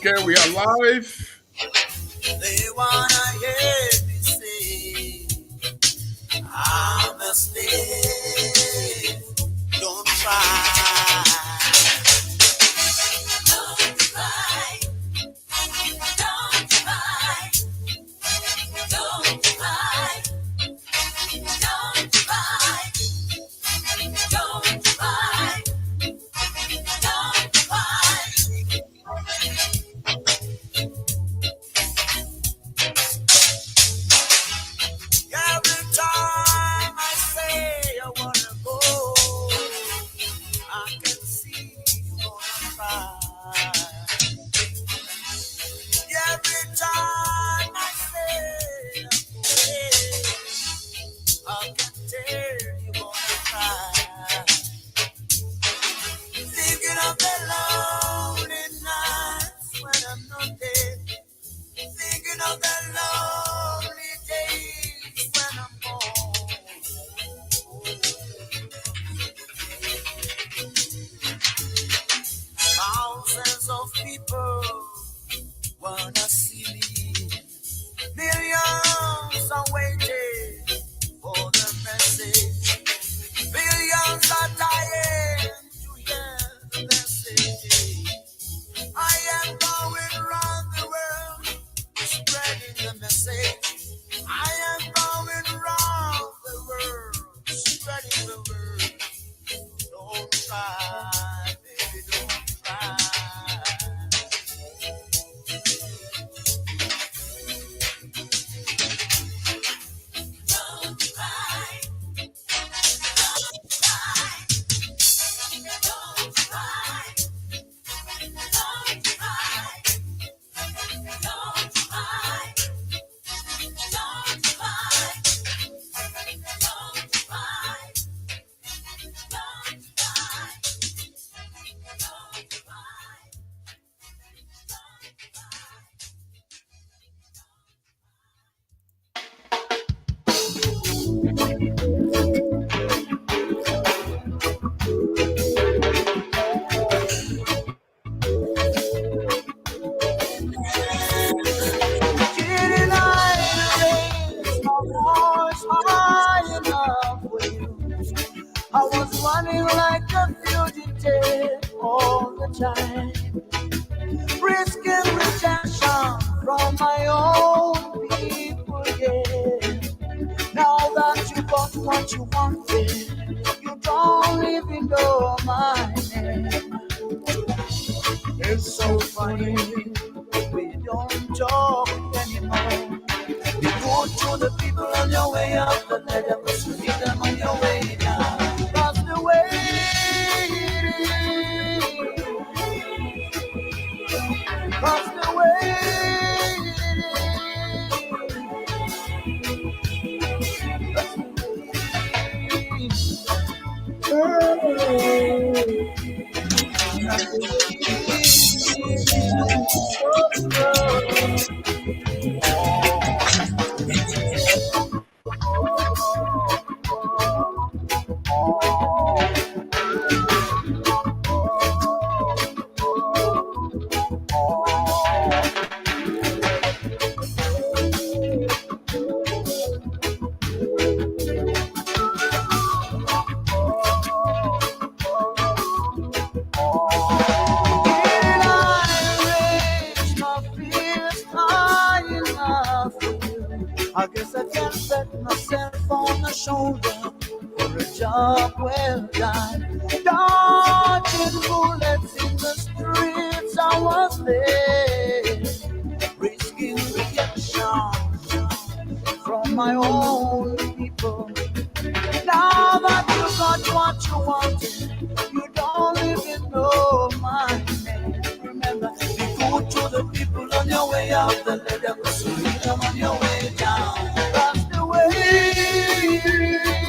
Okay, we are live. They wanna hear me say, I'm a slave. Don't try. Don't try. Don't try. Don't try. Don't try. Don't try. Don't try. Every time I say I wanna go, I can see you wanna cry. Every time I say I'm away, I can tell you wanna cry. Thinking of the lonely nights when I'm not there. Thinking of the lonely days when I'm gone. Thousands of people wanna see me. Millions are waiting for the message. Billions are dying to hear the message. I am going round the world spreading the message. I am going round the world spreading the word. Don't try, baby, don't try. Don't try, don't try, don't try, don't try, don't try, don't try, don't try, don't try. Didn't I raise my voice high enough for you? I was running like a fugitive all the time, risking rejection from my own people, yeah. Now that you got what you wanted, you don't even know my name. It's so funny, we don't talk anymore. Be good to the people on your way up the ladder, but you need them on your way down. That's the way it is. That's the way I guess I can set myself on the shoulder for a job well done. Dodging bullets in the streets, I was there, risking reaction from my own people. Now that you got what you wanted, you don't even know my name. Remember, be good to the people on your way out the ladder, but you leave them on your way down. That's the way it is.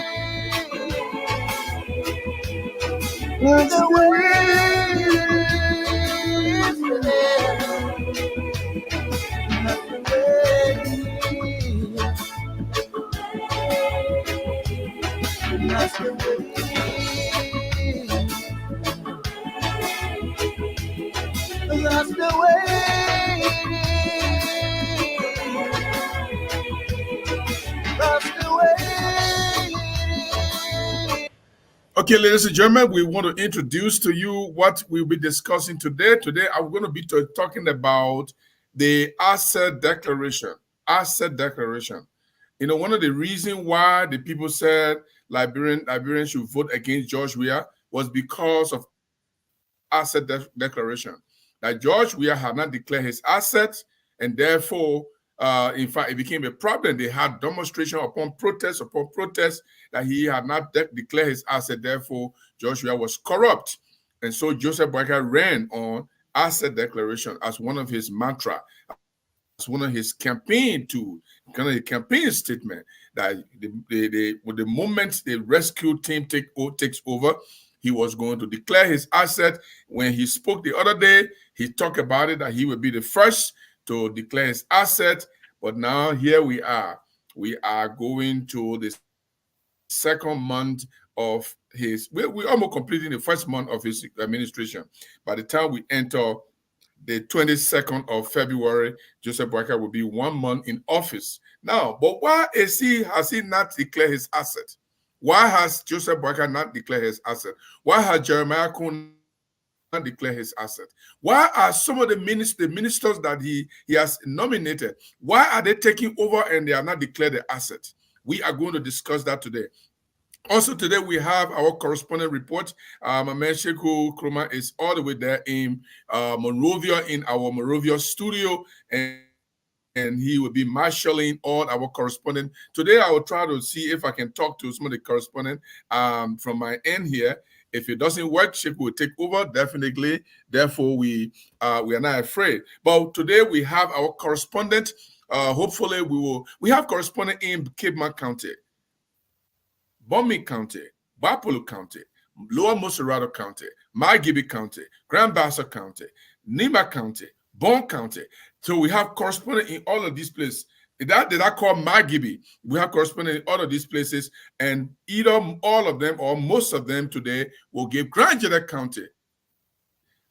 That's the way it is. That's the way it is. That's the way it is. That's the way it is. That's the way it is. Okay, ladies and gentlemen, we want to introduce to you what we'll be discussing today. Today, I'm going to be talking about the asset declaration. Asset declaration. You know, one of the reasons why the people said Liberians should vote against George Weah was because of asset declaration. That George Weah had not declared his assets, and therefore, in fact, it became a problem. They had demonstration upon protest that he had not declared his asset. Therefore, George Weah was corrupt, and so Joseph Boakai ran on asset declaration as one of his mantra, as one of his campaign tools, kind of a campaign statement that with the moment the rescue team takes over, he was going to declare his asset. When he spoke the other day, he talked about it that he would be the first to declare his asset. But now here we are. We are going to the second month of his. We're almost completing the first month of his administration. By the time we enter the 22nd of February, Joseph Boakai will be 1 month in office. Now, but why has he not declared his asset? Why has Joseph Boakai not declared his asset? Why has Jeremiah Kuhn not declared his asset? Why are some of the ministers that he has nominated, why are they taking over and they are not declared the asset? We are going to discuss that today. Also today we have our correspondent report. Mamesheku Kroma is all the way there in Monrovia, in our Monrovia studio, and he will be marshalling all our correspondents. Today I will try to see if I can talk to some of the correspondents from my end here. If it doesn't work, Sheku will take over definitely. Therefore, we are not afraid. But today we have our correspondent. Hopefully, we have correspondent in Cape May County, Bombay County, Bapolo County, Lower Moserado County, Margibi County, Grand Bassa County, Nima County, Bon County. So we have correspondent in all of these places. Did I call Margibi? We have correspondent in all of these places, and either all of them or most of them today will give Grand Jeddah County,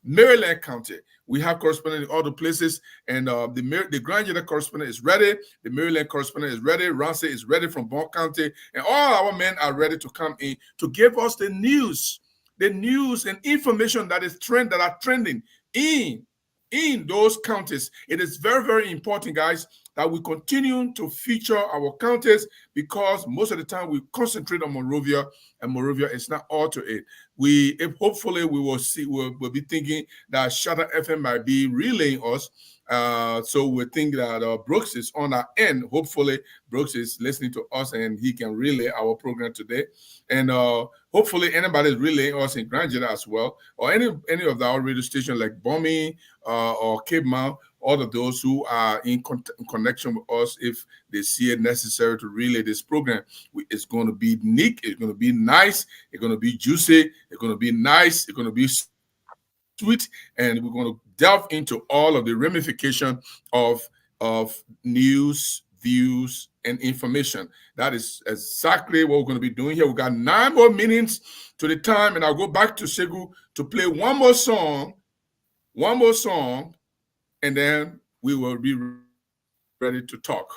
Maryland County. We have correspondent in all the places, and the Grand Jeddah correspondent is ready. The Maryland correspondent is ready. Ramsey is ready from Bon County, and all our men are ready to come in to give us the news and information that are trending in those counties. It is very, very important, guys, that we continue to feature our counties, because most of the time we concentrate on Monrovia, and Monrovia is not all to it. Hopefully we will see, we'll be thinking that Shatter FM might be relaying us. So we think that Brooks is on our end. Hopefully Brooks is listening to us and he can relay our program today. And hopefully anybody is relaying us in Grand Jeddah as well, or any of our radio stations like Bombay or Cape Mount. All of those who are in connection with us, if they see it necessary to relay this program, it's going to be unique, it's going to be nice, it's going to be juicy, it's going to be nice, it's going to be sweet, and we're going to delve into all of the ramifications of news, views, and information. That is exactly what we're going to be doing here. We got 9 more minutes to the time, and I'll go back to Segu to play one more song, and then we will be ready to talk.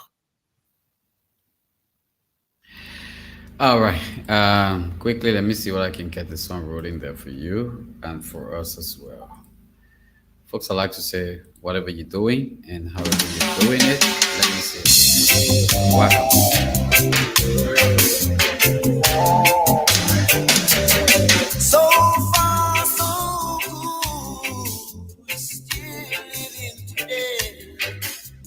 All right. Quickly, let me see what I can get this song rolling there for you and for us as well. Folks, I like to say, whatever you're doing and however you're doing it, let me see. Welcome. So far, so good. We're still living today,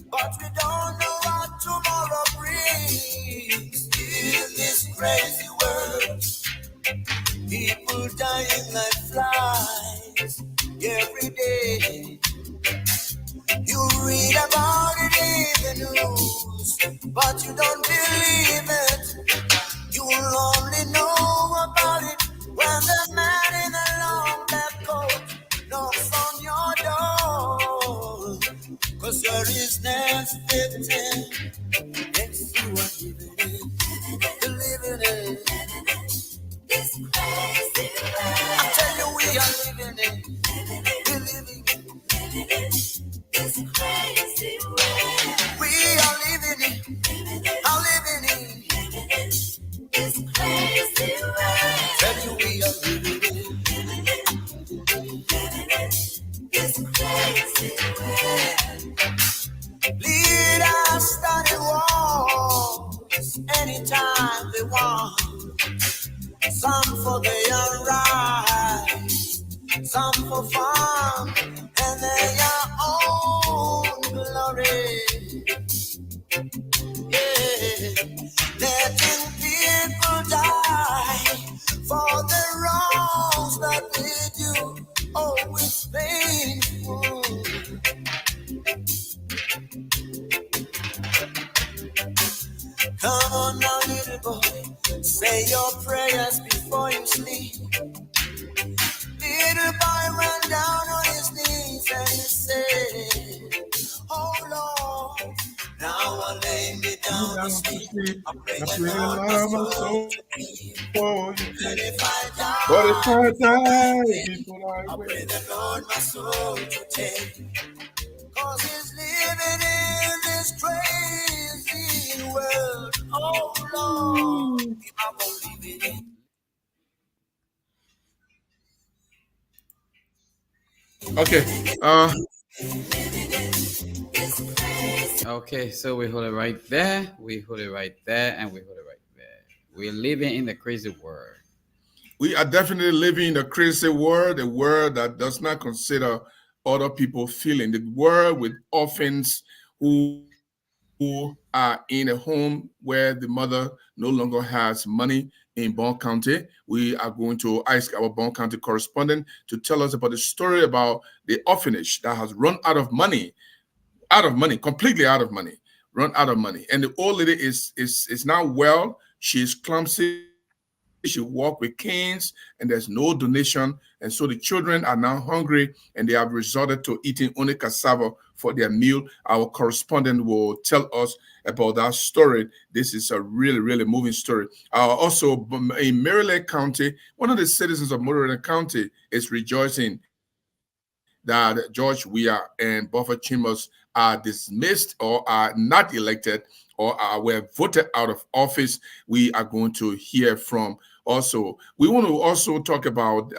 but we don't know what tomorrow brings. In this crazy world, people dying like flies every day. You read about it in the news, but you don't believe it. You'll only know about it when the man in the long black coat knocks on your door. 'Cause you're his next victim. Yes, you are living it. This crazy life. I tell you, we are living it. We're living it. We are living in, are living in. Tell you we are leaders starting wars anytime they want. Some for their right, some for fun, and their own glory. Yeah. Letting people die for the wrongs that they do. Oh, it's painful. Come on now, little boy, say your prayers before you sleep. Little boy went down on his knees and he said, oh Lord, now I lay me down to sleep. I pray I that pray, Lord my Lord, my soul soul to keep. for you. But if I But if die I before I die wake, before I I wake, pray that Lord my soul to take. Cause he's living in this crazy world. Oh Lord, I won't leave it in. okay. Okay, so we hold it right there. We hold it right there, and we hold it right there. We're living in the crazy world. We are definitely living in a crazy world, a world that does not consider other people feeling. The world with orphans who are in a home where the mother no longer has money in Bond County. We are going to ask our Bond County correspondent to tell us about the story about the orphanage that has run completely out of money, run out of money. And the old lady is now well. She's clumsy. She walk with canes, and there's no donation. And so the children are now hungry, and they have resorted to eating only cassava for their meal. Our correspondent will tell us about that story. This is a really, really moving story. Also, in Maryland County, one of the citizens of Maryland County is rejoicing that George Weah and Buffer Chambers are dismissed or are not elected or were voted out of office. We are going to hear from. Also, we want to also talk about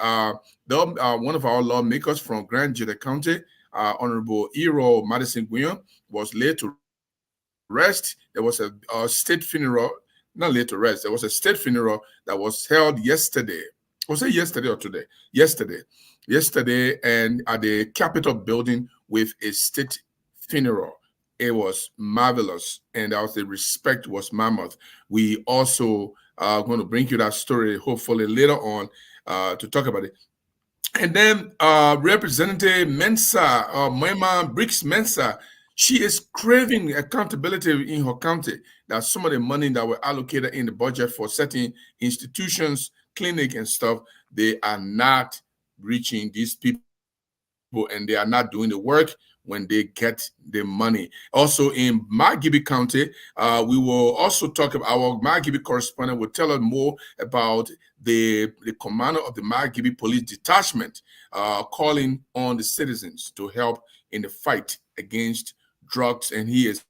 one of our lawmakers from Grand Jeda County, Honorable Ero Madison Guion, was laid to rest. There was a state funeral, not laid to rest. There was a state funeral that was held yesterday. Was it yesterday or today? Yesterday, and at the Capitol building with a state funeral. It was marvelous, and also the respect was mammoth. We also are going to bring you that story hopefully later on to talk about it. And then Representative Mensa, Moima Briggs Mensa, she is craving accountability in her county that some of the money that were allocated in the budget for certain institutions, clinic and stuff, they are not reaching these people and they are not doing the work when they get the money. Also in Margibi County, we will also talk about our Margibi correspondent will tell us more about the commander of the Margibi Police Detachment calling on the citizens to help in the fight against drugs. And he is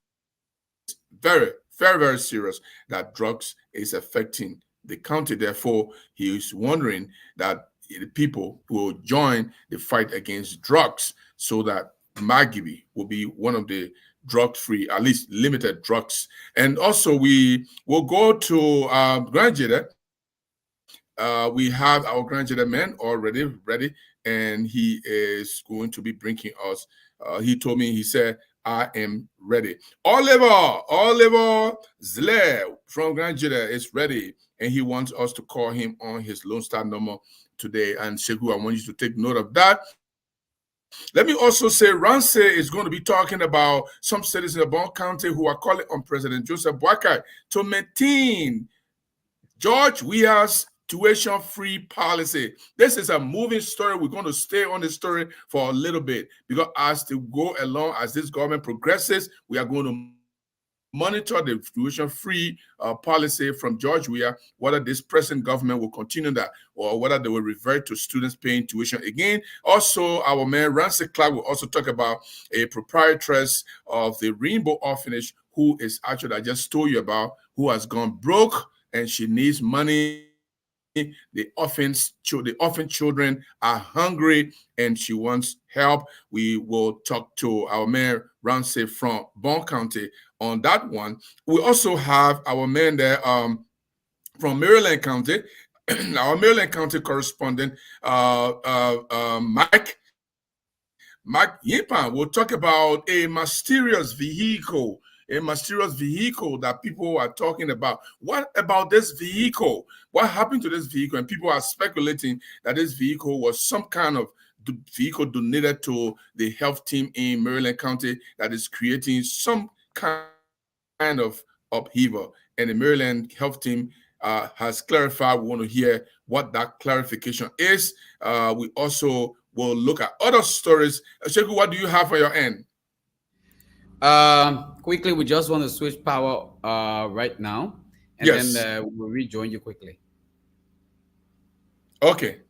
very, very, very serious that drugs is affecting the county. Therefore, he is wondering that the people will join the fight against drugs so that Margibi will be one of the drug-free, at least limited drugs. And also, we will go to Grand Jeda. We have our Grand Jeda man already ready, and he is going to be bringing us. He told me, he said, I am ready. Oliver Zle from Grand Jeda is ready, and he wants us to call him on his Lone Star number today. And Shegu, I want you to take note of that. Let me also say Ramsey is going to be talking about some citizens of Bond County who are calling on President Joseph Boakai to maintain George Weah's tuition-free policy. This is a moving story. We're going to stay on this story for a little bit because as to go along, as this government progresses, we are going to move monitor the tuition-free policy from George Weah, whether this present government will continue that or whether they will revert to students paying tuition again. Also, our man Ramsey Clark will also talk about a proprietress of the Rainbow Orphanage who is actually, I just told you about, who has gone broke and she needs money. The orphan children are hungry and she wants help. We will talk to our mayor Ramsey from Bon County on that one. We also have our man there from Maryland County, our Maryland County correspondent, Mike Yipan, will talk about a mysterious vehicle that people are talking about. What about this vehicle? What happened to this vehicle? And people are speculating that this vehicle was some kind of vehicle donated to the health team in Maryland County that is creating some kind of upheaval. And the Maryland health team has clarified. We want to hear what that clarification is. We also will look at other stories. Sheku, what do you have for your end? Quickly, we just want to switch power right now, and then Yes. we'll rejoin you quickly. Okay.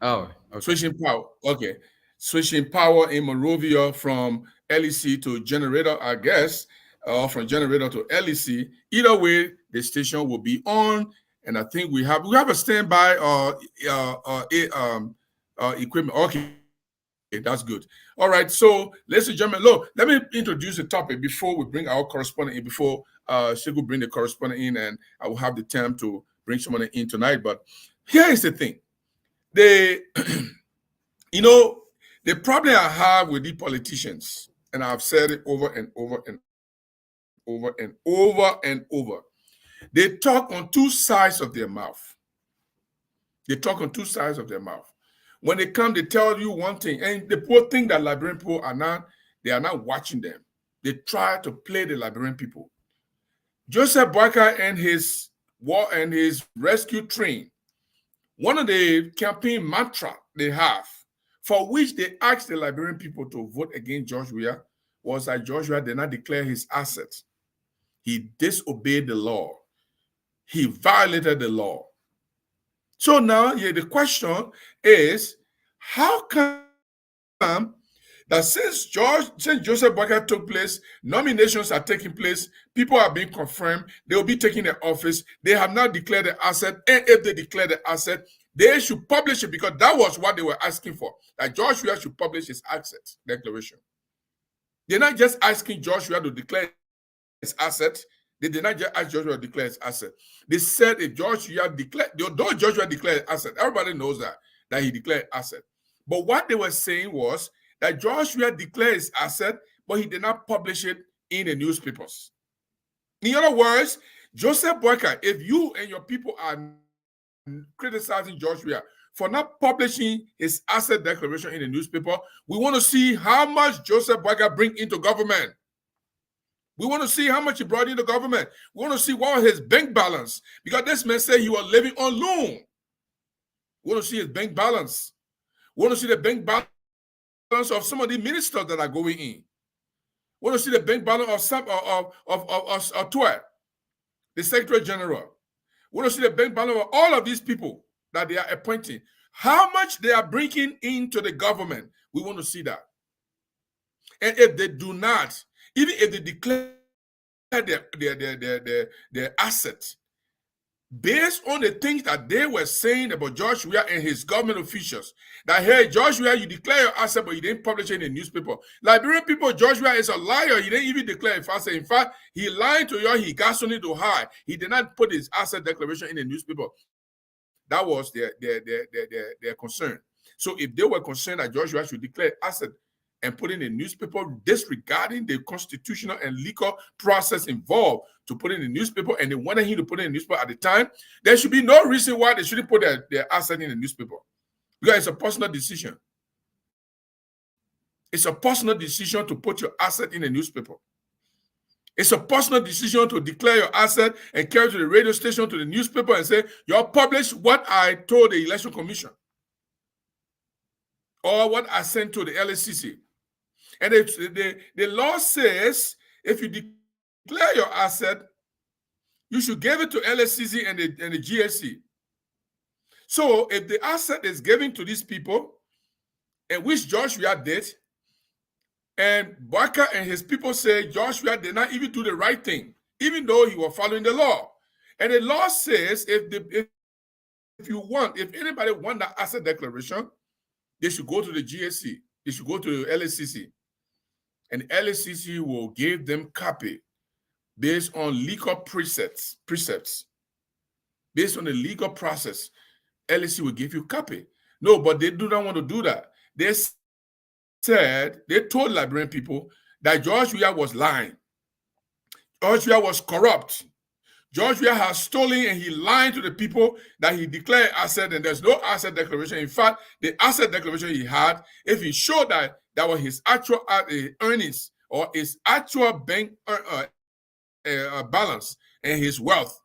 Oh, okay. Switching power. Okay. Switching power in Monrovia from LEC to generator, I guess, or from generator to LEC. Either way, the station will be on. And I think we have a standby equipment. Okay, that's good. All right. So, ladies and gentlemen, look, let me introduce the topic before we bring our correspondent in, before she will bring the correspondent in, and I will have the time to bring someone in tonight. But here is the thing. They you know, the problem I have with the politicians, and I've said it over and over and over and over and over, they talk on two sides of their mouth. They talk on two sides of their mouth. When they come, they tell you one thing, and the poor thing that Liberian people they are not watching them. They try to play the Liberian people. Joseph Boyka and his war and his rescue train, one of the campaign mantra they have, for which they asked the Liberian people to vote against George Weah, was that George Weah did not declare his assets. He disobeyed the law. He violated the law. So now, the question is, how come that since Joseph Boyka took place, nominations are taking place, people are being confirmed, they will be taking the office, they have not declared the asset, and if they declare the asset, they should publish it because that was what they were asking for, that George Weah should publish his asset declaration. They're not just asking George Weah to declare his asset. They did not just ask George Weah to declare his asset. They said if George Weah declared, though George Weah declared asset, everybody knows that he declared asset. But what they were saying was that George Weah declared his asset, but he did not publish it in the newspapers. In other words, Joseph Boyka, if you and your people are criticizing George Weah for not publishing his asset declaration in the newspaper, we want to see how much Joseph Boyka bring into government. We want to see how much he brought into government. We want to see what was his bank balance, because this man said he was living on loan. We want to see his bank balance. We want to see the bank balance of some of the ministers that are going in. We want to see the bank balance of some of Tuet, the Secretary General. We want to see the bank balance of all of these people that they are appointing. How much they are bringing into the government. We want to see that. And if they do not, even if they declare their assets, based on the things that they were saying about George Weah and his government officials, that, hey, George Weah, you declare your asset, but you didn't publish it in the newspaper. Liberian people, George Weah is a liar. He didn't even declare his asset. In fact, he lied to you. He got something to hide. He did not put his asset declaration in the newspaper. That was their concern. So if they were concerned that George Weah should declare asset and put in the newspaper, disregarding the constitutional and legal process involved to put in the newspaper, and they wanted him to put in the newspaper at the time, there should be no reason why they shouldn't put their asset in the newspaper. Because it's a personal decision. It's a personal decision to put your asset in the newspaper. It's a personal decision to declare your asset and carry to the radio station, to the newspaper, and say, you'll publish what I told the Election Commission or what I sent to the LSCC. And the law says if you declare declare your asset, you should give it to LSCC and the GSC. So if the asset is given to these people, and which Joshua did, and Barker and his people say Joshua did not even do the right thing, even though he was following the law. And the law says if anybody want that asset declaration, they should go to the GSC, they should go to the LSCC, and LSCC will give them copy based on legal precepts. Based on the legal process, LSC will give you copy. No, but they do not want to do that. They told Liberian people that Joshua was lying. Joshua was corrupt. Joshua has stolen and he lied to the people that he declared asset, and there's no asset declaration. In fact, the asset declaration he had, if he showed that that was his actual earnings or his actual bank balance and his wealth,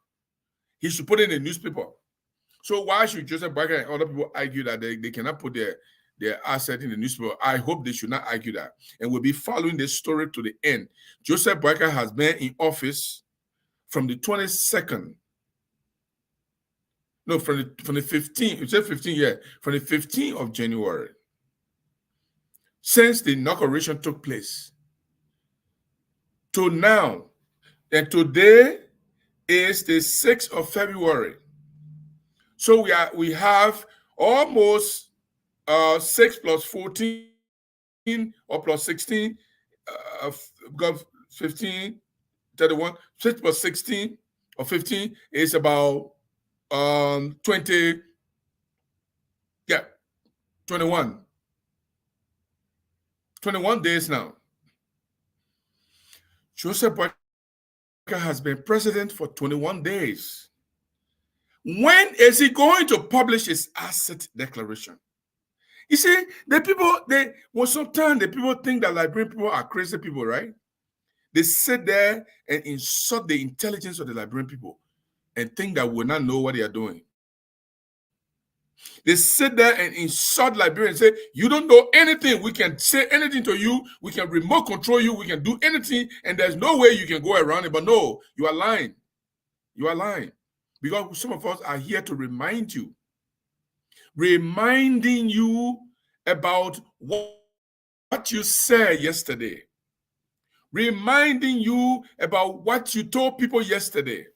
he should put it in the newspaper. So why should Joseph Barker and other people argue that they cannot put their asset in the newspaper? I hope they should not argue that. And we'll be following this story to the end. Joseph Barker has been in office from the 22nd. No, from the 15th. You said 15, yeah. From the 15th of January. Since the inauguration took place. To now. And today is the 6th of February. So we have almost 6 plus 14 or plus 16, 15, 31, 6 plus 16 or 15 is about 20, yeah, 21. 21 days now. Joseph Barker has been president for 21 days. When is he going to publish his asset declaration? You see, sometimes the people think that Liberian people are crazy people, right? They sit there and insult the intelligence of the Liberian people and think that we will not know what they are doing. They sit there and insult Liberians and say, you don't know anything. We can say anything to you. We can remote control you. We can do anything. And there's no way you can go around it. But no, you are lying. You are lying. Because some of us are here to remind you. Reminding you about what you said yesterday. Reminding you about what you told people yesterday.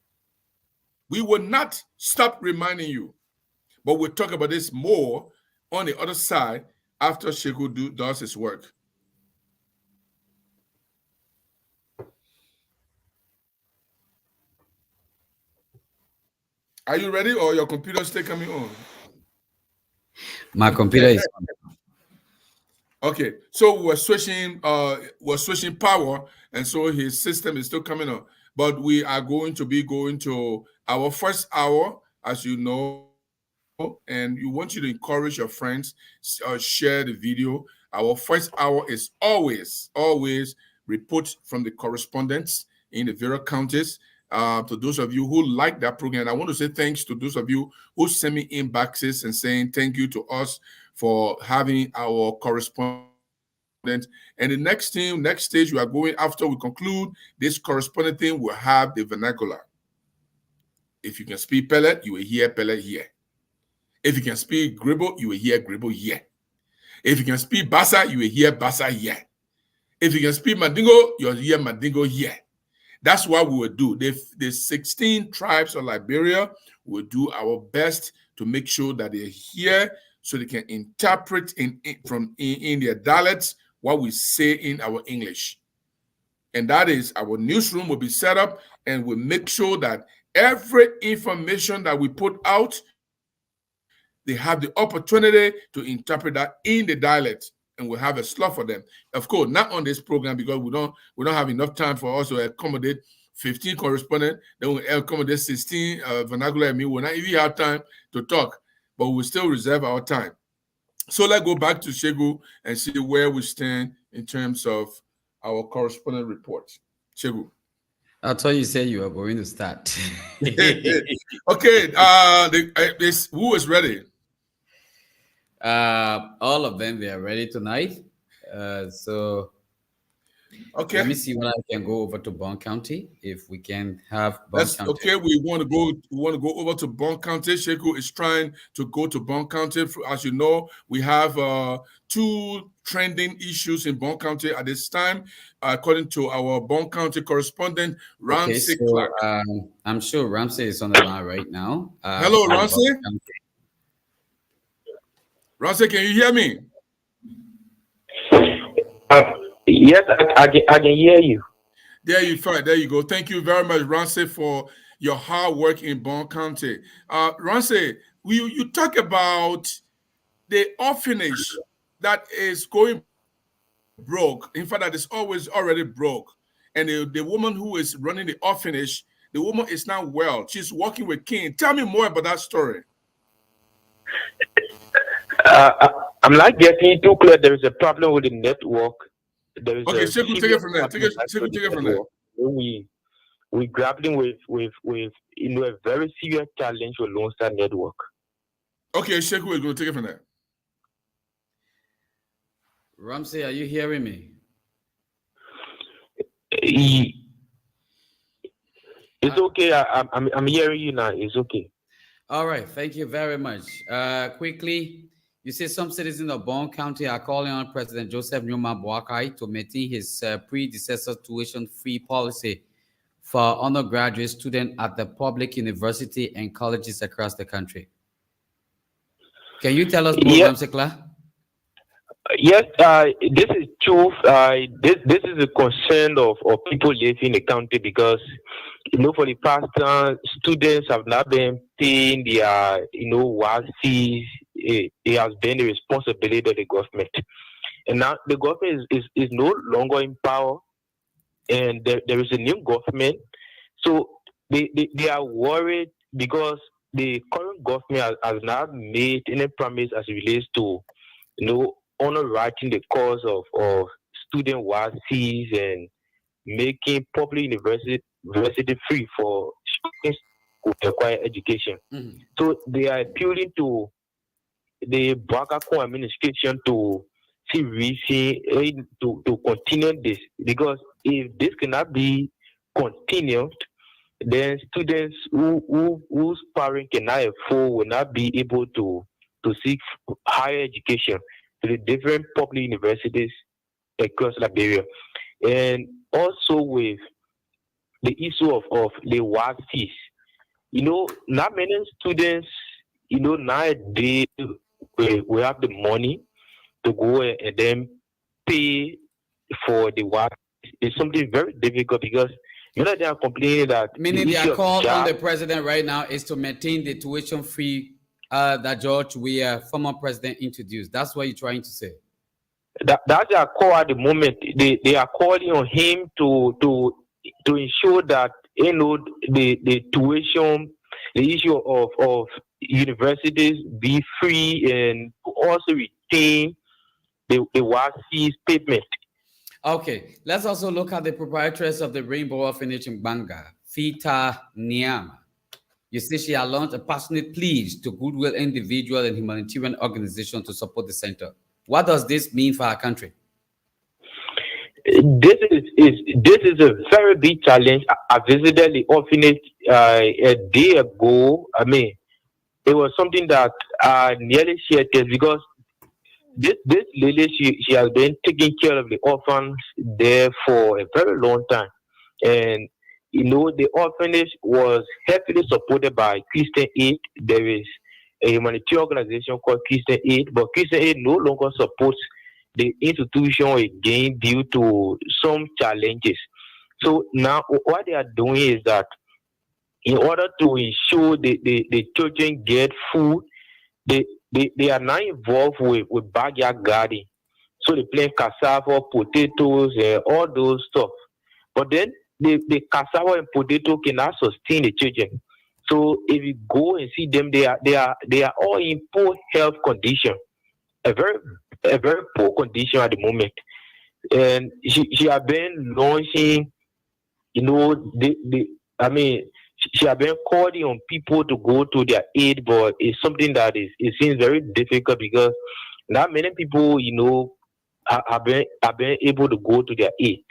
We will not stop reminding you. But we'll talk about this more on the other side after Sheku does his work. Are you ready, or your computer still coming on? My computer is on. Okay, so we're switching power, and so his system is still coming on. But we are going to be going to our first hour, as you know, and we want you to encourage your friends, share the video. Our first hour is always report from the correspondents in the various counties. To those of you who like that program, I want to say thanks to those of you who send me inboxes and saying thank you to us for having our correspondent. And the next stage we are going after we conclude this correspondent thing, we'll have the vernacular. If you can speak Pellet, you will hear Pellet here. If you can speak Gribble, you will hear Gribble here. If you can speak Bassa, you will hear Bassa here. If you can speak Mandingo, you'll hear Mandingo here. That's what we will do. The 16 tribes of Liberia will do our best to make sure that they're here so they can interpret in their dialects what we say in our English. And that is, our newsroom will be set up, and we'll make sure that every information that we put out, they have the opportunity to interpret that in the dialect, and we'll have a slot for them. Of course, not on this program, because we don't have enough time for us to accommodate 15 correspondents. Then we'll accommodate 16 vernacular, and me. We'll not even have time to talk, but we'll still reserve our time. So let's go back to Shegu and see where we stand in terms of our correspondent report. Shegu. I thought you said you were going to start. Okay, who is ready? All of them, they are ready tonight. So Okay. Let me see when I can go over to Bond County. If we can have Bond That's County. okay. We want to go. We want to go over to Bond County. Sheku is trying to go to Bond County. As you know, we have two trending issues in Bond County at this time, according to our Bond County correspondent Okay, Ramsey so Clark. I'm sure Ramsey is on the line right now. Hello, For Bond Ramsey. County. Ramsey, can you hear me? Uh, yes, I can hear you. There you find. There you go. Thank you very much, Ramsey, for your hard work in Bond County. Ramsey, you talk about the orphanage that is going broke. In fact, that is always already broke. And the woman who is running the orphanage, the woman is now well. She's working with King. Tell me more about that story. I'm not getting too clear. There is a problem with the network. There is Okay, a Sheku, take it serious from there. problem with Take the it from there. network. We grappling with a very serious challenge with Lone Star Network. Okay, Sheku is going to take it from there. Ramsey, are you hearing me? It's okay. I'm hearing you now. It's okay. All right, thank you very much. Quickly, you say some citizens of Bond County are calling on President Joseph Newman Boakai to maintain his predecessor tuition-free policy for undergraduate students at the public university and colleges across the country. Can you tell us more, Yes, Ramsey? yes. This is true. This is a concern of people living in the county because for the past students have not been paying their what fees. It has been the responsibility of the government, and now the government is no longer in power, and there is a new government. So they are worried because the current government has not made any promise as it relates to underwriting the cost of student wide fees and making public university free for students who acquire education. Mhm. So they are appealing to the Bwakako administration to see reason to continue this because if this cannot be continued, then students whose parents cannot afford will not be able to seek higher education to the different public universities across Liberia. And also with the issue of the WAC fees. Not many students, nowadays we have the money to go and then pay for the WAC. It's something very difficult because they are complaining that Meaning the their issue of call on job. the president right now is to maintain the tuition free that George Weah, former president, introduced. That's what you're trying to say. That's their call at the moment. They are calling on him to ensure that the tuition, the issue of universities be free and also retain the WASI's payment. Okay, let's also look at the proprietress of the Rainbow Orphanage in Banga, Fita Niama. You see, she has launched a passionate plea to goodwill individual and humanitarian organizations to support the center. What does this mean for our country? This is a very big challenge. I visited the orphanage a day ago. I mean, it was something that I nearly shared tears because this lady she has been taking care of the orphans there for a very long time, and the orphanage was heavily supported by Christian Aid. There is a humanitarian organization called Christian Aid, but Christian Aid no longer supports the institution again due to some challenges. So now what they are doing is that in order to ensure the children get food, they are now involved with backyard gardening. So they plant cassava, potatoes, all those stuff. But then the cassava and potato cannot sustain the children. So if you go and see them, they are all in poor health condition, a very a very poor condition at the moment. And she has been launching, the I mean, she has been calling on people to go to their aid, but it's something that it seems very difficult because not many people, have been able to go to their aid.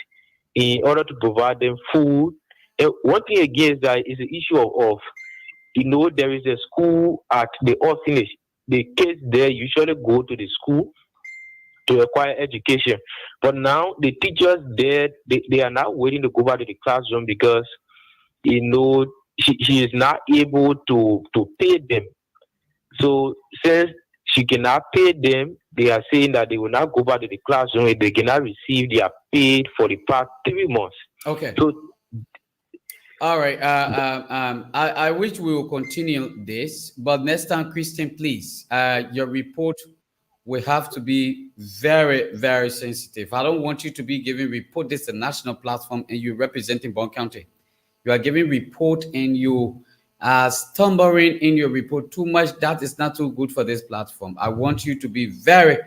in order to provide them food. And one thing again is that is the issue of there is a school at the orphanage. The kids there usually go to the school to acquire education. But now the teachers there, they are now waiting to go back to the classroom because you know she is not able to pay them. So since she cannot pay them, they are saying that they will not go back to the classroom if they cannot receive their pay for the past 3 months. Okay. So All right. I wish we will continue this, but next time, Christian, please, your report will have to be very, very sensitive. I don't want you to be giving report. This is a national platform, and you're representing Bond County. You are giving report, and you are stumbling in your report too much. That is not too good for this platform. I want you to be very,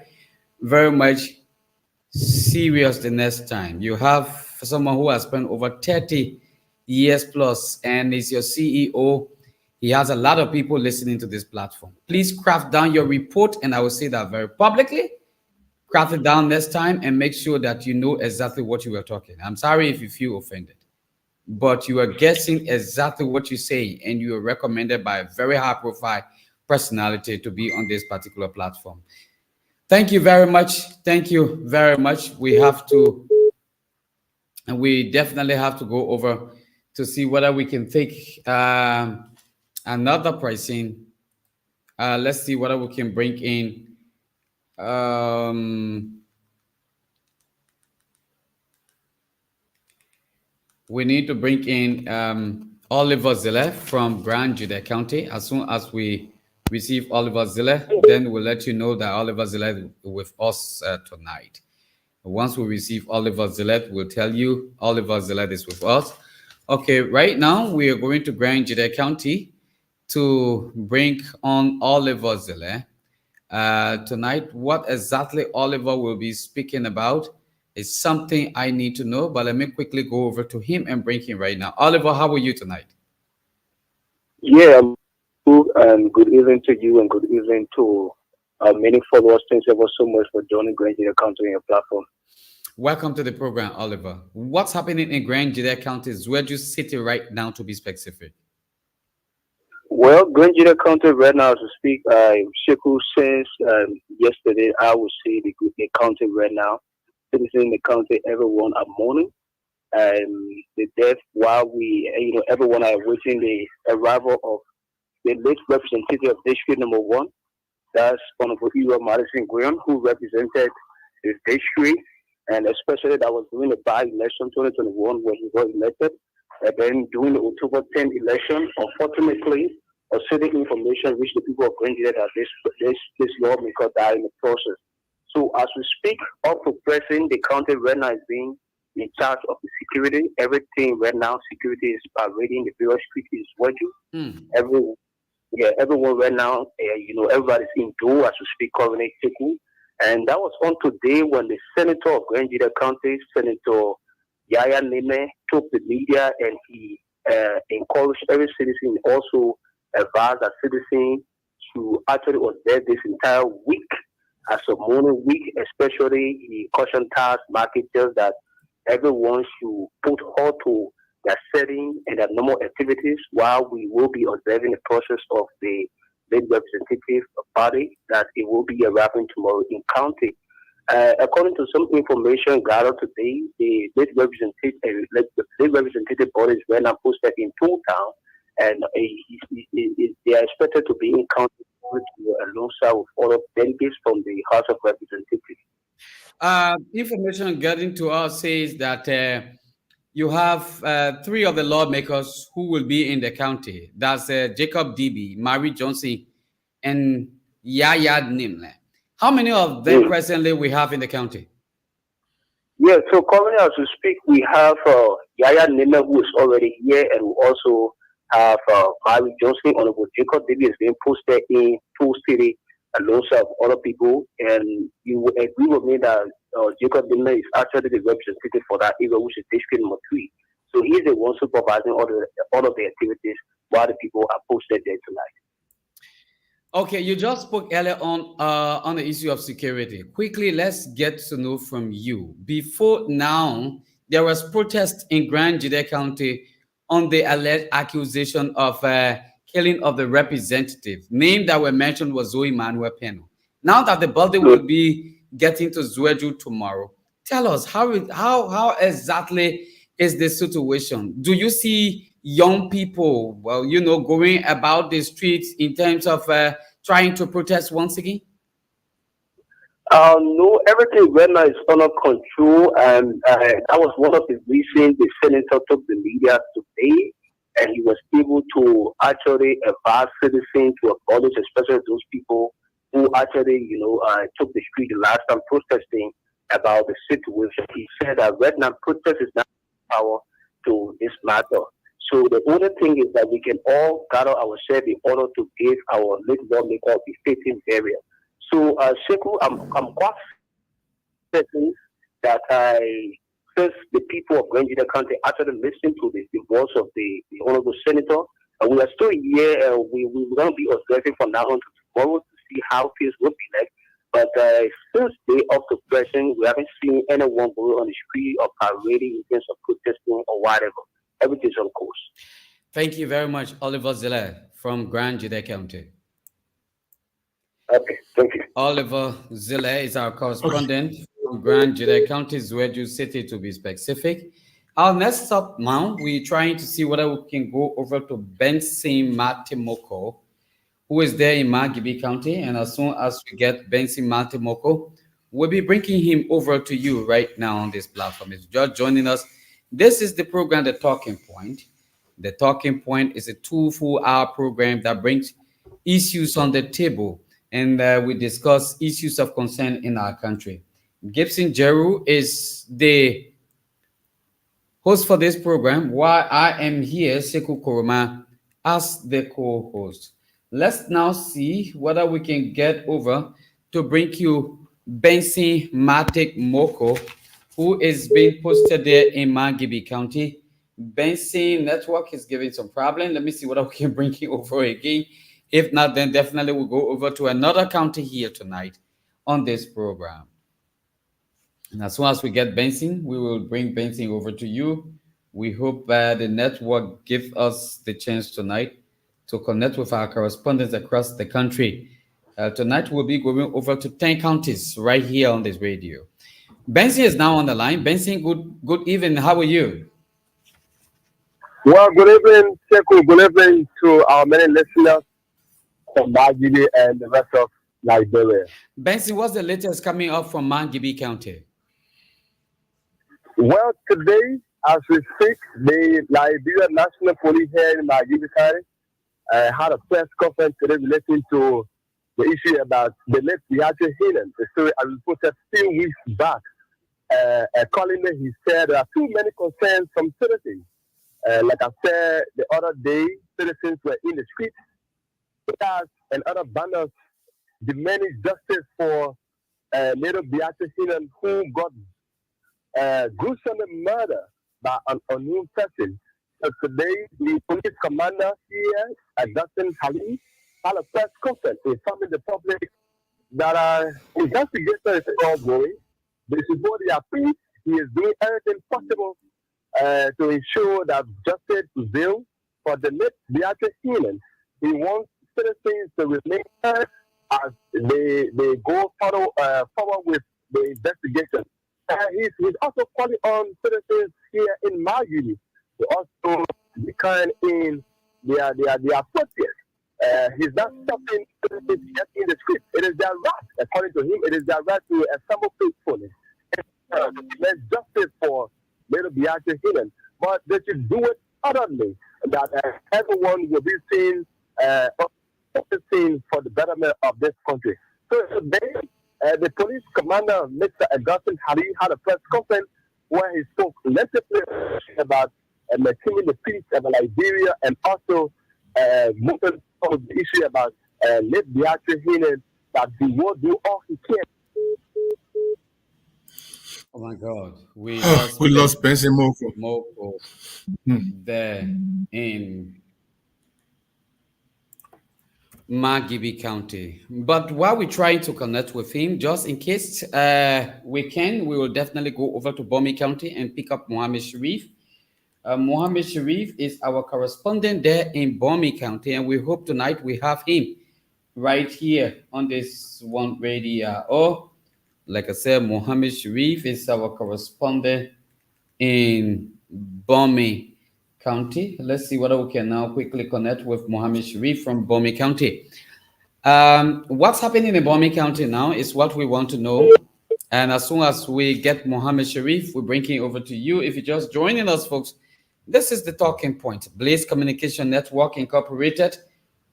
very much serious the next time. You have someone who has spent over 30 years plus and is your CEO. He has a lot of people listening to this platform. Please craft down your report, and I will say that very publicly. Craft it down next time and make sure that you know exactly what you were talking. I'm sorry if you feel offended, but you are guessing exactly what you say, and you are recommended by a very high profile personality to be on this particular platform. Thank you very much. Thank you very much. We have to, and we definitely have to go over to see whether we can take another pricing. Let's see whether we can bring in. Um, we need to bring in Oliver Zille from Grand Juda County. As soon as we receive Oliver Zille, then we'll let you know that Oliver Zille is with us tonight. Once we receive Oliver Zillet, we'll tell you Oliver Zillet is with us. Okay, right now we are going to Grand Juda County to bring on Oliver Zillet. Tonight, what exactly Oliver will be speaking about is something I need to know, but let me quickly go over to him and bring him right now. Oliver, how are you tonight? Yeah, good, and good evening to you, and good evening to many followers. Thanks ever so much for joining Grand Junior County on your platform. Welcome to the program, Oliver. What's happening in Grand Juda County? Where do you sit right now, to be specific? Well, Grand Junior County right now, as we speak, Sheku since yesterday, I would say the county right now, citizens in the county, everyone are mourning. The death while everyone are waiting the arrival of the late representative of district number one. That's Honorable Iwa Madison Graham, who represented the district, and especially that was during the by-election 2021 when he was elected. And then during the October 10th election, unfortunately, a certain information reached the people of Grand that this lawmaker died in the process. So as we speak, up to present, the county right now is being in charge of the security. Everything right now, security is already in the various street is working. Everyone, everyone right now, everybody's indoor as we speak, currently taking. And that was on today when the senator of Grand Juda County, Senator Yaya Neme, took the media and he encouraged every citizen, also advised that citizens to actually observe this entire week as a mourning week, especially he cautioned tax marketers that everyone should put halt to their setting and their normal activities while we will be observing the process of the late representative party that it will be arriving tomorrow in county. According to some information gathered today, the late representative body is right now posted in two town, and they are expected to be in county alongside with other delegates from the House of Representatives. Information getting to us says that you have three of the lawmakers who will be in the county. That's Jacob DB, Mary Johnson, and Yaya Nimle. How many of them presently we have in the county? Yeah, so currently as we speak, we have Yaya Nimle, who is already here, and we also have Mary Johnson. Honorable Jacob DB is being posted in Full City alongside other people, and you will agree with me that Jacob Dimmer is actually the representative for that area, which is district number 3. So he's the one supervising all of the activities while the people are posted there tonight. Okay, you just spoke earlier on the issue of security. Quickly, let's get to know from you. Before now, there was protest in Grand Jide County on the alleged accusation of killing of the representative. Name that were mentioned was Zoe Manuel Peno. Now that the body will be getting to Zueju tomorrow, tell us how exactly is the situation? Do you see young people, well, going about the streets in terms of trying to protest once again? No, everything right now is under control, and that was one of the reasons the senator took the media today, and he was able to actually advise citizens to abolish, especially those people who actually, took the street the last time protesting about the situation. He said that right now protest is not power to this matter. So the only thing is that we can all gather ourselves in order to give our late lawmaker the fitting area. So, Sheku, I'm quite certain that since the people of Grenada County actually listened to the voice of the honorable senator, we are still here. We're going to be observing from now on to tomorrow to see how things will be like. But since day of the present, we haven't seen anyone go on the street or parading in terms of protesting or whatever. Everything's on course. Thank you very much, Oliver Zille from Grand Jide County. Okay, thank you. Oliver Zille is our Okay. correspondent from Grand Jide County, Zueju City to be specific. Our next stop now, we're trying to see whether we can go over to Benson Matimoko, who is there in Magibi County. And as soon as we get Benson Matimoko, we'll be bringing him over to you right now on this platform. If you're just joining us, this is the program, The Talking Point. The Talking Point is a 2 full hour program that brings issues on the table, and we discuss issues of concern in our country. Gibson Jeru is the host for this program, while I am here, Sekou Koroma, as the co-host. Let's now see whether we can get over to bring you Benson Matic Moko, who is being posted there in Mangibi County. Benson network is giving some problem. Let me see whether we can bring him over again. If not, then definitely we'll go over to another county here tonight on this program. And as soon as we get Benson, we will bring Benson over to you. We hope the network give us the chance tonight to connect with our correspondents across the country. Tonight we'll be going over to 10 counties right here on this radio. Benson is now on the line. Benson, good evening. How are you? Well, good evening, Sekou. Good evening to our many listeners from Magidi and the rest of Liberia. Benson, what's the latest coming up from Mangibi County? Well, today, as we speak, the Liberia National Police here in Magidi County had a press conference today relating to the issue about the late Biatu Helen, the story I reported few weeks back. Accordingly, he said there are too many concerns from citizens. Like I said the other day, citizens were in the streets and other banners demanding justice for little Biatu Helen, who got gruesomely murdered by an unknown person. So today, the police commander here, Dustin Hali, had a press conference informing the public that investigation is ongoing. This is what he appeals. He is doing everything possible to ensure that justice prevails for the late Biatu Helen. He wants citizens to remain as they go forward with the investigation. He's also calling on citizens here in Magudi to also be kind in their protest. He's not stopping citizens in the street. It is their right, according to him, it is their right to assemble peacefully. There's justice for little Biatu Hidden, but they should do it utterly, that everyone will be seen for the betterment of this country. So today, the police commander, Mr. Augustin Hari, had a press conference where he spoke lengthily about maintaining the peace of Liberia and also moving on the issue about let Biatu Hidden, that he will do all he can. Oh my God, we We lost Benson Moko. Moko there in Magibi County. But while we're trying to connect with him, just in case we can, we will definitely go over to Bomi County and pick up Mohammed Sharif. Mohammed Sharif is our correspondent there in Bomi County, and we hope tonight we have him right here on this one radio. Oh, like I said, Mohammed Sharif is our correspondent in Bomi County. Let's see whether we can now quickly connect with Mohammed Sharif from Bomi County. What's happening in Bomi County now is what we want to know. And as soon as we get Mohammed Sharif, we bring him over to you. If you're just joining us, folks, this is the Talking Point, Blaze Communication Network Incorporated.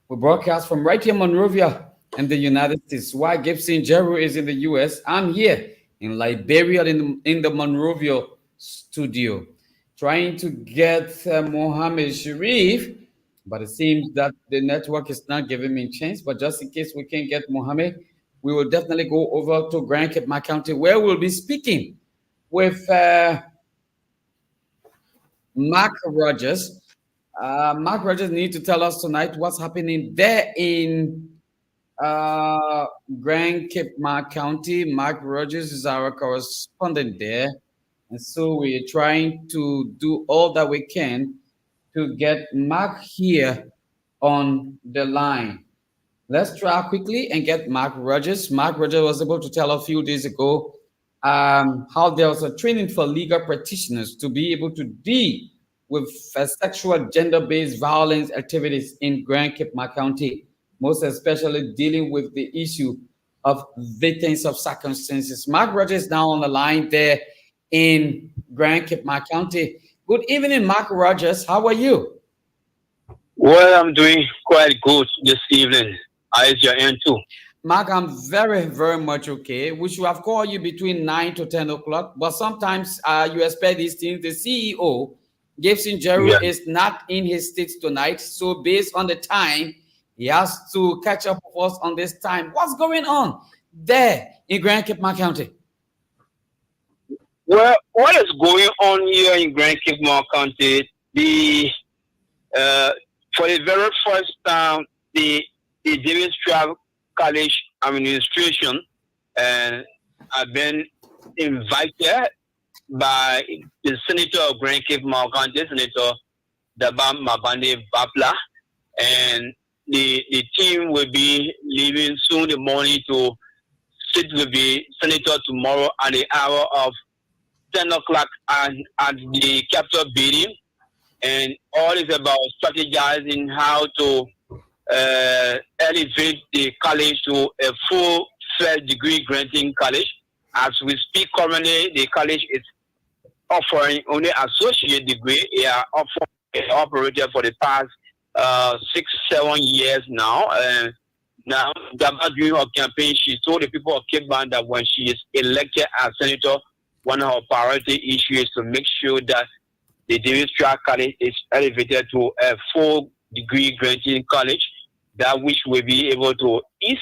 We broadcast from right here in Monrovia in the United States. While Gibson Jeru is in the US, I'm here in Liberia in the Monrovia studio trying to get Mohammed Sharif, but it seems that the network is not giving me a chance. But just in case we can get Mohammed, we will definitely go over to Grand Cape County, where we'll be speaking with Mark Rogers. Mark Rogers need to tell us tonight what's happening there in Grand Cape County. Mark Rogers is our correspondent there. And so we're trying to do all that we can to get Mark here on the line. Let's try quickly and get Mark Rogers. Mark Rogers was able to tell a few days ago how there was a training for legal practitioners to be able to deal with sexual gender-based violence activities in Grand Cape County, most especially dealing with the issue of victims of circumstances. Mark Rogers is now on the line there in Grand Cape County. Good evening, Mark Rogers. How are you? Well, I'm doing quite good this evening. How is your end too? Mark, I'm very, very much okay. We should have called you between 9 to 10 o'clock, but sometimes you expect these things. The CEO, Gibson Jeru, is not in his states tonight. So based on the time, he has to catch up with us on this time. What's going on there in Grand Cape County? Well, what is going on here in Grand Cape County? For the very first time, the Davis Travel College administration and have been invited by the Senator of Grand Cape County, Senator Dabam Mabande Bapla, and the team will be leaving soon in the morning to sit with the Senator tomorrow at the hour of 10 o'clock at the Capitol building, and all is about strategizing how to elevate the college to a full first degree granting college. As we speak currently, the college is offering only associate degree. They are operated for the past 6-7 years now. Now, during her campaign, she told the people of Cape Town that when she is elected as senator, one of her priority issues is to make sure that the Davis Track College is elevated to a full degree granting college, that which will be able to ease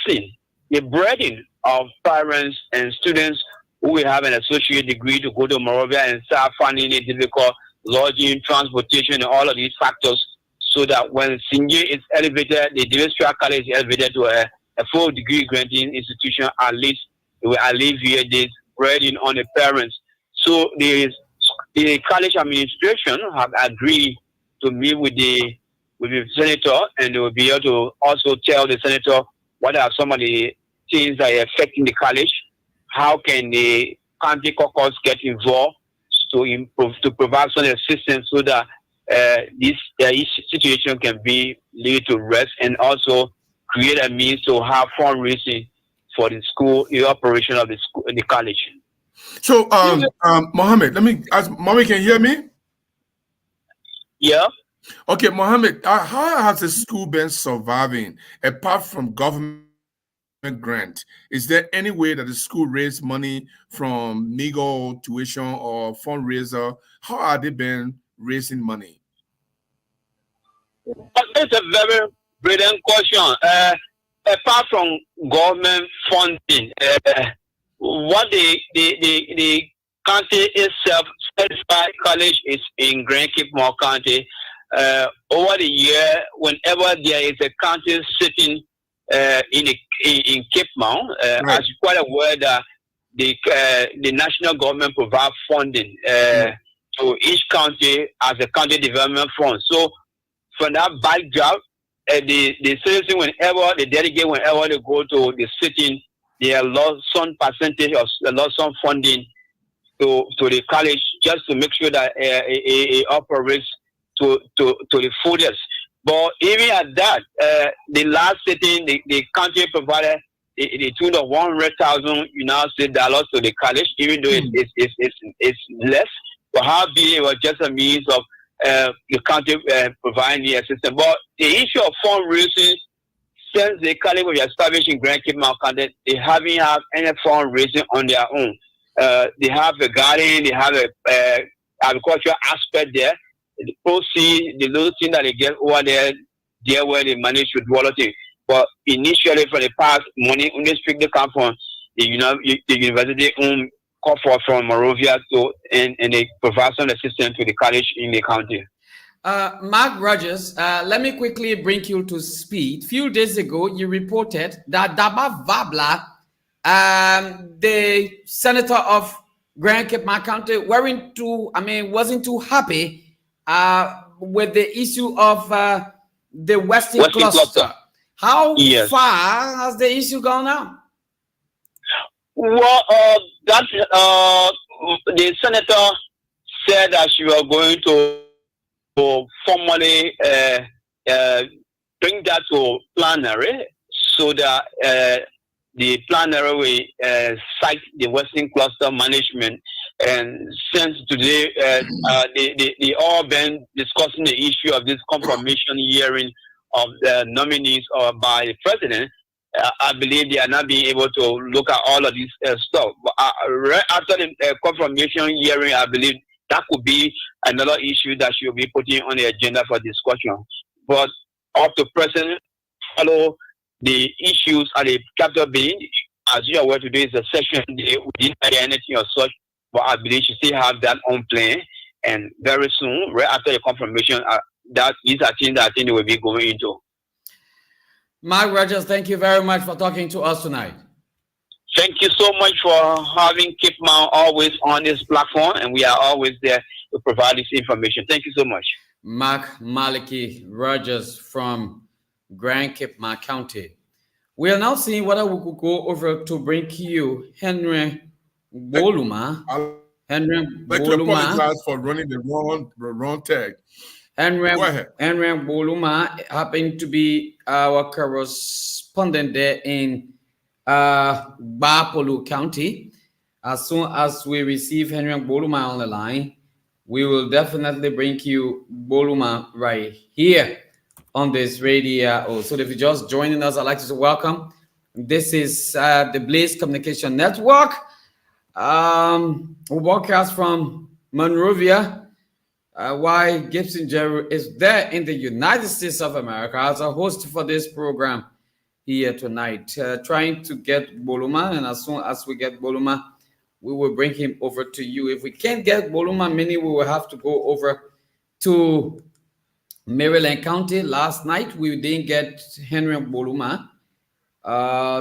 the burden of parents and students who will have an associate degree to go to Monrovia and start finding it difficult, lodging, transportation, and all of these factors, so that when Singe is elevated, the Davis Track College is elevated to a full degree granting institution, at least it will alleviate this burden on the parents. So the college administration have agreed to meet with the senator, and they will be able to also tell the senator what are some of the things that are affecting the college, how can the county caucus get involved to provide some assistance so that this situation can be laid to rest, and also create a means to have fundraising for the school, the operation of the school, the college. So, Mohammed, let me ask. Mommy, can you hear me? Yeah. Okay, Mohammed, how has the school been surviving apart from government grant? Is there any way that the school raised money from legal tuition or fundraiser? How are they been raising money? That's a very brilliant question. Apart from government funding, what the county itself certified college is in Grand Cape County. Over the year, whenever there is a county sitting in Cape Mount. As you're quite aware that the national government provide funding to each county as a county development fund. So from that backdrop, the citizen, whenever the delegate, whenever they go to the sitting, they have lost some percentage or lost some funding to the college just to make sure that it operates to the fullest. But even at that, the last sitting, the county provided the tune of $100,000 to the college, even though it's less. But how be it was just a means of the county providing the assistance. But the issue of fundraising, since the college was established in Grand Cape Mount County, they haven't had any fundraising on their own. They have a garden, they have a agricultural aspect there. The proceeds, the little thing that they get over there where they manage to do all of it. But initially, for the past money, only strictly come from the university call for from Morovia and they provide some assistance to the college in the county. Mark Rogers, let me quickly bring you to speed. A few days ago, you reported that Daba Vabla, the senator of Grand Cape Mount County, wasn't too happy with the issue of the Western cluster. How far has the issue gone now? Well, the senator said that she was going to formally bring that to plenary so that the plenary will cite the Western cluster management. And since today, they all been discussing the issue of this confirmation hearing of the nominees by the president. I believe they are not being able to look at all of this stuff. But right after the confirmation hearing, I believe that could be another issue that she'll be putting on the agenda for discussion. But up to present, follow the issues at the capital being, as you are aware today is a session day. We didn't hear anything or such, but I believe she still have that on plan. And very soon, right after the confirmation, these are things that I think they will be going into. Mark Rogers, thank you very much for talking to us tonight. Thank you so much for having Cape Mount always on this platform, and we are always there to provide this information. Thank you so much. Mark Maliki Rogers from Grand Cape Mount County. We are now seeing whether we could go over to bring you Henry Boluma. Henry apologize for running the wrong tag. Henry Boluma happened to be our correspondent there in Bapolu County. As soon as we receive Henry Boluma on the line, we will definitely bring you Boluma right here on this radio. So if you're just joining us, I'd like to say welcome. This is the Blaze Communication Network. We broadcast from Monrovia. Why Gibson Jerry is there in the United States of America as a host for this program here tonight, trying to get Boluma, and as soon as we get Boluma, we will bring him over to you. If we can't get Boluma, we will have to go over to Maryland County. Last night we didn't get Henry Boluma.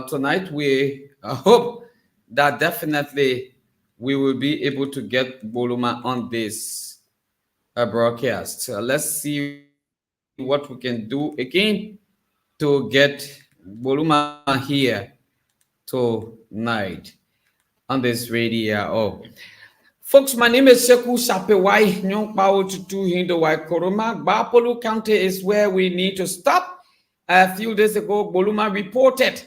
Tonight we hope that definitely we will be able to get Boluma on this broadcast. Let's see what we can do again to get Boluma here tonight on this radio. Folks, my name is Sekou Sapewai, Nyong Pao Tutu Hindowai Koroma. Bapolu County is where we need to stop. A few days ago, Boluma reported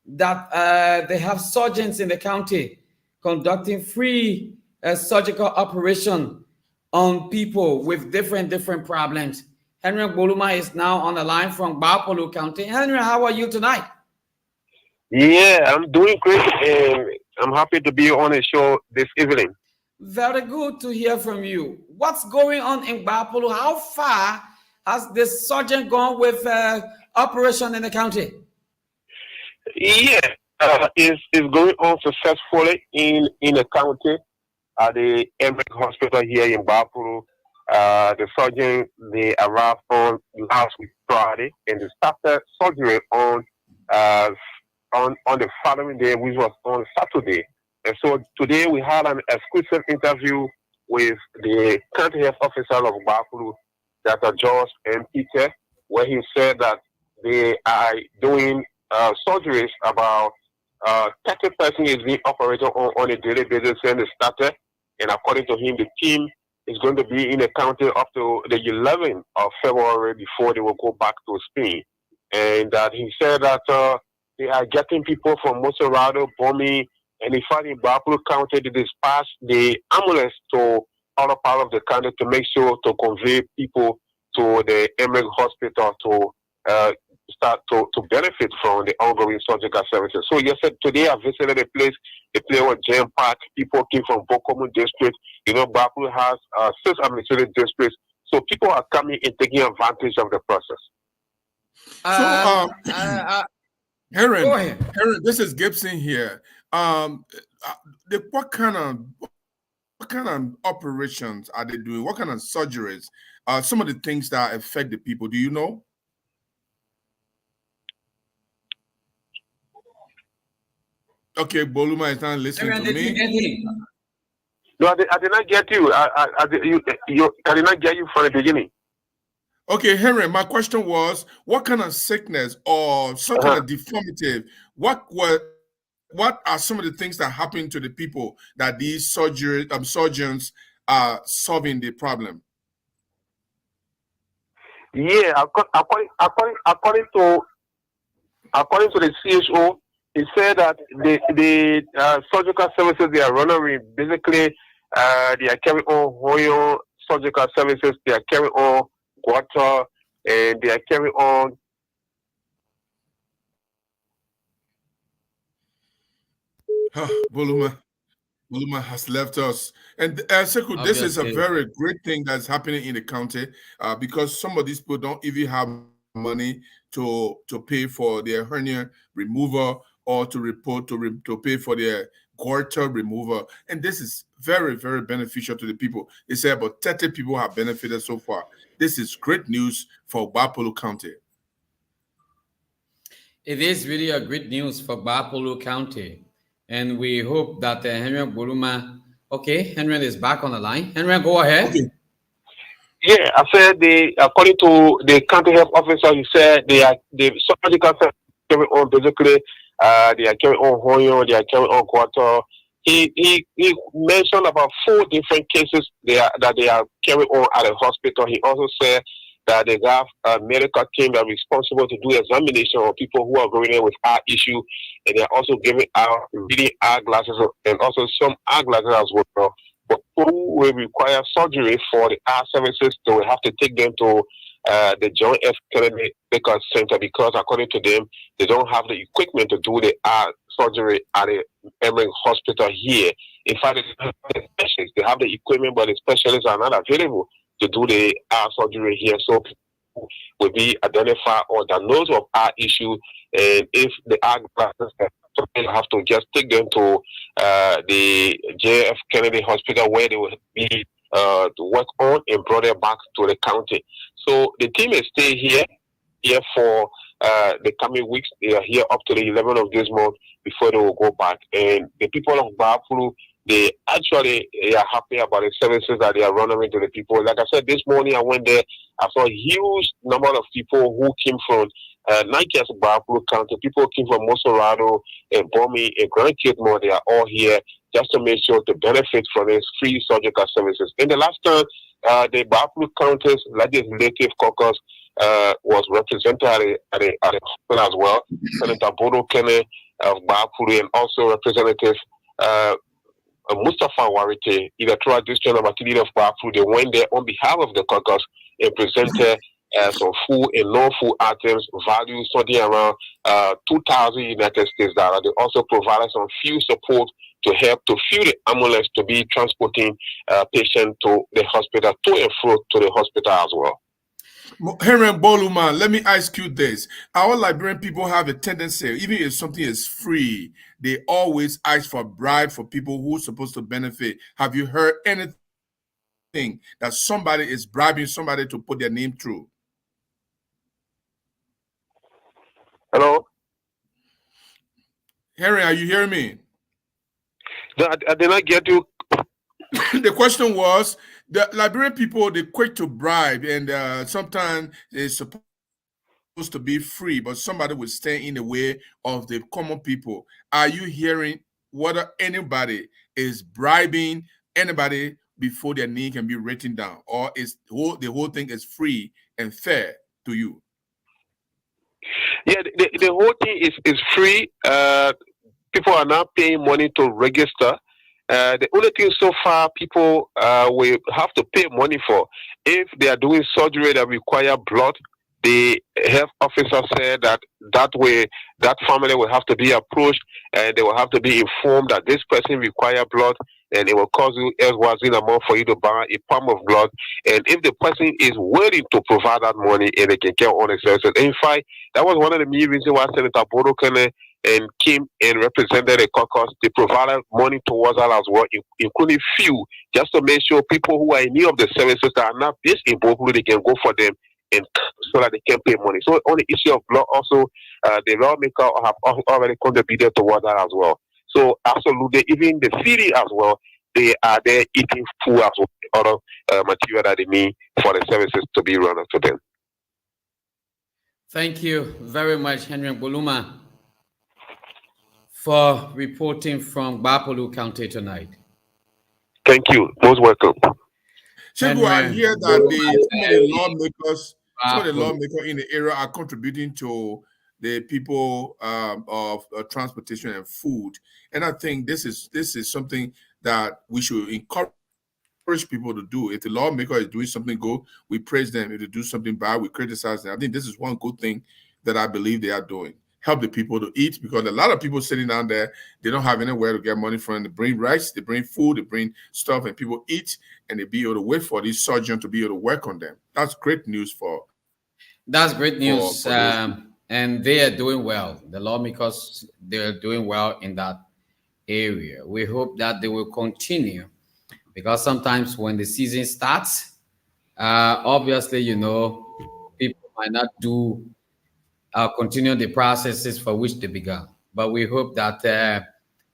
that they have surgeons in the county conducting free surgical operation on people with different problems. Henry Boluma is now on the line from Bapolu County. Henry, how are you tonight? Yeah, I'm doing great, and I'm happy to be on the show this evening. Very good to hear from you. What's going on in Bapolu? How far has the surgeon gone with operation in the county? Yeah, it's going on successfully in the county at the Emmerich Hospital here in Bapolu. The surgeon, they arrived on last week Friday, and they started surgery on uh, on the following day, which was on Saturday. And so today we had an exclusive interview with the county health officer of Bakulu, Dr. George M. Peter, where he said that they are doing surgeries about 30% is being operated on a daily basis and they started. And according to him, the team is going to be in the county up to the 11th of February before they will go back to Spain. And that he said that they are getting people from Moserado, Bomi, and in fact in Bakulu County, they dispatch the ambulance to other part of the country to make sure to convey people to the Emmerich Hospital to start to benefit from the ongoing surgical services. So yesterday, today I visited the place. The place was jam packed. People came from Bokomu district. You know, Bakulu has 6 administrative districts. So people are coming and taking advantage of the process. So, Heron, go ahead. Heron, this is Gibson here. What kind of operations are they doing? What kind of surgeries? Some of the things that affect the people. Do you know? Okay, Boluma is not listening to me. No, I did not get you. I did not get you from the beginning. Okay, Henry, my question was, what kind of sickness or some kind of deformity, what are some of the things that happen to the people that these surgeons are solving the problem? Yeah, according to the CHO, he said that the surgical services they are running, basically, they are carrying on Hoyo surgical services, they are carrying on water, and they are carrying on. Boluma has left us. And Sekou, this is a very great thing that's happening in the county because some of these people don't even have money to pay for their hernia removal or to pay for their goiter removal. And this is very, very beneficial to the people. They say about 30 people have benefited so far. This is great news for Bapolo County. It is really a great news for Bapolo County. And we hope that Henry Boluma. Okay, Henry is back on the line. Henry, go ahead. Okay. Yeah, I said according to the county health officer, he said the surgical carry on basically they are carrying on Hoyo, they are carrying on Quarter. He mentioned about 4 different cases that they are carrying on at the hospital. He also said that they have a medical team that are responsible to do examination of people who are going in with eye issue, and they're also giving out reading eyeglasses and also some eyeglasses as well. But who will require surgery for the eye services, they will have to take them to the John F. Kennedy Medical Center because, according to them, they don't have the equipment to do the eye surgery at the Emmerich Hospital here. In fact, they have the equipment, but the specialists are not available to do the eye surgery here. So people will be identified or diagnosed of eye issue, and if the eyeglasses have to just take them to the JF Kennedy Hospital where they will be to work on and brought them back to the county. So the team is stay here for the coming weeks. They are here up to the 11th of this month before they will go back. And the people of Bapulu, they actually are happy about the services that they are running to the people. Like I said, this morning I went there, I saw a huge number of people who came from not just Bapulu County. People came from Moserado and Bomi and Grand Kitmore. They are all here just to make sure to benefit from these free surgical services. In the last term, the Bapulu County's Legislative Caucus was represented at the hospital as well. Senator Bodo Kene of Bapulu and also Representative Mustafa Warite, electoral district number 3 of Bapulu. They went there on behalf of the caucus and presented some food and non-food items valued something around 2,000 United States dollars. They also provided some fuel support to help to fuel the ambulance to be transporting patients to the hospital, to and fro to the hospital as well. Henry Boluma, let me ask you this. Our Liberian people have a tendency, even if something is free, they always ask for a bribe for people who are supposed to benefit. Have you heard anything that somebody is bribing somebody to put their name through? Hello? Henry, are you hearing me? No, I did not get you. The question was, the Liberian people, they're quick to bribe, and sometimes it's supposed to be free, but somebody will stand in the way of the common people. Are you hearing whether anybody is bribing anybody before their name can be written down, or is the whole thing is free and fair to you? Yeah, the whole thing is free. People are now paying money to register. The only thing so far people will have to pay money for if they are doing surgery that require blood. The health officer said that way that family will have to be approached and they will have to be informed that this person require blood and it will cost you as was in a month for you to buy a pump of blood. And if the person is willing to provide that money and they can get on the services. In fact, that was one of the main reasons why Senator Bodo Kene and came and represented the caucus. They provided money towards that as well, including few, just to make sure people who are in need of the services that are not based in Bogulu, they can go for them and so that they can pay money. So on the issue of blood, also the lawmaker have already contributed towards that as well. So absolutely, even the city as well, they are there eating food as well, other material that they need for the services to be run to them. Thank you very much, Henry Boluma, for reporting from Bapolu County tonight. Thank you. Most welcome. Sheku, I hear that some of the lawmakers in the area are contributing to the people of transportation and food, and I think this is something that we should encourage people to do. If the lawmaker is doing something good, we praise them. If they do something bad, we criticize them. I think this is one good thing that I believe they are doing. Help the people to eat, because a lot of people sitting down there, they don't have anywhere to get money from. They bring rice, they bring food, they bring stuff, and people eat, and they be able to wait for these surgeons to be able to work on them. That's great news for. That's great news, and they are doing well. The lawmakers, they are doing well in that area. We hope that they will continue, because sometimes when the season starts, obviously, people might not do continue the processes for which they began. But we hope that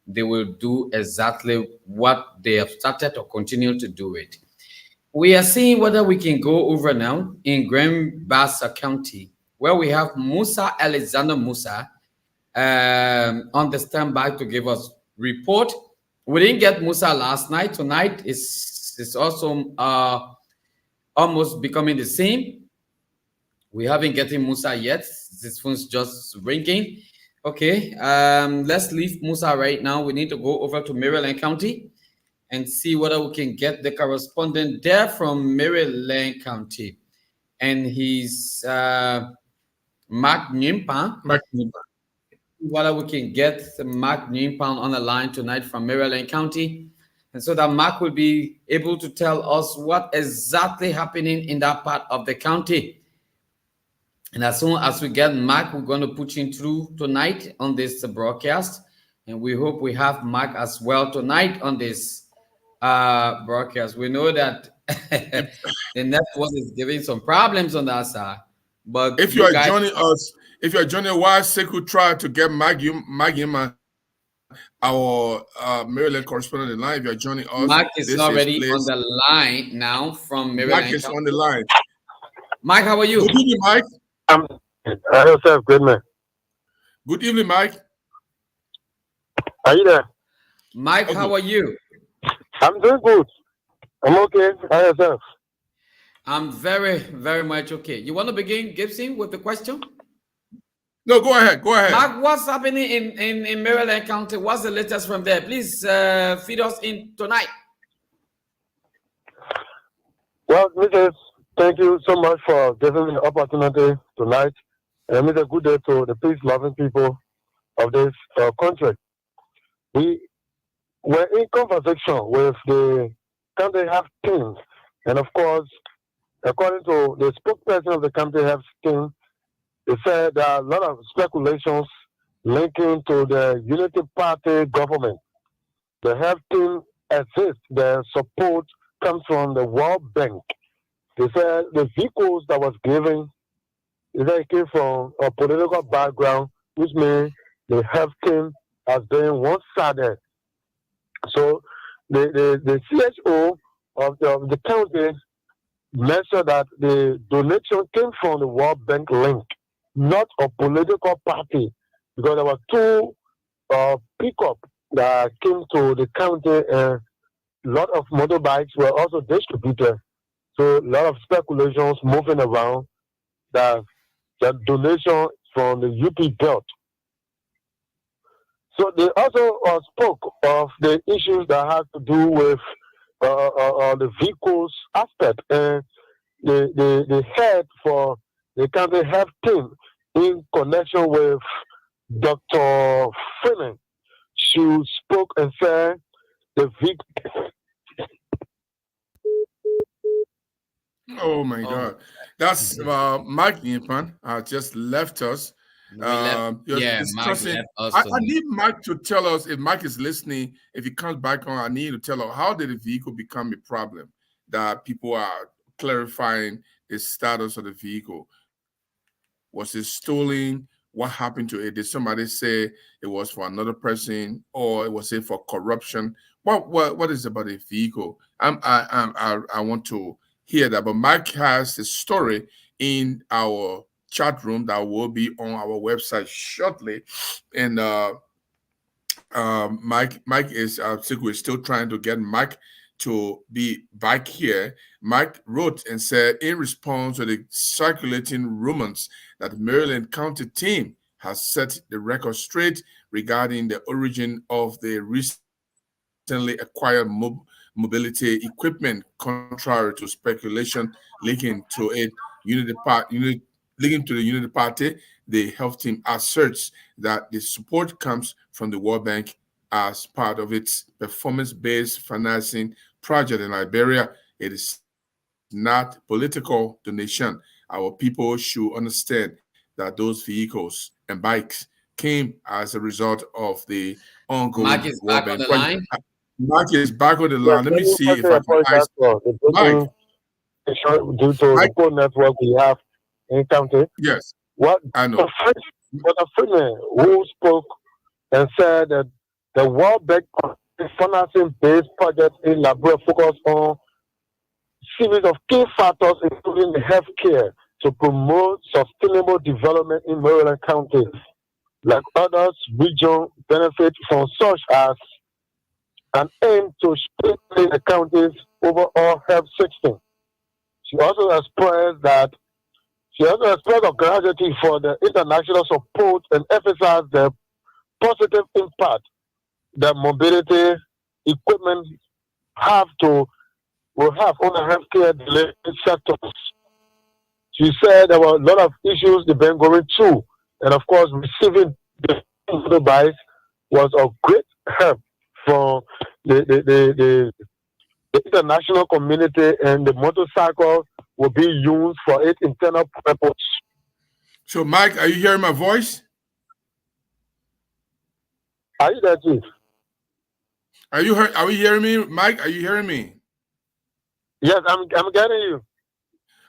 they will do exactly what they have started or continue to do it. We are seeing whether we can go over now in Grand Bassa County, where we have Musa Alexander Musa on the standby to give us report. We didn't get Musa last night. Tonight is also almost becoming the same. We haven't gotten Musa yet. This phone's just ringing. Okay, let's leave Musa right now. We need to go over to Maryland County and see whether we can get the correspondent there from Maryland County. And he's Mark Nyimpan. Whether we can get Mark Nyimpan on the line tonight from Maryland County. And so that Mark will be able to tell us what exactly happening in that part of the county. And as soon as we get Mark, we're going to put him through tonight on this broadcast. And we hope we have Mark as well tonight on this broadcast. We know that the network is giving some problems on that side. But if you are joining us, while Seku tried to get Maggie, our Maryland correspondent on the line, if you are joining us, Mark is already on the line now from Maryland. Mark is on the line. Mike, how are you? Good evening, Mike. Yourself, good man. Good evening, Mike. Are you there? Mike, how are you? I'm doing good. I'm okay. How yourself? I'm very, very much okay. You want to begin, Gibson, with the question? No, go ahead. Mark, what's happening in Maryland County? What's the latest from there? Please feed us in tonight. Well, Mrs., thank you so much for giving me the opportunity tonight. And it's a good day to the peace-loving people of this country. We were in conversation with the county health team. And of course, according to the spokesperson of the county health team, they said there are a lot of speculations linking to the Unity Party government. The health team exists. Their support comes from the World Bank. They said the vehicles that was given, they came from a political background, which means the health team as being one-sided. So the CHO of the county mentioned that the donation came from the World Bank link, not a political party, because there were two pickup that came to the county and a lot of motorbikes were also distributed. So a lot of speculations moving around that the donation from the UP belt. So they also spoke of the issues that have to do with the vehicles aspect, and the head for the county health team in connection with Dr. Freeman. She spoke and said the vehicle. Oh my Oh, God. That's Mike Nimpan just left us. You're yeah, Mike discussing. left us I tonight. need Mike to tell us if Mike is listening. If he comes back on, I need to tell us how did the vehicle become a problem that people are clarifying the status of the vehicle. Was it stolen? What happened to it? Did somebody say it was for another person, or was it for corruption? What is about the vehicle? I want to hear that. But Mike has the story in our chat room that will be on our website shortly, and Mike is I think we're still trying to get Mike to be back here. Mike wrote and said in response to the circulating rumors that the Maryland County team has set the record straight regarding the origin of the recently acquired mobility equipment, contrary to speculation linking to it. Linking to the Unity Party, the health team asserts that the support comes from the World Bank as part of its performance-based financing project in Liberia. It is not political donation. Our people should understand that those vehicles and bikes came as a result of the ongoing Mike is World back on Bank the project. line. Mark is back on the Yes, line. Let let me me see if firstly I can apologize ask for the Mike. breaking issue due to the Mike, poor network we have in county. yes, What I know. Dr. Freeman, who spoke and said that the World Bank financing based project in Liberia focus on series of key factors including the healthcare to promote sustainable development in Maryland County. Like others, region benefit from such as an aim to strengthen the county's overall health system. She also expressed that she also expressed her gratitude for the international support and emphasized the positive impact that mobility equipment have to will have on the healthcare related sectors. She said there were a lot of issues they've been going through, and of course, receiving the advice was of great help for the international community, and the motorcycle will be used for its internal purpose. So, Mike, are you hearing my voice? Are you there, Chief? Are we hearing me, Mike? Are you hearing me? Yes, I'm getting you.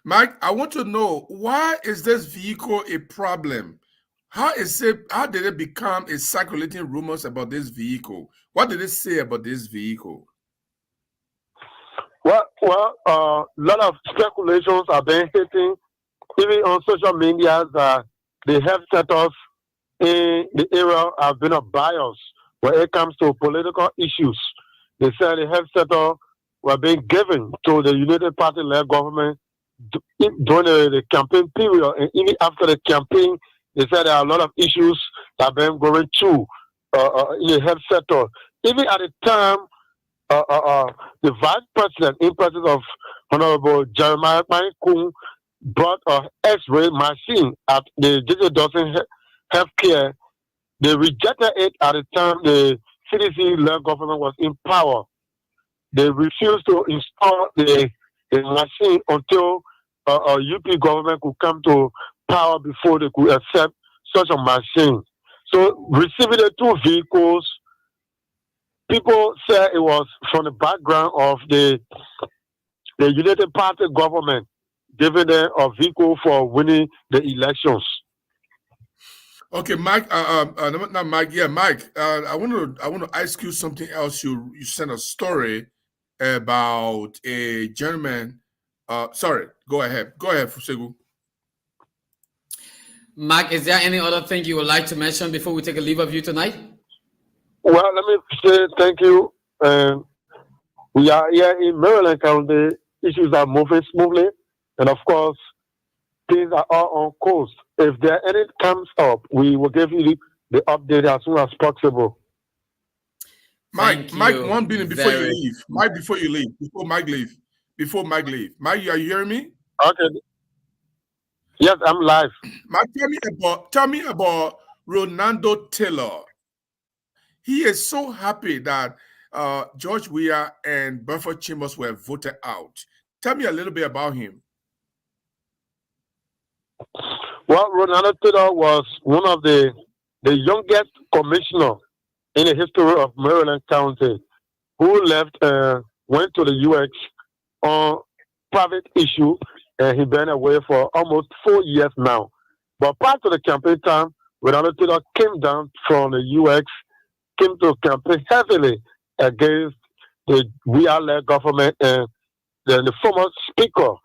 Mike, I want to know why is this vehicle a problem? How is it? How did it become a circulating rumors about this vehicle? What did it say about this vehicle? A lot of speculations are being hitting even on social media that the health centers in the area have been a bias when it comes to political issues. They said the health center were being given to the United Party led government during the campaign period, and even after the campaign, they said there are a lot of issues that have been going through in the health sector. Even at the time, the vice president, in presence of Honorable Jeremiah Kung, brought a X-ray machine at the J.J. Dawson Healthcare. They rejected it at the time the CDC-led government was in power. They refused to install the machine until UP government could come to power before they could accept such a machine. So receiving the two vehicles, people say it was from the background of the United Party government giving them a vehicle for winning the elections. Okay, Mike. Not Mike. Yeah, Mike. I want to ask you something else. You sent a story about a gentleman. Sorry. Go ahead. Go ahead, Fusegu. Mark, is there any other thing you would like to mention before we take a leave of you tonight? Well, let me say thank you. We are here in Maryland County. Issues are moving smoothly, and of course, things are all on course. If there any comes up, we will give you the update as soon as possible. Mike. Thank Mike. you 1 minute before you very leave. Mike. Before you leave. Before Mike leave. Before Mike leave. Mike, are you hearing me? Okay. Yes, I'm live. Mike, tell me about Ronaldo Taylor. He is so happy that George Weah and Burford Chambers were voted out. Tell me a little bit about him. Well, Ronaldo Taylor was one of the youngest commissioner in the history of Maryland County who left, went to the US on private issue, and he been away for almost 4 years now. But prior to the campaign time, Ronaldo Taylor came down from the US, came to campaign heavily against the we-are-led government and the former speaker.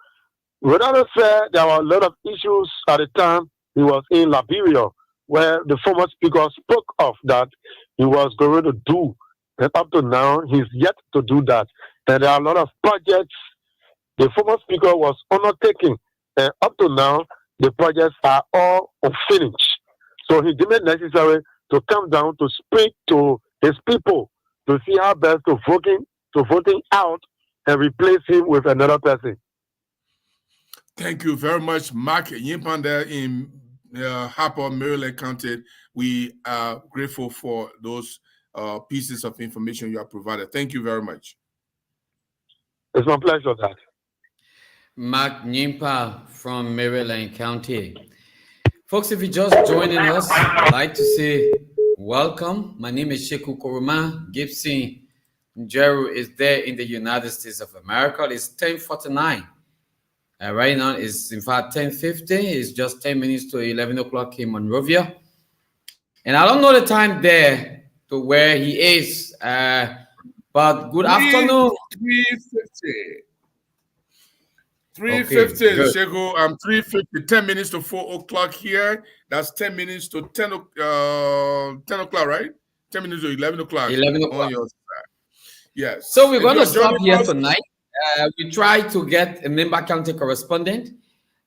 Ronaldo said there were a lot of issues at the time he was in Liberia, where the former speaker spoke of that he was going to do. And up to now, he's yet to do that. And there are a lot of projects the former speaker was undertaking. And up to now, the projects are all unfinished. So he deemed it necessary to come down to speak to his people to see how best to voting out and replace him with another person. Thank you very much, Mark Yimpan there in Harper, Maryland County. We are grateful for those pieces of information you have provided. Thank you very much. It's my pleasure, that. Mark Nyimpa from Maryland County. Folks, if you're just joining us, I'd like to say welcome. My name is Sheku Koruma. Gibson Njeru is there in the United States of America. It's 10:49. Right now, it's in fact 10:50. It's just 10 minutes to 11 o'clock in Monrovia. And I don't know the time there to where he is. But good afternoon. 3:50. Okay, 3:50, good. Shego. 3:50, 10 minutes to 4 o'clock here. That's 10 minutes to 10 o'clock, right? 10 minutes to 11 o'clock 11 on o'clock. your side. So Yes. we're If going you to are joining stop here us, tonight. We tried to get a member county correspondent.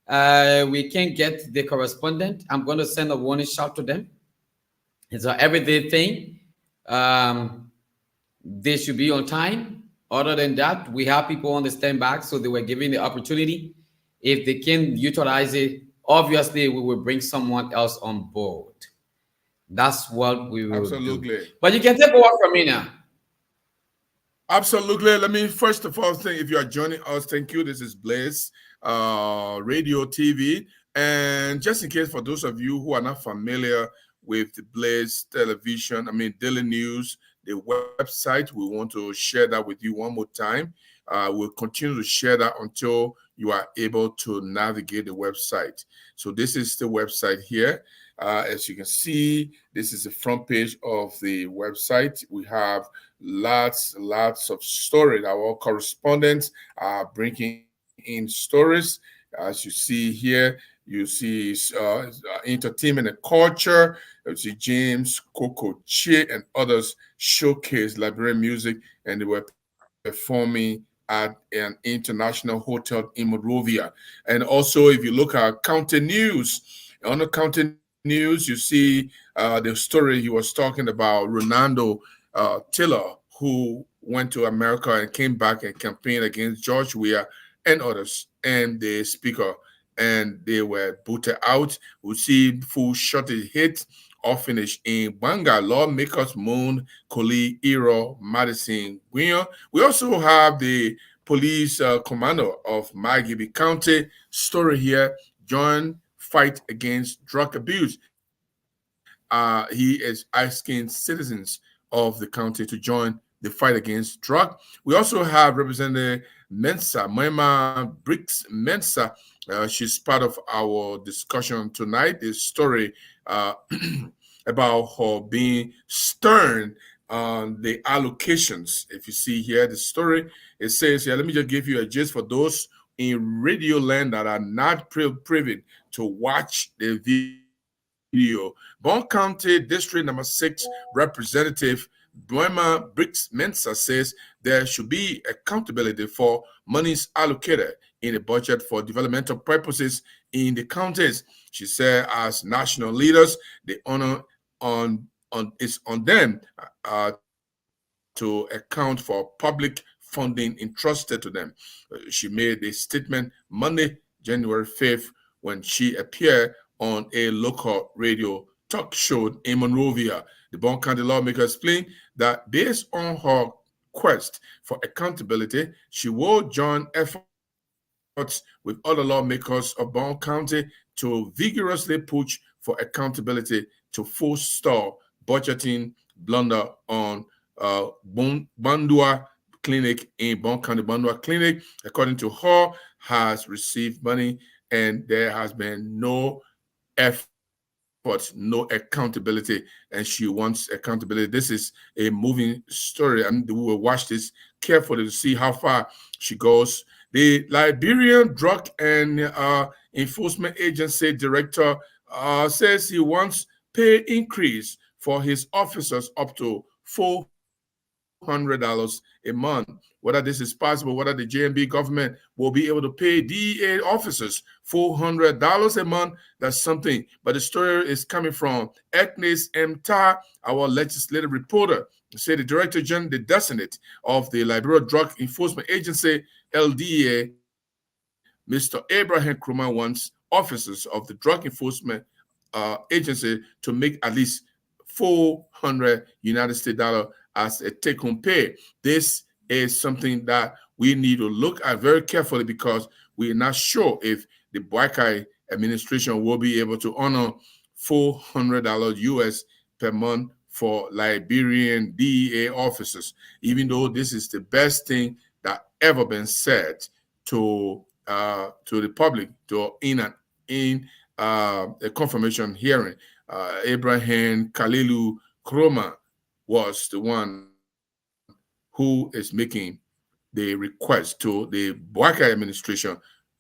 We can't get the correspondent. I'm going to send a warning shot to them. It's an everyday thing. They should be on time. Other than that, we have people on the standby, so they were given the opportunity. If they can utilize it, obviously we will bring someone else on board. That's what we will do. absolutely. But you can take over from me now. Absolutely. Let me first of all say, if you are joining us, thank you. This is Blaze Radio TV. And just in case for those of you who are not familiar with the Blaze Television, Daily News, the website, we want to share that with you one more time. We'll continue to share that until you are able to navigate the website. So this is the website here. As you can see, this is the front page of the website. We have lots of stories. Our correspondents are bringing in stories. As you see here, you see entertainment and culture. You see James, Coco Che, and others showcase Liberian music, and they were performing at an international hotel in Monrovia. And also, if you look at County News, on the County News, you see the story he was talking about, Ronaldo Taylor, who went to America and came back and campaigned against George Weah and others, and the speaker, and they were booted out. We see full shortage hit or finish in Banga. Lawmakers moon Koli Iro Madison Guion. We also have the police commander of Magibi County story here. Join fight against drug abuse. He is asking citizens of the county to join the the fight against drug. We also have Representative Mensa, Moema Briggs Mensa. She's part of our discussion tonight. This story about her being stern on the allocations. If you see here the story, it says here, let me just give you a gist for those in radio land that are not privy to watch the video. Bond County District Number 6 Representative Boema Briggs Mensa says there should be accountability for monies allocated in the budget for developmental purposes in the counties. She said, as national leaders, the honor is on them to account for public funding entrusted to them. She made a statement Monday, January 5th, when she appeared on a local radio talk show in Monrovia. The Bond County lawmaker explained that based on her quest for accountability, she will join efforts with other lawmakers of Bond County to vigorously push for accountability to forestall budgeting blunder on Bandua Clinic in Bond County. Bandua Clinic, according to her, has received money and there has been no effort, no accountability, and she wants accountability. This is a moving story, and we will watch this carefully to see how far she goes. The Liberian Drug and Enforcement Agency director says he wants pay increase for his officers up to $400 a month. Whether this is possible, whether the JMB government will be able to pay DEA officers $400 a month, that's something. But the story is coming from Agnes M. Tar, our legislative reporter. Say the Director General, the designate of the Liberia Drug Enforcement Agency, LDA, Mr. Abraham Krumah, wants officers of the Drug Enforcement Agency to make at least 400 United States dollar as a take-home pay. This is something that we need to look at very carefully because we are not sure if the Boakai administration will be able to honor $400 US per month for Liberian DEA officers, even though this is the best thing that ever been said to the public in a confirmation hearing. Abraham Kalilu Kroma was the one who is making the request to the Boakai administration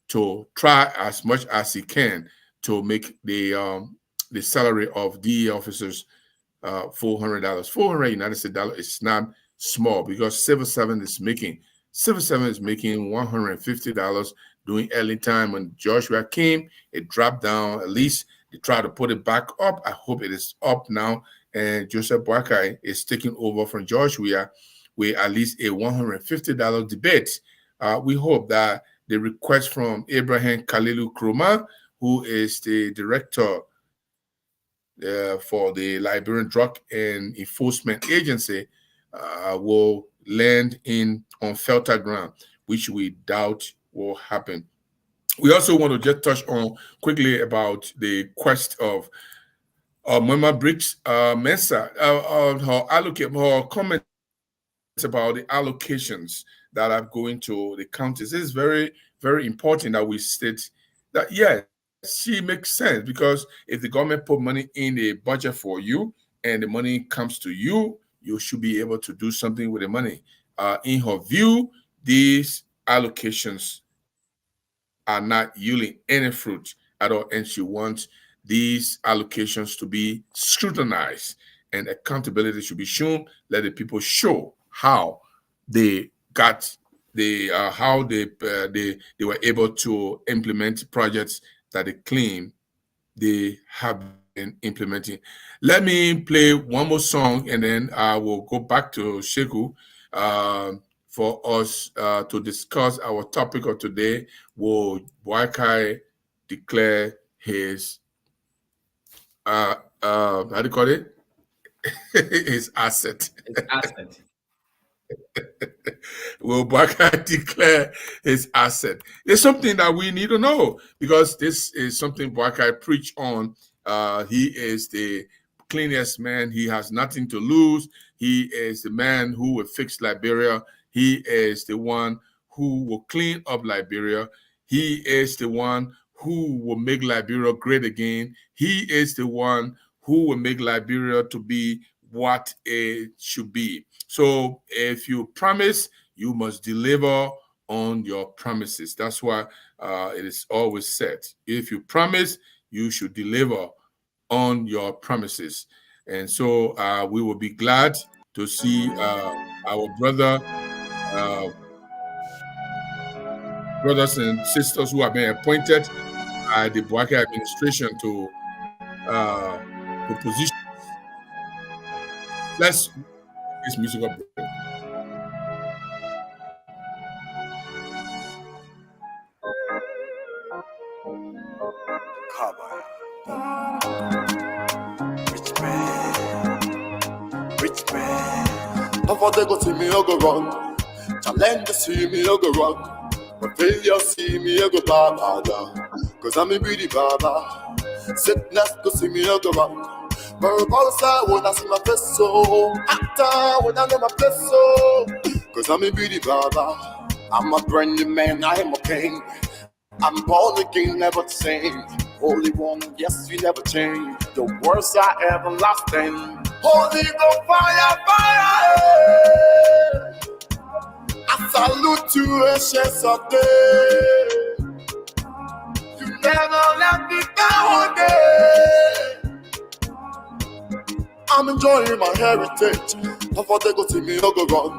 to try as much as he can to make the salary of DEA officers $400. 400 United States dollar is not small because civil servant is making $150 during early time. When Joshua came, it dropped down. At least they tried to put it back up. I hope it is up now. And Joseph Boakai is taking over from Joshua with at least a $150 debate. We hope that the request from Abraham Kalilu Kroma, who is the director for the Liberian Drug and Enforcement Agency, will land on fertile ground, which we doubt will happen. We also want to just touch on quickly about the quest of Mama Briggs Mensa, her comments about the allocations that are going to the counties. It is very, very important that we state that, yes, she makes sense because if the government put money in the budget for you and the money comes to you, you should be able to do something with the money. In her view, these allocations are not yielding any fruit at all, and she wants these allocations to be scrutinized and accountability should be shown. Let the people show how they got how they were able to implement projects that they claim they have been implementing. Let me play one more song and then I will go back to Sheku for us to discuss our topic of today. Will Boakai declare his how do you call it? His asset. His asset. Will Boakai declare his asset? It's something that we need to know because this is something Boakai preached on. He is the cleanest man. He has nothing to lose. He is the man who will fix Liberia. He is the one who will clean up Liberia. He is the one who will make Liberia great again. He is the one who will make Liberia to be what it should be. So if you promise, you must deliver on your promises. That's why it is always said, if you promise, you should deliver on your promises. And so we will be glad to see our uh, brothers and sisters who have been appointed by the Buake administration to positions. Let's this musical break. Rich man, rich man. How far they go see me, I go run. Challenge see me, I go run. But failure see me, I go baba. Cause I'm a beauty baba. Sickness go see me, I go run. Verbal side when I see my face so. Actor when I know my face so. Cause I'm a beauty baba. I'm a brand new man, I am a king. I'm born again, never the same. Holy one, yes, we never change. The words are everlasting. Holy go fire, fire. I salute you, ancients of day. You never let me down again. I'm enjoying my heritage. Before they go see me, I go run.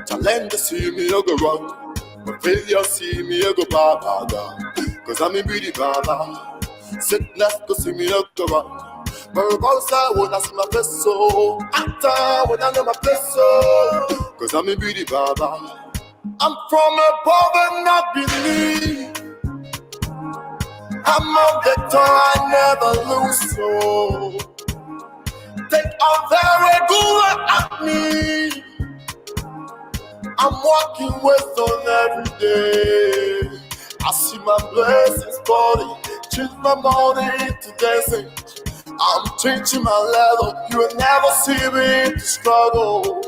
Challenge see me, I go run. But failure see me, I go baba. Cause I'm a beauty baba. Sickness go see me, I go run. Verbal side when I see my face so. Actor when I know my place so. Cause I'm a beauty baba. I'm from above and not beneath. I'm a victor, I never lose so. Take a very good at me. I'm walking wisdom every day. I see my blessings falling, change my morning to dancing. I'm changing my level, you will never see me to struggle.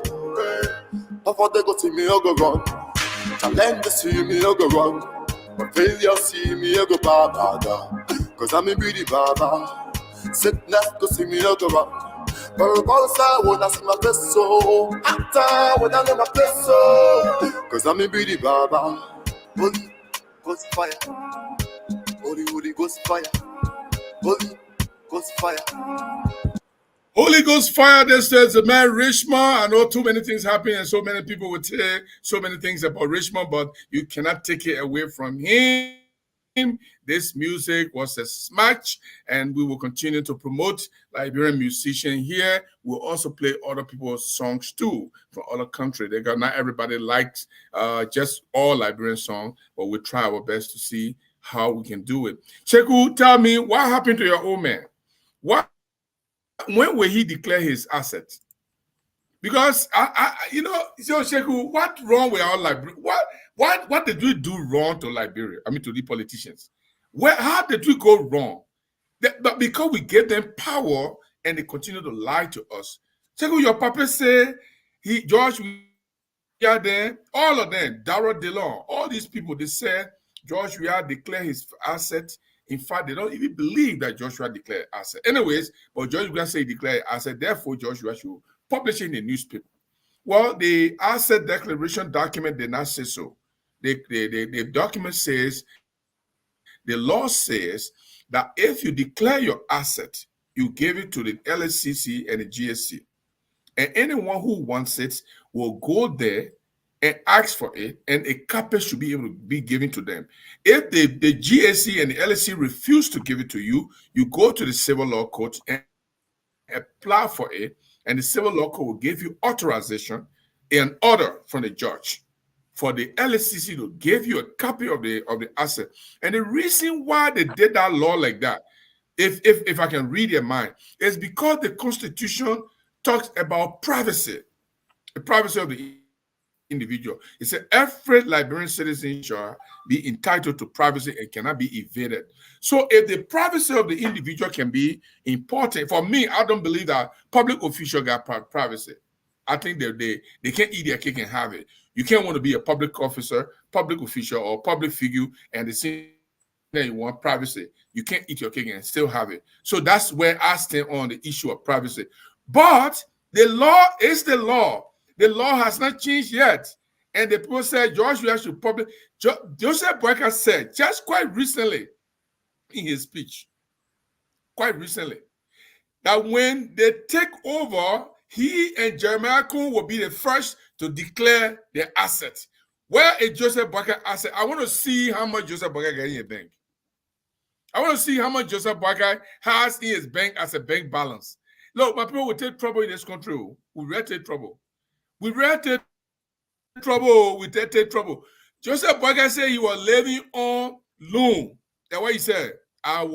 Before they go see me, I go run. Challenge see me, I go run. But failure see me, I go baba. Cause I'm a beauty baba. Sickness go see me, I go run. Verbal side when I see my face so. Actor when I know my place so. Cause I'm a beauty baba. Holy Ghost fire. Holy Ghost fire. Holy Ghost fire. Holy Ghost fire, this says the man Richmond. I know too many things happen and so many people would say so many things about Richmond, but you cannot take it away from him. This music was a smash, and we will continue to promote Liberian musicians here. We'll also play other people's songs too from other countries. Not everybody likes just all Liberian songs, but we'll try our best to see how we can do it. Cheku, tell me what happened to your old man? When will he declare his assets? Because so Sheku, what wrong with our Liberia? What did we do wrong to Liberia? I mean, to the politicians. How did we go wrong? But because we gave them power and they continue to lie to us. Sheku, your papa say George, we are there. All of them, Darrell DeLong, all these people, they said George Weah declare his asset. In fact, they don't even believe that Joshua declared asset. Anyways, but George Weah say he declared asset. Therefore, Joshua should publish it in the newspaper. Well, the asset declaration document did not say so. The document says, the law says that if you declare your asset, you give it to the LSCC and the GSC. And anyone who wants it will go there and ask for it, and a copy should be able to be given to them. If the GSC and the LSC refuse to give it to you, you go to the civil law court and apply for it, and the civil law court will give you authorization, an order from the judge for the LSCC to give you a copy of the asset. And the reason why they did that law like that, if I can read your mind, is because the Constitution talks about privacy, the privacy of the individual. It said every Liberian citizen shall be entitled to privacy and cannot be evaded. So if the privacy of the individual can be important, for me, I don't believe that public official got privacy. I think they can't eat their cake and have it. You can't want to be a public officer, public official, or public figure, and the same that you want privacy. You can't eat your cake and still have it. So that's where I stand on the issue of privacy. But the law is the law. The law has not changed yet. And the people said George Weah should publish. Joseph Boyka said just quite recently in his speech, that when they take over, he and Jeremiah Kuhn will be the first to declare their assets. Where is Joseph Boyka asset? I want to see how much Joseph Boyka got in a bank. I want to see how much Joseph Boyka has in his bank as a bank balance. Look, my people will take trouble in this country. We will take trouble. We will take trouble. We take trouble. Joseph Boyka said he was living on loan. That's what he said. I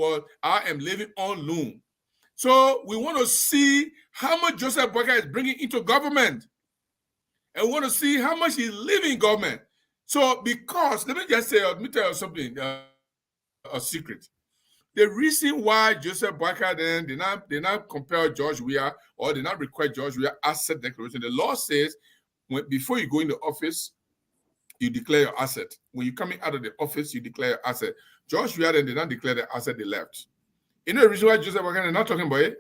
am living on loan. So we want to see how much Joseph Boyka is bringing into government. And we want to see how much he's leaving government. So because, let me just say, let me tell you something, a secret. The reason why Joseph Boyka then did not compel George Weah or did not require George Weah asset declaration, the law says before you go into office, you declare your asset. When you're coming out of the office, you declare your asset. George Weah then did not declare the asset, they left. You know the reason why Joseph Boyka is not talking about it?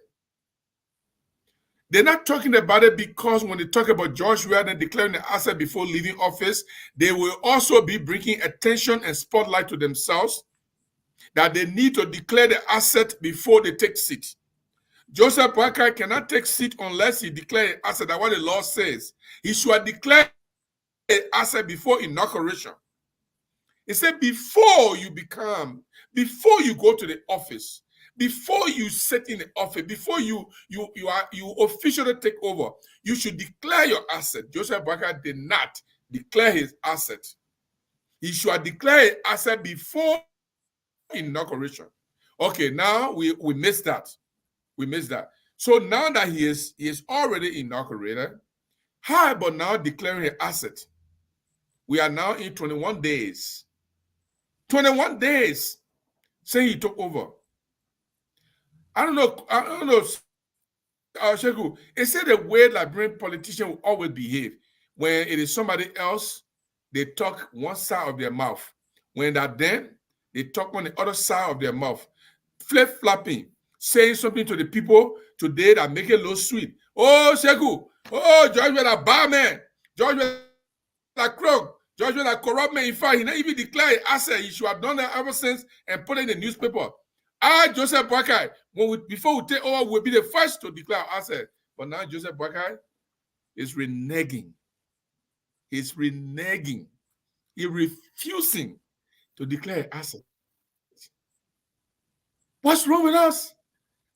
They're not talking about it because when they talk about George Weah and declaring the asset before leaving office, they will also be bringing attention and spotlight to themselves that they need to declare the asset before they take seat. Joseph Boyka cannot take seat unless he declares the asset. That's what the law says. He should declare the asset before inauguration. It said before you go to the office, before you sit in the office, before you officially take over, you should declare your asset. Joseph Boyka did not declare his asset. He should declare his asset before inauguration. Okay, now we missed that. We missed that. So now that he is already inaugurated, how about now declaring an asset? We are now in 21 days. 21 days saying he took over. I don't know, Sheku, is it the way Liberian politicians will always behave? When it is somebody else, they talk one side of their mouth. When that then, they talk on the other side of their mouth. Flip-flopping, saying something to the people today that make it look sweet. Oh, Sheku, oh, George was a bad man. George was a crook. George was a corrupt man. In fact, he never even declared asset. He should have done that ever since and put it in the newspaper. Joseph Boyka, before we take over, we'll be the first to declare asset. But now Joseph Boyka is reneging. He's reneging. He's refusing to declare asset. What's wrong with us?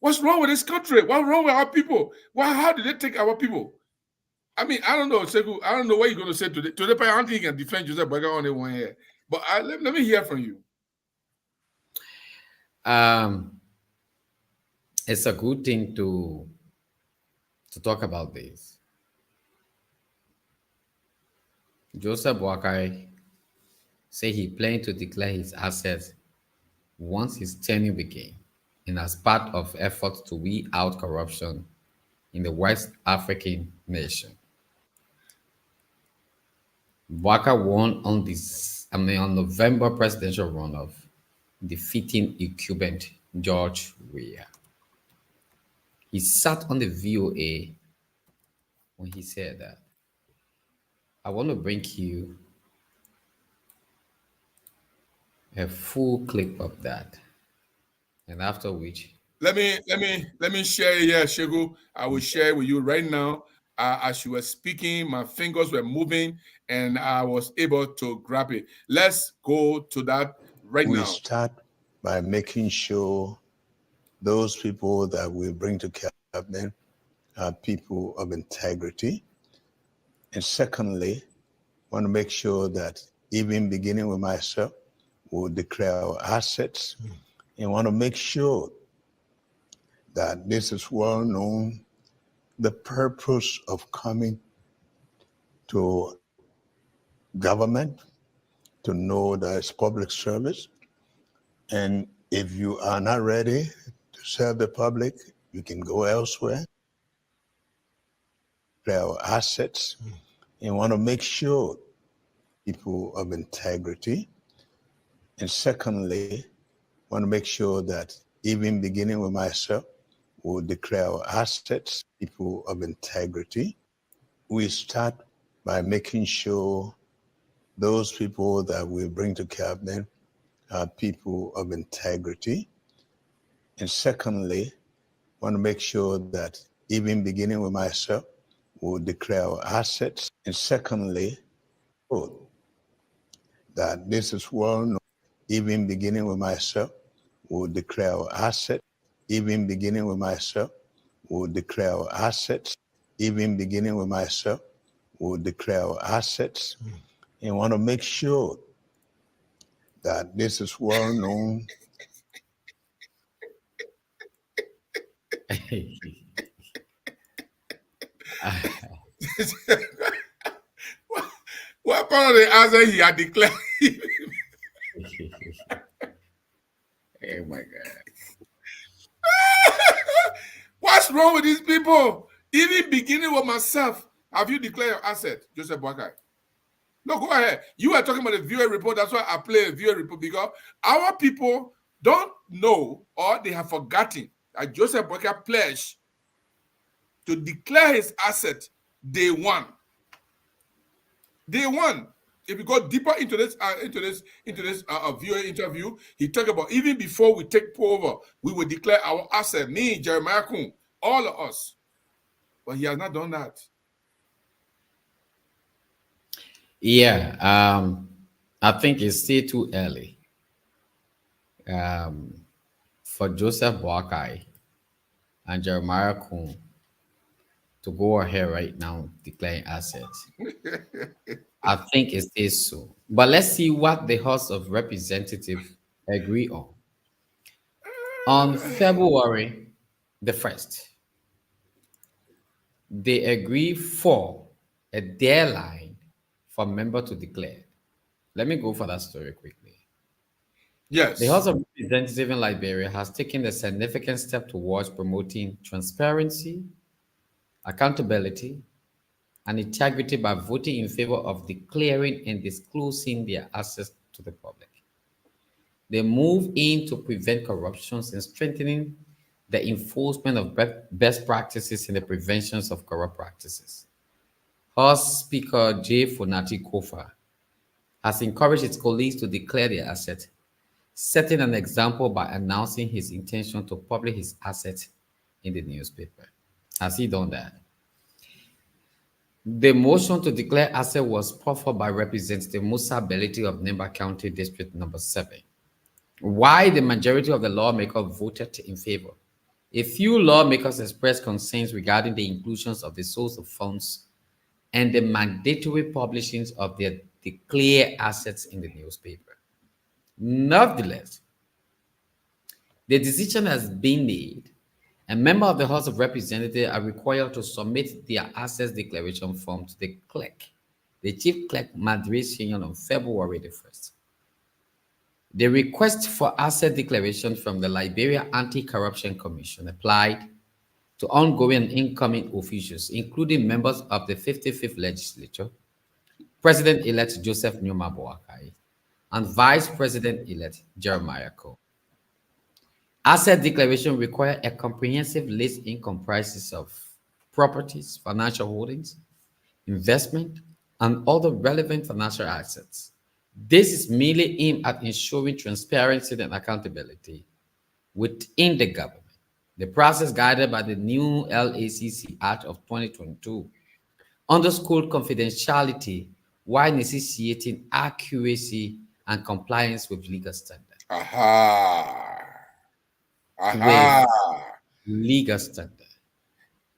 What's wrong with this country? What's wrong with our people? How did they take our people? I mean, I don't know, Sekou. I don't know what you're going to say today. Today, I don't think you can defend Joseph Boyka on one here. But let me hear from you. It's a good thing to talk about this. Joseph Boyka said he planned to declare his assets once his tenure began, and as part of efforts to weed out corruption in the West African nation. Boyka won on November presidential runoff, defeating incumbent George Weah. He sat on the VOA when he said that. I want to bring you a full clip of that, and after which let me share here, Shegu. I will share with you right now. As you were speaking, my fingers were moving, and I was able to grab it. Let's go to that right now. We start by making sure those people that we bring to cabinet are people of integrity, and secondly, want to make sure that even beginning with myself, we'll declare our assets and want to make sure that this is well known, the purpose of coming to government, to know that it's public service. And if you are not ready to serve the public, you can go elsewhere. declare our assets and want to make sure people of integrity. And secondly, want to make sure that even beginning with myself, we'll declare our assets, people of integrity. We start by making sure those people that we bring to cabinet are people of integrity. And secondly, want to make sure that even beginning with myself, we'll declare our assets. And secondly, that this is well known, even beginning with myself, we'll declare our assets. Even beginning with myself, we'll declare our assets. Even beginning with myself, we'll declare our assets. And want to make sure that this is well known. What part of the answer he had declared? Oh my God. What's wrong with these people? Even beginning with myself, have you declared your asset, Joseph Boakai? No, go ahead. You are talking about the viewer report. That's why I play a viewer report, because our people don't know, or they have forgotten, that Joseph Boakai pledged to declare his asset day one. Day one. If we go deeper into this viewer interview, he talked about even before we take over, we will declare our asset. Me, Jeremiah Kun, all of us. But he has not done that. Yeah, I think it's still too early for Joseph Boakai and Jeremiah Kun to go ahead right now declaring assets. I think it is so. But let's see what the House of Representatives agree on. On February the 1st, they agree for a deadline for member to declare. Let me go for that story quickly. Yes. The House of Representatives in Liberia has taken a significant step towards promoting transparency, accountability, and integrity by voting in favor of declaring and disclosing their assets to the public. They move in to prevent corruptions and strengthening the enforcement of best practices in the prevention of corrupt practices. House Speaker J. Funati Kofa has encouraged its colleagues to declare their assets, setting an example by announcing his intention to publish his assets in the newspaper. Has he done that? The motion to declare asset was proffered by Representative Musa Beliti of Nimba County District Number 7. Why the majority of the lawmakers voted in favor? A few lawmakers expressed concerns regarding the inclusions of the source of funds and the mandatory publishing of their declared assets in the newspaper. Nevertheless, the decision has been made, and members of the House of Representatives are required to submit their assets declaration form to the clerk, the chief clerk, Madrid Union, on February the 1st. The request for asset declaration from the Liberia Anti-Corruption Commission applied to ongoing and incoming officials, including members of the 55th Legislature, President-elect Joseph Numa Boakai, and Vice President-elect Jeremiah Ko. Asset declaration requires a comprehensive list in comprises of properties, financial holdings, investment, and other relevant financial assets. This is merely aimed at ensuring transparency and accountability within the government. The process guided by the new LACC Act of 2022 underscored confidentiality while necessitating accuracy and compliance with legal standards. With legal standard.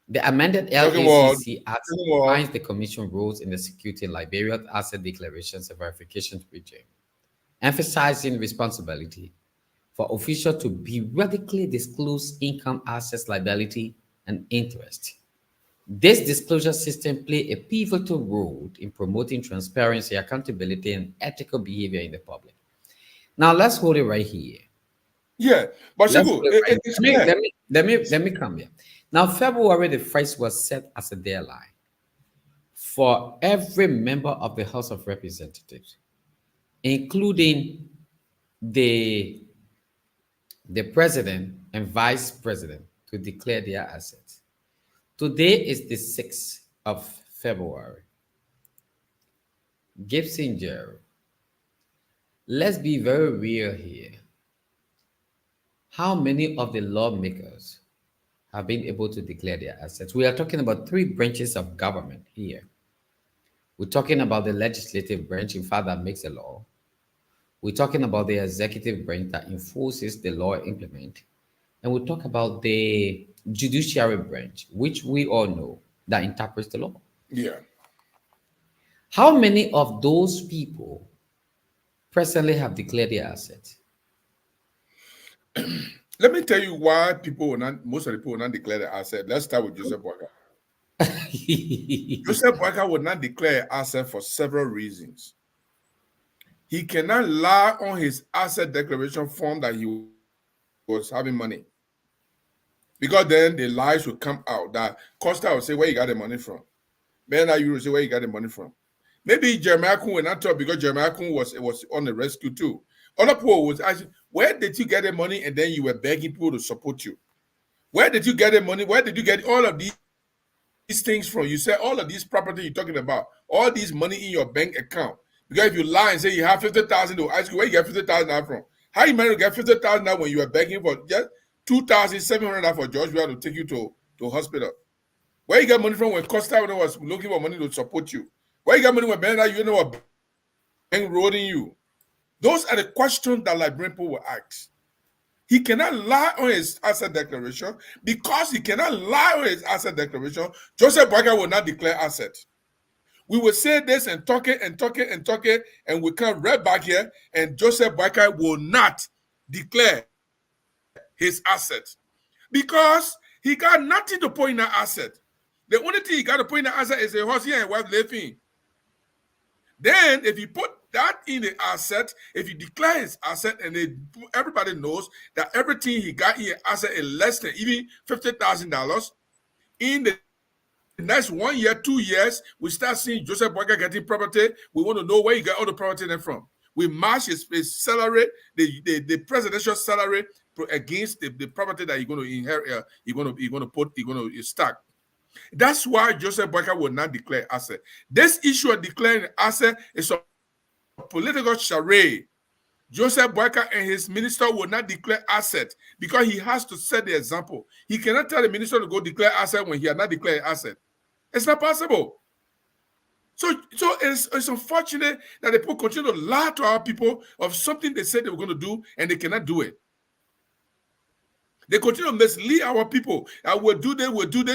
The amended LACC Act defines the Commission roles in the security and Liberia asset declarations and verification regime, emphasizing responsibility for officials to periodically disclose income, assets, liability, and interest. This disclosure system plays a pivotal role in promoting transparency, accountability, and ethical behavior in the public. Now let's hold it right here. Yeah, but let me come here. Now, February the 1st was set as a deadline. for every member of the House of Representatives, including the president and vice president, to declare their assets. Today is the 6th of February. Gibson Gerald, let's be very real here. How many of the lawmakers have been able to declare their assets? We are talking about three branches of government here. We're talking about the legislative branch, in fact, that makes the law. We're talking about the executive branch that enforces the law implement. And we talk about the judiciary branch, which we all know that interprets the law. Yeah. How many of those people presently have declared their assets? Let me tell you why people will not, most of the people will not declare the asset. Let's start with Joseph Boyka. Joseph Boyka would not declare asset for several reasons. He cannot lie on his asset declaration form that he was having money. Because then the lies will come out that Costa will say, where you got the money from? Bernard, you will say, where you got the money from? Maybe Jeremiah Kun will not talk because Jeremiah Kun was on the rescue too. Other people was asking, where did you get the money? And then you were begging people to support you. Where did you get the money? Where did you get all of these things from? You said all of these property you're talking about, all this money in your bank account. Because if you lie and say you have 50,000, they'll ask you where you get 50,000 from. How you managed to get 50,000 when you were begging for just 2,700 for George Weah to take you to hospital? Where you get money from when Costa was looking for money to support you? Where you get money when Bernard, you know what bank roading you? Those are the questions that librarian people will ask. He cannot lie on his asset declaration. Because he cannot lie on his asset declaration, Joseph Boyka will not declare asset. We will say this and talk it, and we come right back here, and Joseph Boyka will not declare his asset. Because he got nothing to put in that asset. The only thing he got to put in the asset is a horse and wife living. Then, if you put that in the asset, if you declare his asset, and everybody knows that everything he got in the asset is less than even $50,000, in the next 1 year, 2 years, we start seeing Joseph Boyka getting property. We want to know where he got all the property then from. We match his salary, the presidential salary, against the property that he's going to inherit. He's going to stack. That's why Joseph Boyka will not declare asset. This issue of declaring asset is a political charade. Joseph Boyka and his minister will not declare asset because he has to set the example. He cannot tell the minister to go declare asset when he has not declared asset. It's not possible. So it's unfortunate that the people continue to lie to our people of something they said they were going to do and they cannot do it. They continue to mislead our people. We'll do this.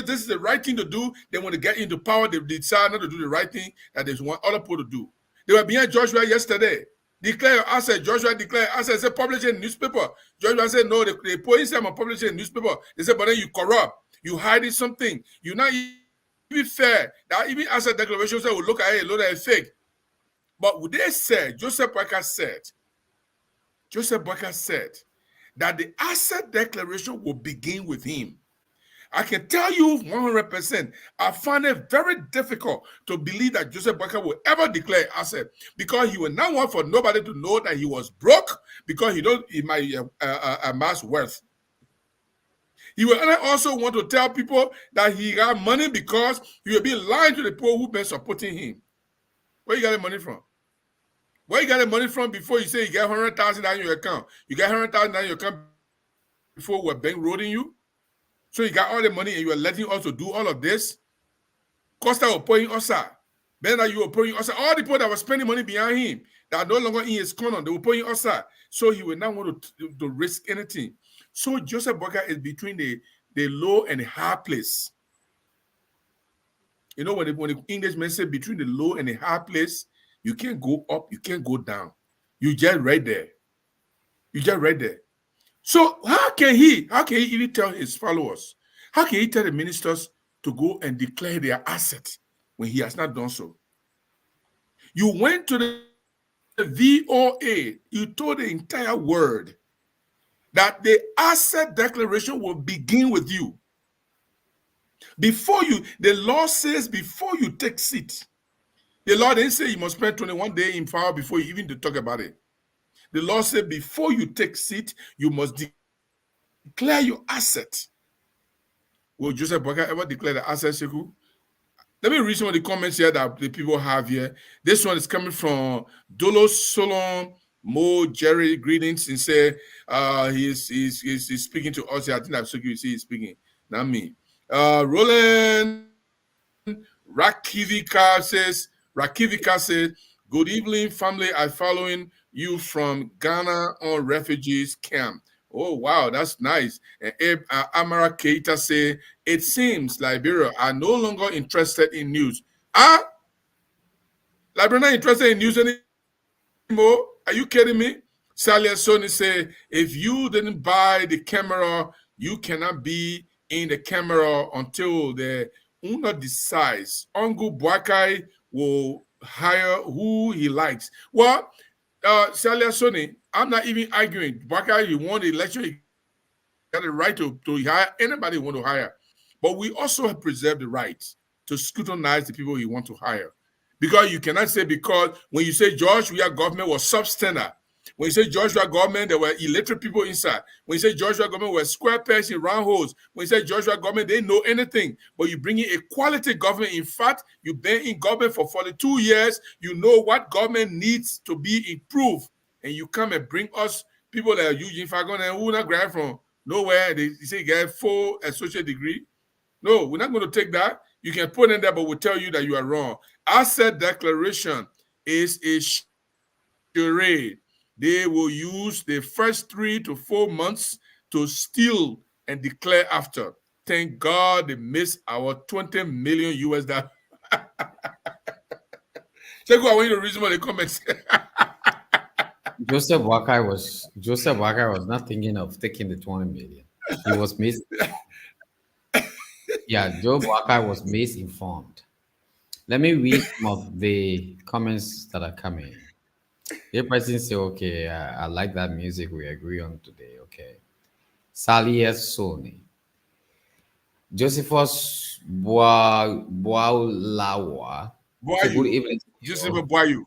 This is the right thing to do. Then when they get into power, they decide not to do the right thing that they want other people to do. They were behind Joshua yesterday. Declare your asset. Joshua declared asset. Said publish it in newspaper. Joshua said no. The police said I'm publish it in newspaper. They said, but then you corrupt. You hiding something. You're not even fair. That even asset declaration said will look at it, look at it fake. But what they said, Joseph Boyka said that the asset declaration will begin with him. I can tell you 100%, I find it very difficult to believe that Joseph Boyka will ever declare asset because he will not want for nobody to know that he was broke because he might amass wealth. He will also want to tell people that he got money because he will be lying to the people who've been supporting him. Where you got the money from? Where you got the money from before you say you get 100,000 in your account? You got 100,000 in your account before we're bankrolling you? So you got all the money and you are letting us to do all of this? Costa was paying us out. Bernard, you were paying us out. All the people that were spending money behind him that are no longer in his corner, they were paying us out. So he will not want to risk anything. So Joseph Boyka is between the low and the high place. You know, when the Englishman say between the low and the high place, you can't go up, you can't go down. You just right there. You just right there. So how can he even tell his followers? How can he tell the ministers to go and declare their assets when he has not done so? You went to the VOA, you told the entire world that the asset declaration will begin with you. The law says before you take seat, The law didn't say you must spend 21 days in power before you even to talk about it. The law said before you take seat, you must declare your asset. Will Joseph Boakai ever declare the asset, Sheku? Let me read some of the comments here that the people have here. This one is coming from Dolo Solon Mo Jerry. Greetings and say he's speaking to us here. I think I'm so you see he's speaking. Not me. Roland Rakivika says, good evening, family. I following you from Ghana on refugees camp. Oh wow, that's nice. And Amara Keita say, it seems Liberia are no longer interested in news. Ah, Liberia not interested in news anymore? Are you kidding me? Sally and Sony say, if you didn't buy the camera, you cannot be in the camera until the owner decides. Ongu Bwakai will hire who he likes. Well, Sally and Sony, I'm not even arguing. Bwakai, he won the election, he got the right to hire anybody he want to hire. But we also have preserved the right to scrutinize the people he want to hire. Because you cannot say, because when you say George, we are government was substandard. When you say Joshua government, there were illiterate people inside. When you say Joshua government were square pegs in round holes. When you say Joshua government, they know anything. But you bring in a quality government. In fact, you've been in government for 42 years. You know what government needs to be improved. And you come and bring us people that are using Fagon and who not grad from nowhere. They say get full associate degree. No, we're not going to take that. You can put in there, but we'll tell you that you are wrong. Asset declaration is a charade. They will use the first 3 to 4 months to steal and declare after. Thank God they missed our 20 million US dollars. Check out when you read some of the comments. Joseph Wakai was not thinking of taking the 20 million. He was yeah, Joe Wakai was misinformed. Let me read some of the comments that are coming. The person say, okay, I like that music. We agree on today. Okay. Sally S. Sony. Josephus Boalawa. So good Boyu. evening, Joseph CEO. Boyu.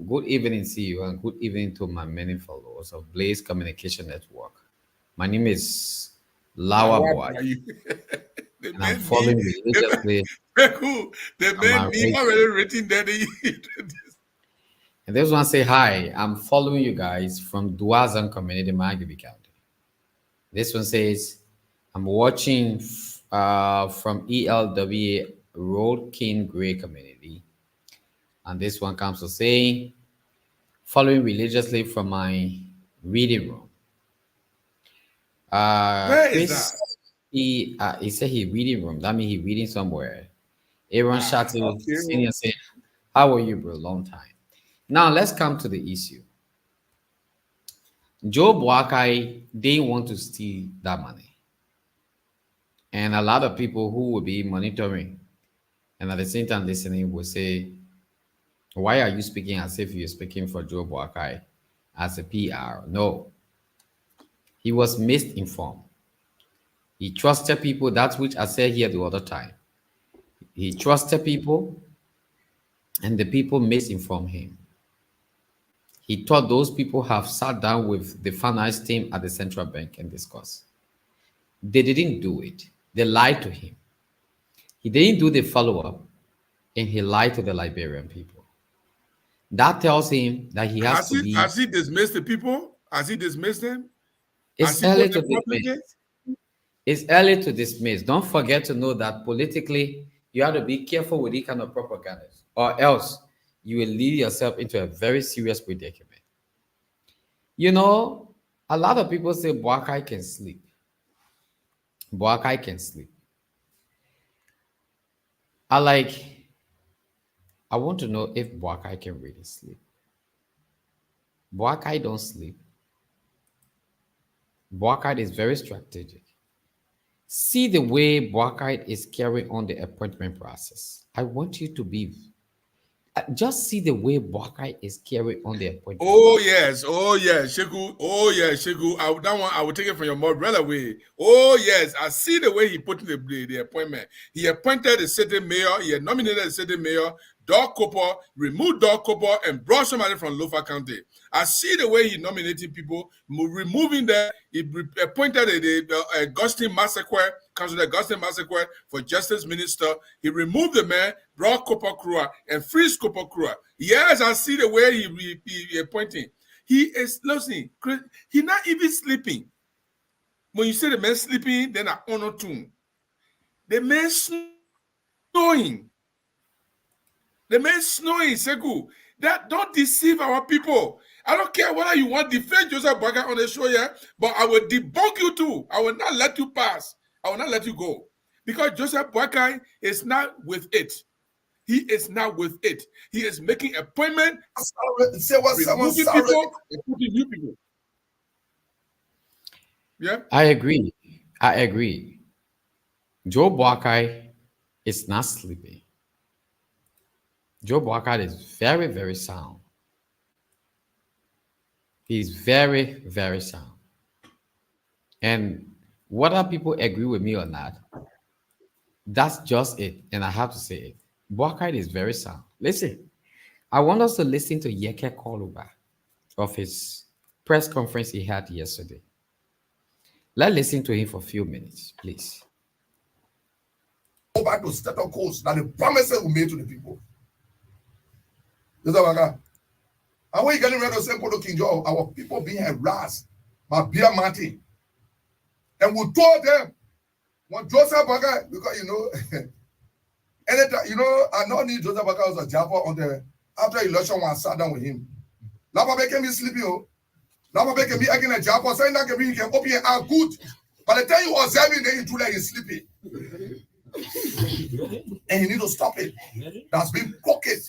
Good evening, CEO, and good evening to my many followers of Blaze Communication Network. My name is Lawa Lawa Boy, Boyu. The and I'm man me. following religiously Cool. The on my man me radio. already written there. And this one say, hi, I'm following you guys from Duazan Community, Magabi County. This one says, I'm watching from ELW Road King Gray Community. And this one comes to saying, following religiously from my reading room. Where is that? Chris, he said he reading room. That means he reading somewhere. Aaron Shatu Okay. Senior said, how are you, bro? Long time. Now let's come to the issue. Joe Boakai didn't want to steal that money. And a lot of people who will be monitoring and at the same time listening will say, why are you speaking as if you're speaking for Joe Boakai as a PR? No, he was misinformed. He trusted people, that's which I said here the other time. He trusted people, and the people misinformed him. He thought those people have sat down with the finance team at the central bank and discussed. They didn't do it. They lied to him. He didn't do the follow up, and he lied to the Liberian people. That tells him that he has to be. Has he dismissed the people? Has he dismissed them? Has It's he early put to them publicly? dismiss. It's early to dismiss. Don't forget to know that politically, you have to be careful with this kind of propaganda, or else you will lead yourself into a very serious predicament. You know, a lot of people say Boakai can sleep. Boakai can sleep. I like, I want to know if Boakai can really sleep. Boakai don't sleep. Boakai is very strategic. See the way Boakai is carrying on the appointment process. Just see the way Boakai is carrying on the appointment. Oh yes, Sheku. Oh yes, Sheku. That one I will take it from your mouth right away. Oh yes, I see the way he put in the appointment. He appointed a certain mayor. He had nominated a certain mayor, Doug Cooper, removed Doug Cooper, and brought somebody from Lofa County. I see the way he nominated people, removing them. He appointed the Augustine Massacre, Councilor Augustine Massacre for Justice Minister. He removed the man, brought Cooper Krua, and freed Cooper Krua. Yes, I see the way he appointing. He is listening. He not even sleeping. When you say the man sleeping, then I honor tune. The man snowing. The man snowing, Seku. That don't deceive our people. I don't care whether you want to defend Joseph Boakai on the show here, but I will debunk you too. I will not let you pass. I will not let you go. Because Joseph Boakai is not with it. He is not with it. He is making appointment, removing people, and putting new people. Yeah? I agree. Joe Boakai is not sleeping. Joe Boakai is very, very sound. He's very, very sound. And whether people agree with me or not, that's just it. And I have to say it. Boakai is very sound. Listen, I want us to listen to Yeke Koluba of his press conference he had yesterday. Let's listen to him for a few minutes, please. Go back to status quo that the promises we made to the people. And when you getting ready to send Kodo King Joe, our people being harassed by Beer Martin. And we told them, when Joseph Boakai, because anytime, I don't need Joseph Boakai was a jabber on the after election when I sat down with him. Lapabe can be sleepy, Lapabe can be again a jabber, saying that he can open your eye good. By the time you observe him, then you do like he's sleepy. And you need to stop it. That's been crooked.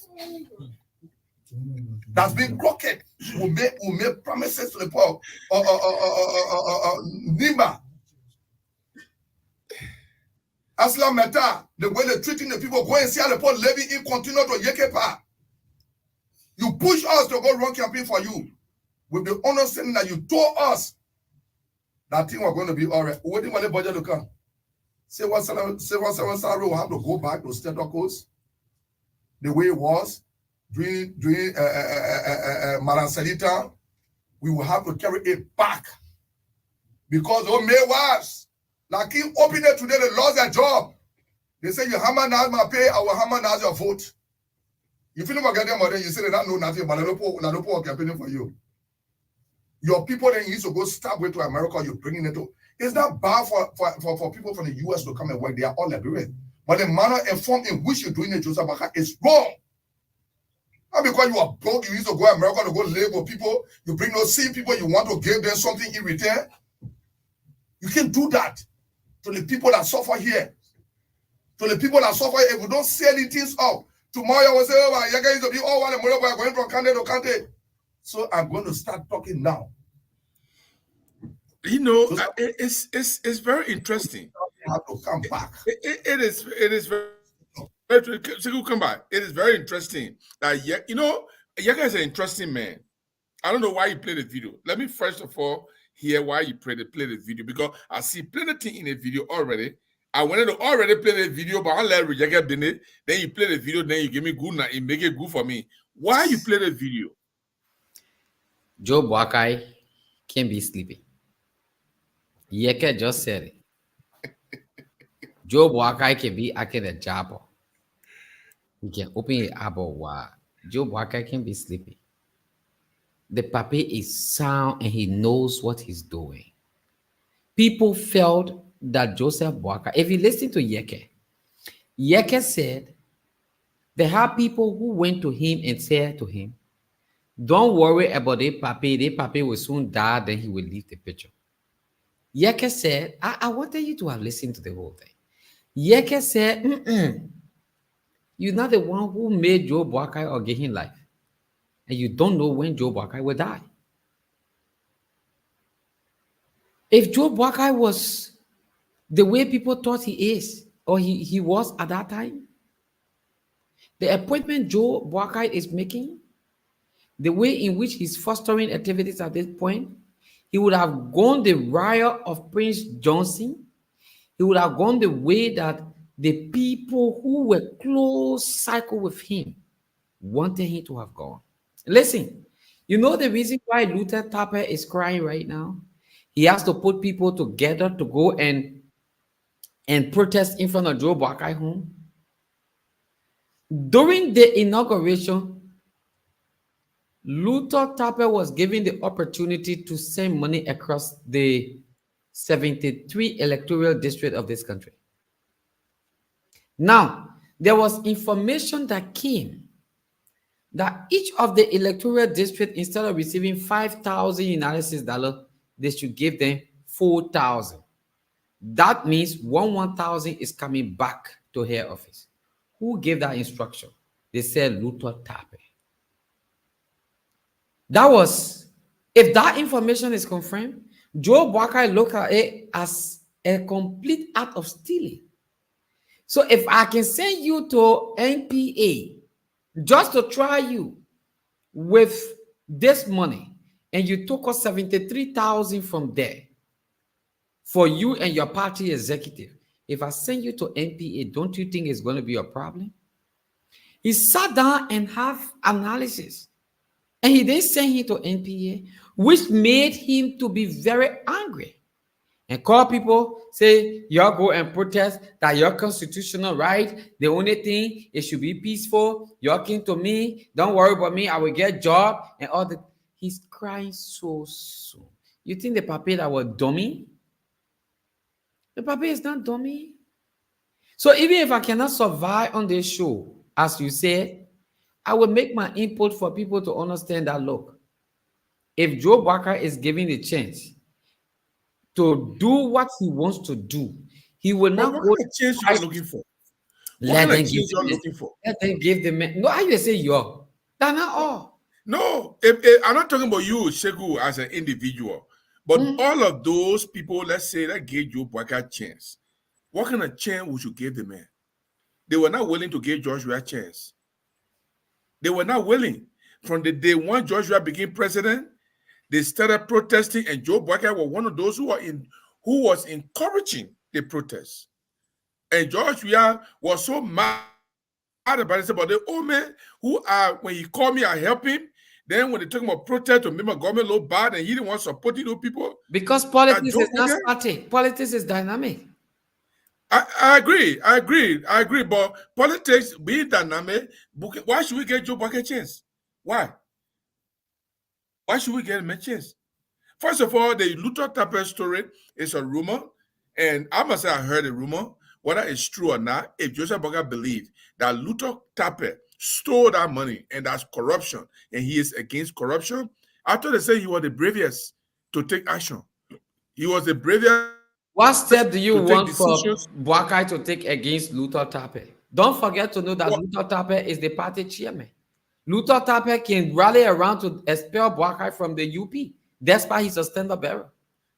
That's been crooked. We make promises to the poor. Nimba. Aslam Meta, the way they're treating the people, go and see how the poor levy in continue to Yekepa. You push us to go run campaign for you. With the understanding that you told us that thing was going to be all right. Waiting for the budget to come. Say what salary will have to go back to status quo the way it was during Marancelita. We will have to carry it back because may was like him open it today. They lost their job. They say you hammer now my pay. I will hammer now your vote. You feel about getting money. You say they don't know nothing, but I don't campaigning for you. Your people then used to go start way to America. You're bringing it to. It's not bad for people from the US to come and work. They are all Liberian. But the manner and form in which you're doing it, Joseph Boakai, is wrong. Not because you are broke, you used to go to America to go live with people. You bring those same people, you want to give them something in return. You can't do that to the people that suffer here. To the people that suffer, if we don't sell these things up, tomorrow I will say, oh, you guys will be all while we are going from county to county. So I'm going to start talking now. It's very interesting. You have to come back. It is very come back. It is very interesting. Yaka is an interesting man. I don't know why you played the video. Let me first of all hear why you play the video, because I see plenty in the video already. I wanted to already play the video, but I let Yaka in it. Then you play the video, then you give me good now. You make it good for me. Why you play the video? Joe Boakai can't be sleeping. Yeke just said it. Joe Boakai can be acting a jabber. He can open his eyeball wide. Joe Boakai can be sleeping. The papi is sound and he knows what he's doing. People felt that Joseph Boakai, if you listen to Yeke said there are people who went to him and said to him, don't worry about the papi will soon die, then he will leave the picture. Yeke said, I wanted you to have listened to the whole thing. Yeke said, you're not the one who made Joe Boakai or gave him life. And you don't know when Joe Boakai will die. If Joe Boakai was the way people thought he is, or he was at that time, The appointment Joe Boakai is making, the way in which he's fostering activities at this point, he would have gone the route of Prince Johnson. He would have gone the way that the people who were close cycle with him wanted him to have gone. Listen, you know the reason why Luther Tapper is crying right now? He has to put people together to go and protest in front of Joe Boakai home. During the inauguration, Luther Tapper was given the opportunity to send money across the 73 electoral district of this country. Now, there was information that came that each of the electoral district, instead of receiving 5,000 United States dollars, they should give them 4,000. That means 1,000 is coming back to her office. Who gave that instruction? They said Luther Tapper. That was, if that information is confirmed, Joe Boakai looked at it as a complete act of stealing. So if I can send you to NPA just to try you with this money, and you took us 73,000 from there for you and your party executive, if I send you to NPA, don't you think it's going to be a problem? He sat down and have analysis. And he then sent him to NPA, which made him to be very angry and call people, say, y'all go and protest that your constitutional right. The only thing, it should be peaceful. Y'all came to me. Don't worry about me. I will get job and all that. He's crying so. You think the papi that was dummy? The papi is not dummy. So even if I cannot survive on this show, as you said, I will make my input for people to understand that, look, if Joe Boakai is given the chance to do what he wants to do, he will not what go. kind of change you are looking for? Let them give the man. No, how you say you're? That's not all. No, I'm not talking about you, Sheku, as an individual, but all of those people, let's say, that gave Joe Boakai a chance. What kind of chance would you give the man? They were not willing to give Joshua a chance. They were not willing. From the day one Joshua became president, they started protesting, and Joe Boakai was one of those who was encouraging the protests. And Joshua was so mad about it, about the old man who when he called me, I helped him. Then when they talk about protest to make my government look bad, and he didn't want to support those people. Because politics is not static. Politics is dynamic. I agree. But politics being dynamic, why should we get Joe Boakai a chance? Why? Why should we get him a chance? First of all, the Luther Tapper story is a rumor, and I must say I heard a rumor. Whether it's true or not, if Joseph Boakai believed that Luther Tapper stole that money and that's corruption, and he is against corruption, I thought they said he was the bravest to take action. He was the bravest. What step do you want for Boakai to take against Luther Tapper? Don't forget to know that Luther Tapper is the party chairman. Luther Tapper can rally around to expel Boakai from the UP. That's why he's a stand-up bearer.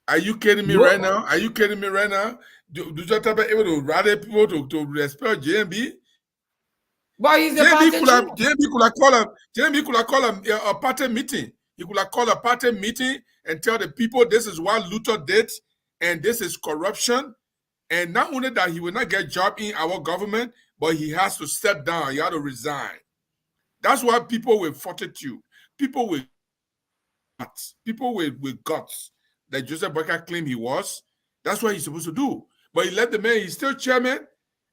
Are you kidding me right now? Are you kidding me right now? Luther Tapper able to rally people to expel JMB? Why is the party chairman? JMB could have called a party meeting. He could have called a party meeting and tell the people this is what Luther did, and this is corruption. And not only that, he will not get job in our government, but he has to step down. He has to resign. That's why people with fortitude, people with guts, that Joseph Boakai claimed he was, that's what he's supposed to do. But he let the man, he's still chairman,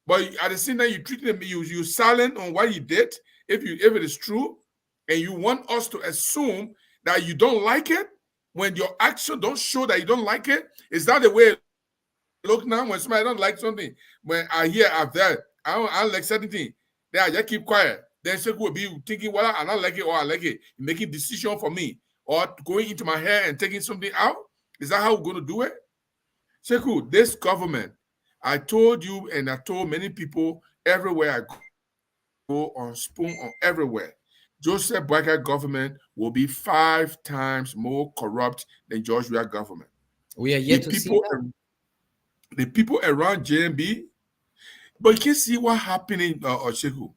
but at the same time, you treat him, you silent on what he did, if it is true, and you want us to assume that you don't like it, when your action don't show that you don't like it. Is that the way it look now? When somebody don't like something, when I hear that, I don't like certain thing, then I just keep quiet. Then Sekou will be thinking, well, I don't like it or I like it. Making decision for me. Or going into my hair and taking something out. Is that how we're going to do it? Sekou, this government, I told you and I told many people everywhere I go on spoon on everywhere. Joseph Boakai government will be 5 times more corrupt than Joshua government. We are yet to see that. The people around JMB, but you can see what happened in Sekou.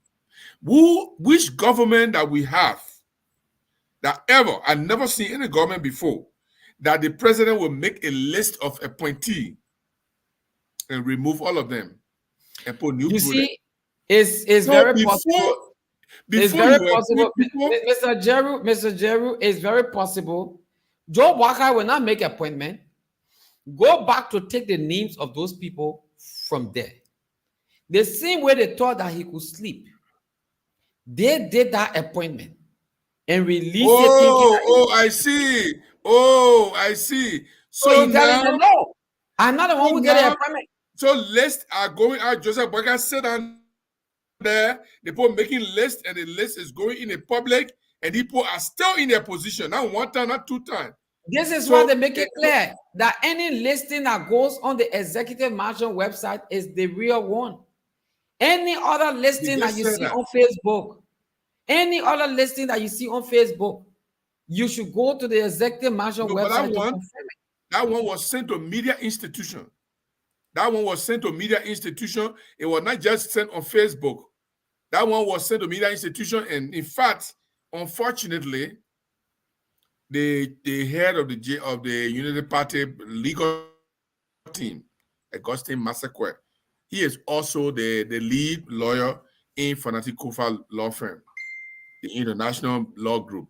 Which government that we have that ever, I've never seen any government before, that the president will make a list of appointees and remove all of them and put new You people there. see, it's So very possible. It's before very you appoint possible, people, Mr. Jeru, it's very possible. Joe Walker will not make appointment. Go back to take the names of those people from there. The same way they thought that he could sleep, they did that appointment and released it thinking that I see. Oh, I see. so So he telling now, them, no, I'm not the one so who did the now, appointment. so lists are going out. Joseph Boyka sit down there. The people making lists, and the list is going in the public, and people are still in their position. Not one time, not two times. This is So why they make it clear that any listing that goes on the executive mansion website is the real one. Any other listing that you see on Facebook, any other listing that you see on Facebook, you should go to the executive mansion website to confirm it. That one was sent to media institution. That one was sent to media institution. It was not just sent on Facebook. That one was sent to media institution, and in fact, unfortunately, the head of the Unity Party legal team, Augustine Massacre, he is also the lead lawyer in Fanatic Kufa law firm, the international law group.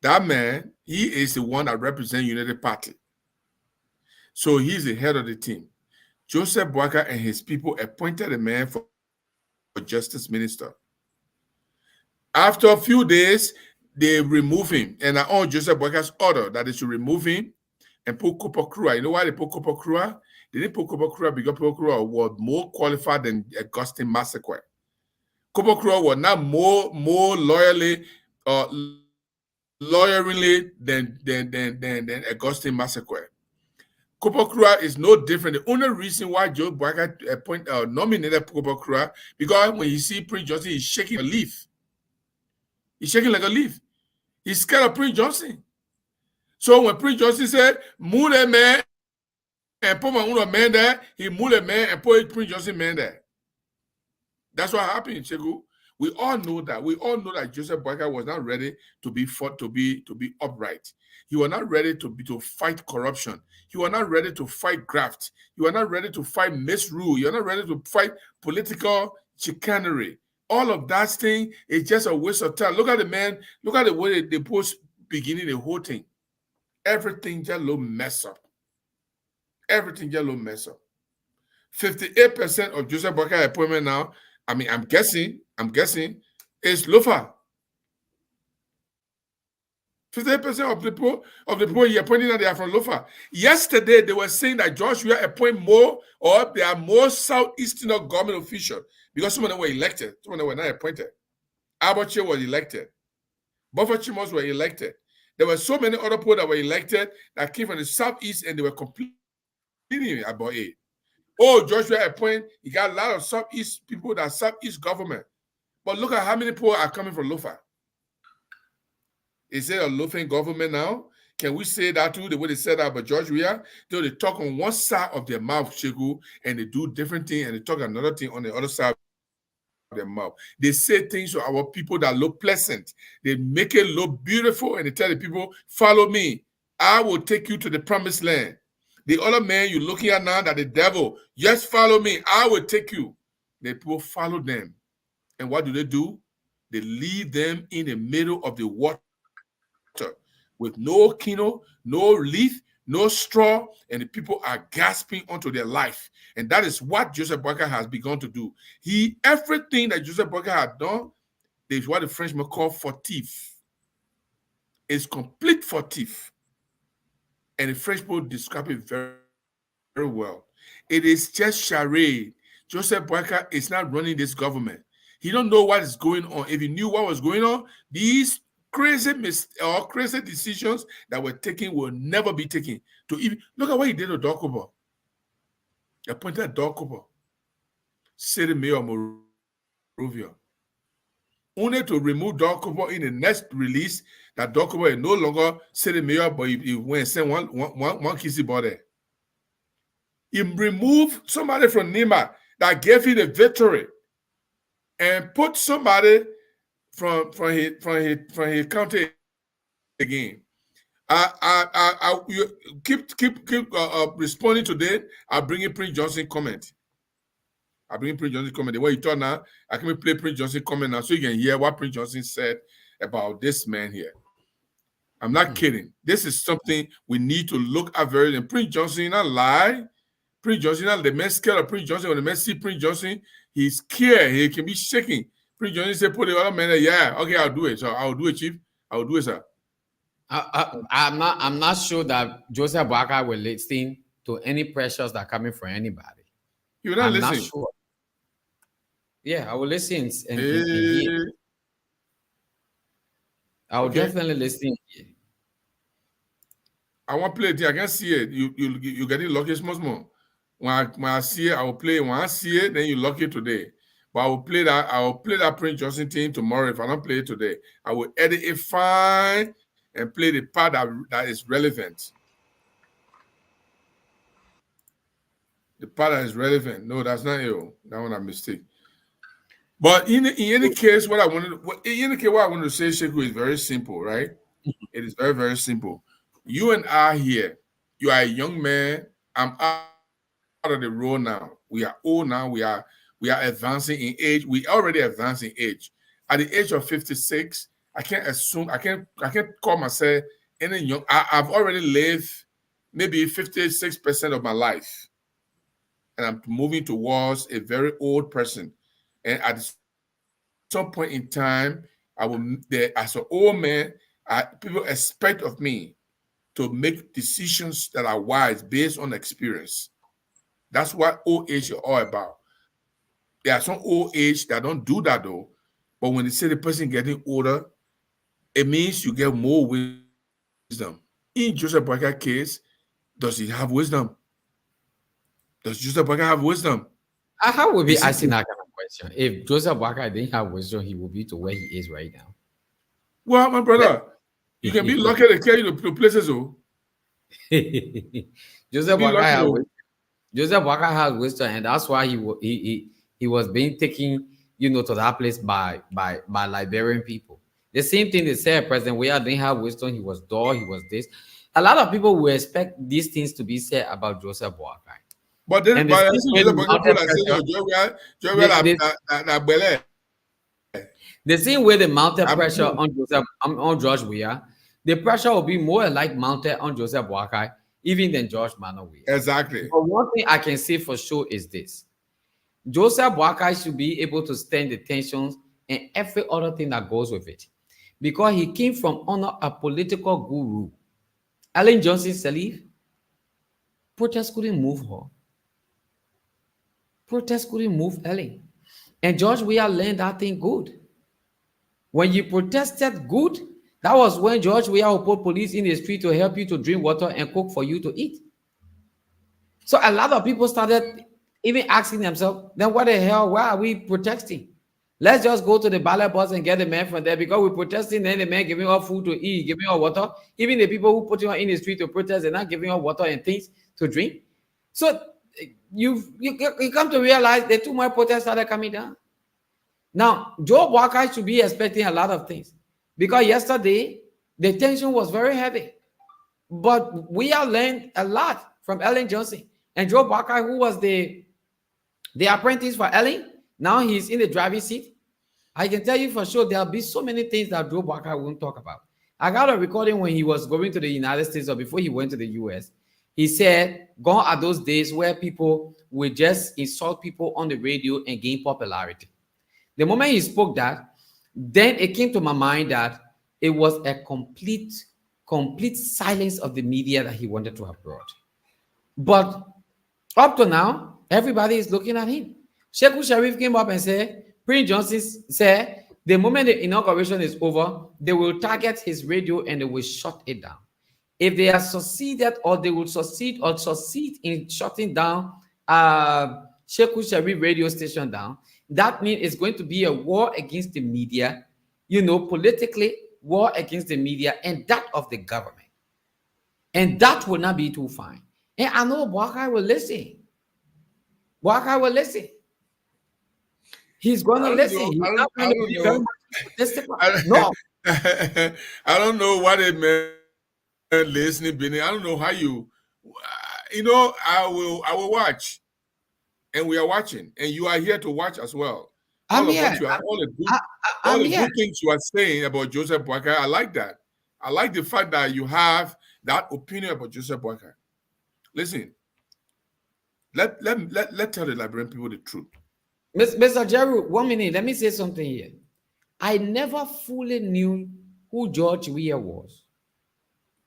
That man, he is the one that represents Unity Party. So he's the head of the team. Joseph Boyka and his people appointed a man for justice minister. After a few days, they remove him, and on Joseph Boyka's order that they should remove him and put Cooper Crua. You know why they put Cooper Crua? They didn't put Cooper Crua because Cooper Crua was more qualified than Augustine Massacre. Cooper Crua was not more loyally than Augustine Massacre. Cooper Crua is no different. The only reason why Joe Boyka nominated Cooper Crua, because when you see Prince Johnson, he's shaking a leaf. He's shaking like a leaf. He's scared of Prince Johnson. So when Prince Johnson said, move that man and put my own man there, he moved the man and put Prince Johnson man there. That's what happened, Chegu. We all know that. We all know that Joseph Boyka was not ready to be fought, to be upright. He was not ready to fight corruption. He was not ready to fight graft. He was not ready to fight misrule. He was not ready to fight political chicanery. All of that thing is just a waste of time. Look at the man. Look at the way they post beginning the whole thing. Everything just look mess up. Everything just look mess up. 58% of Joseph Boyka appointment now, I mean, I'm guessing, is Lofa. 58% of the people he appointed, they are from Lofa. Yesterday, they were saying that Joshua appoint more, or there are more Southeastern government officials, because some of them were elected, some of them were not appointed. Abache was elected. Buffer Chimos were elected. There were so many other people that were elected that came from the Southeast, and they were complaining about it. Oh, Joshua appoint, he got a lot of Southeast people, that Southeast government. But look at how many people are coming from Lofa. Is it a Lothian government now? Can we say that too, the way they said that about George Weah? They talk on one side of their mouth, Chegu, and they do different things, and they talk another thing on the other side of their mouth. They say things to our people that look pleasant. They make it look beautiful, and they tell the people, follow me. I will take you to the promised land. The other man you're looking at now, that the devil, just follow me. I will take you. The people follow them. And what do? They leave them in the middle of the water, with no kino, no leaf, no straw, and the people are gasping onto their life. And that is what Joseph Boyka has begun to do. Everything that Joseph Boyka had done is what the Frenchmen call fautif. It's complete fautif. And the French people describe it very, very well. It is just charade. Joseph Boyka is not running this government. He don't know what is going on. If he knew what was going on, these crazy decisions that were taken will never be taken. Look at what he did to Dokubo. He appointed Dokubo, city mayor of Monrovia. Only to remove Dokubo in the next release, that Dokubo is no longer city mayor, but he went and sent one kissy body. He removed somebody from Nima that gave him the victory. and put somebody from his county again. You keep responding today. I'll bring in Prince Johnson comment. The way you talk now, I can play Prince Johnson comment now so you can hear what Prince Johnson said about this man here. I'm not kidding. This is something we need to look at very. And Prince Johnson not lie. Prince Johnson, the man scared of Prince Johnson. When the man see Prince Johnson, he's scared. He can be shaking. Prince Johnson said, "Put the other man there." Yeah, okay, I'll do it. So I'll do it, Chief. I'll do it, sir. I'm not sure that Joseph Boakai will listen to any pressures that are coming from anybody. You're not I'm listening. not sure. Yeah, I will listen and hear. I will definitely listen here. I want to play it. I can see it. You get it lucky small. When I see it, I will play it. When I see it, then you lucky today. But I will play that Prince Johnson thing tomorrow. If I don't play it today, I will edit it fine and play the part that is relevant. The part that is relevant. No, that's not you. That one a mistake. But in any case, what I wanted to say, Sheku, is very simple, right? It is very, very simple. You and I here, you are a young man. I'm out of the road now. We are old now. We are advancing in age. We already advanced in age. At the age of 56, I can't call myself any young. I've already lived maybe 56% of my life. And I'm moving towards a very old person. And at some point in time, as an old man, people expect of me to make decisions that are wise based on experience. That's what old age is all about. There are some old age that don't do that though. But when they say the person getting older, it means you get more wisdom. In Joseph Boakai case, does he have wisdom? Does Joseph Boakai have wisdom? How would be asking that kind of question? If Joseph Boakai didn't have wisdom, he would be to where he is right now. Well, my brother, you can be lucky to carry you to places, oh. Joseph Boakai has wisdom, and that's why he was being taken, to that place by Liberian people. The same thing they said, President Weah didn't have wisdom. He was dull. He was this. A lot of people will expect these things to be said about Joseph Boakai. But then, the same way they mounted pressure on George Weah, the pressure will be more like mounted on Joseph Boakai, even than George Manneh Weah. Exactly. But one thing I can say for sure is this: Joseph Boakai should be able to stand the tensions and every other thing that goes with it, because he came from under a political guru. Ellen Johnson Sirleaf, protest couldn't move her. Protest couldn't move Ellen. And George Weah learned that thing good. When you protested good, that was when George Weah would put police in the street to help you to drink water and cook for you to eat. So a lot of people started even asking themselves, then what the hell, why are we protesting? Let's just go to the ballot box and get the man from there, because we're protesting, then the man giving us food to eat, giving us water. Even the people who put you in the street to protest, they're not giving us water and things to drink. So you come to realize the two more protests started coming down. Now, Joe Boakai should be expecting a lot of things, because yesterday the tension was very heavy. But we have learned a lot from Ellen Johnson. And Joe Boakai, who was the apprentice for Ellen, now he's in the driving seat. I can tell you for sure there'll be so many things that Joe Boakai won't talk about. I got a recording when he was going to the United States, or before he went to the US. He said, gone are those days where people would just insult people on the radio and gain popularity. The moment he spoke that, then it came to my mind that it was a complete silence of the media that he wanted to have brought. But up to now, everybody is looking at him. Sheku Sharif came up and said, Prince Johnson said, the moment the inauguration is over, they will target his radio and they will shut it down. If they have succeeded, or they will succeed in shutting down Sheku Sharif radio station down, that means it's going to be a war against the media, politically, war against the media and that of the government. And that will not be too fine. And I know Boakai will listen. Boakai will listen. He's going I to don't listen. know. He's I don't. not I going to don't be very know. much egotistical. I, No, I don't know what it meant listening, Benny. I don't know how you. You know, I will. I will watch, and we are watching, and you are here to watch as well. I'm All of here. what you are, all I'm the here. good things you are saying about Joseph Boakai, I like that. I like the fact that you have that opinion about Joseph Boakai. Listen, let tell the Liberian people the truth. Mr. Jeru, 1 minute. Let me say something here. I never fully knew who George Weah was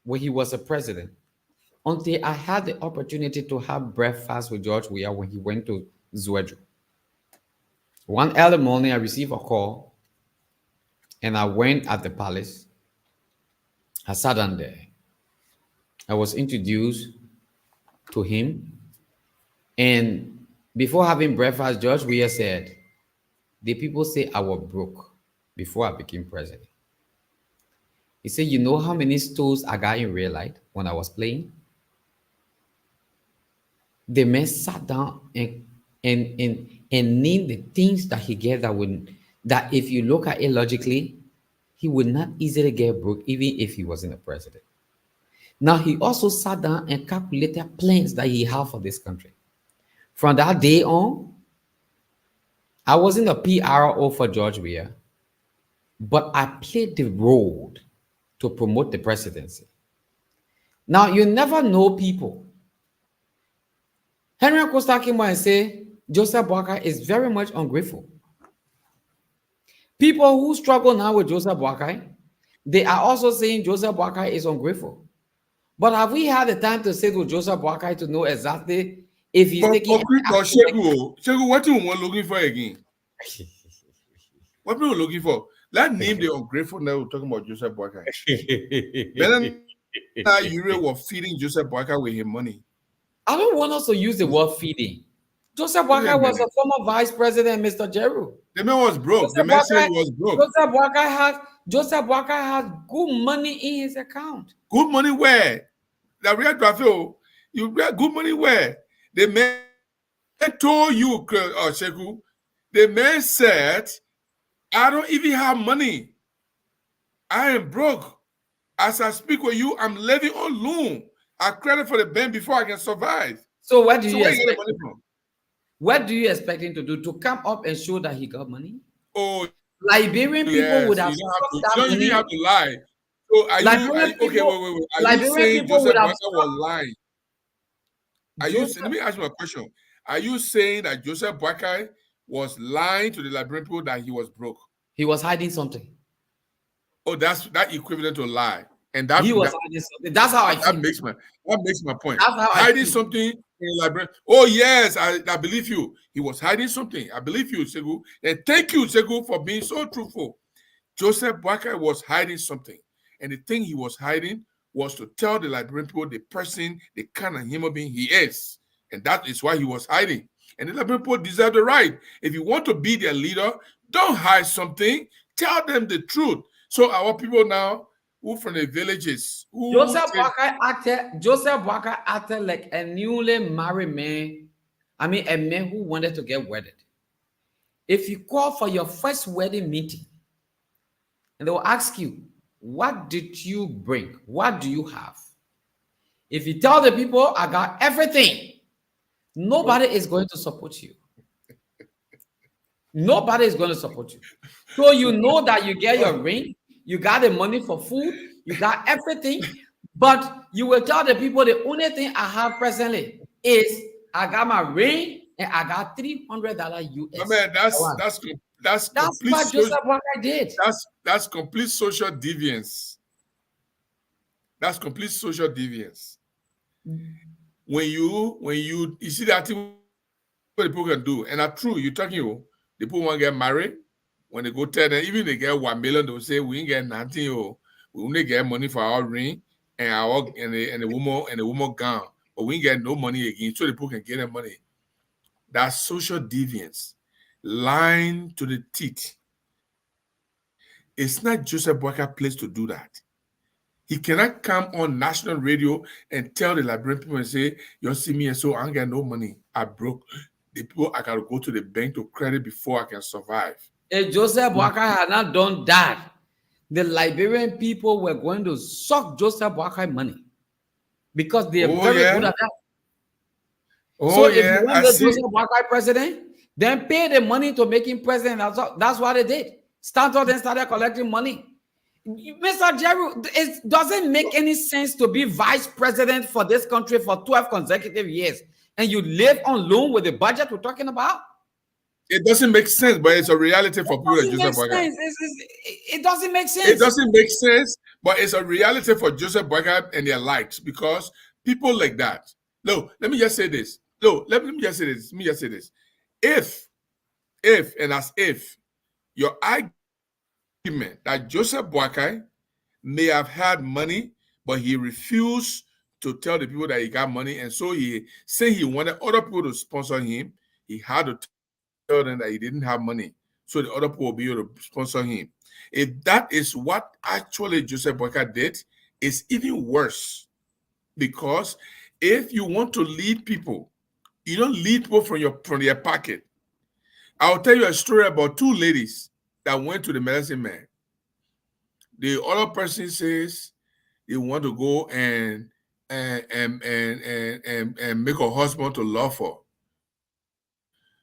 when he was a president until I had the opportunity to have breakfast with George Weah when he went to Zwedru. One early morning, I received a call and I went at the palace. I sat down there. I was introduced to him. And before having breakfast, George Weah said, the people say I was broke before I became president. He said, you know how many stores I got in real life when I was playing? The man sat down and named the things that he get that if you look at it logically, he would not easily get broke even if he wasn't a president. Now he also sat down and calculated plans that he had for this country. From that day on, I wasn't a PRO for George Weah, but I played the role to promote the presidency. Now you never know people. Henry Costa came out and said Joseph Boakai is very much ungrateful. People who struggle now with Joseph Boakai, they are also saying Joseph Boakai is ungrateful. But have we had the time to sit with Joseph Boakai to know exactly if he's taking any But action? Shegu, what you want looking for again? What people looking for? That name the ungrateful now we're talking about Joseph Boakai. Better now you were feeding Joseph Boakai with his money. I don't want us to use the word feeding. Joseph Wait a Boakai was a minute. former vice president, Mr. Jeru. The man was broke. The man said he was broke. Joseph Boakai has good money in his account. Good money where? The real traffic. You get good money where? The man told you, Sheku, the man said, I don't even have money. I am broke. As I speak with you, I'm living on loan. I credit for the bank before I can survive. So what do So you where you get the expect? money from? What do you expect him to do? To come up and show that he got money? Oh, Liberian people would yes. have You sucked don't that even money. have to lie. So are you okay? Wait. Are you Liberian saying people Joseph would have Boakai was lying? Let me ask you a question. Are you saying that Joseph Boakai was lying to the Liberian people that he was broke? He was hiding something. Oh, that's that equivalent to lie. And He was hiding something. That's how I feel. that makes my point. That's how I Hiding feel. something in the library. Oh, yes, I believe you. He was hiding something. I believe you, Segu. And thank you, Segu, for being so truthful. Joseph Boakai was hiding something. And the thing he was hiding was to tell the Liberian people the person, the kind of human being he is. And that is why he was hiding. And the Liberian people deserve the right. If you want to be their leader, don't hide something. Tell them the truth. So our people now, who from the villages, Joseph Boakai acted like a newly married man. I mean, a man who wanted to get wedded. If you call for your first wedding meeting, and they will ask you, what did you bring? What do you have? If you tell the people, I got everything, nobody is going to support you. Nobody is going to support you. So you know that you get your ring, you got the money for food, you got everything, but you will tell the people the only thing I have presently is I got my ring and I got $300 US. Man, that's complete what Joseph Boakai did. That's complete social deviance. That's complete social deviance. When you see that thing what people can do, and that's true, you're talking the people want to get married. When they go tell them, even they get 1 million, they'll say we ain't get nothing, we only get money for our ring and our and the woman gown, but we ain't get no money again, so the people can get their money. That's social deviance, lying to the teeth. It's not Joseph Boakai place to do that. He cannot come on national radio and tell the Liberian people and say, you see me, and so I ain't got no money. I broke. the people I gotta go to the bank to credit before I can survive. If Joseph Boakai had not done that, the Liberian people were going to suck Joseph Boakai money because they are Oh very good yeah, at that. oh So if you yeah, want I the see. Joseph Boakai president, then pay the money to make him president. That's what they did. Stanford then started collecting money. Mr. Jerry, it doesn't make any sense to be vice president for this country for 12 consecutive years and you live on loan with the budget we're talking about. It doesn't make sense, but it's a reality for It people like doesn't Joseph make Boakai. sense. It doesn't make It sense. doesn't make sense, but it's a reality for Joseph Boakai and their likes because people like that. No, let me just say this. No, let me just say this. Let me just say this. If, and as if your argument that Joseph Boakai may have had money, but he refused to tell the people that he got money, and so he said he wanted other people to sponsor him. He had to tell them that he didn't have money, so the other people will be able to sponsor him. If that is what actually Joseph Boakai did, it's even worse because if you want to lead people, you don't lead people from their pocket. I'll tell you a story about two ladies that went to the medicine man. The other person says they want to go and make a husband to love for.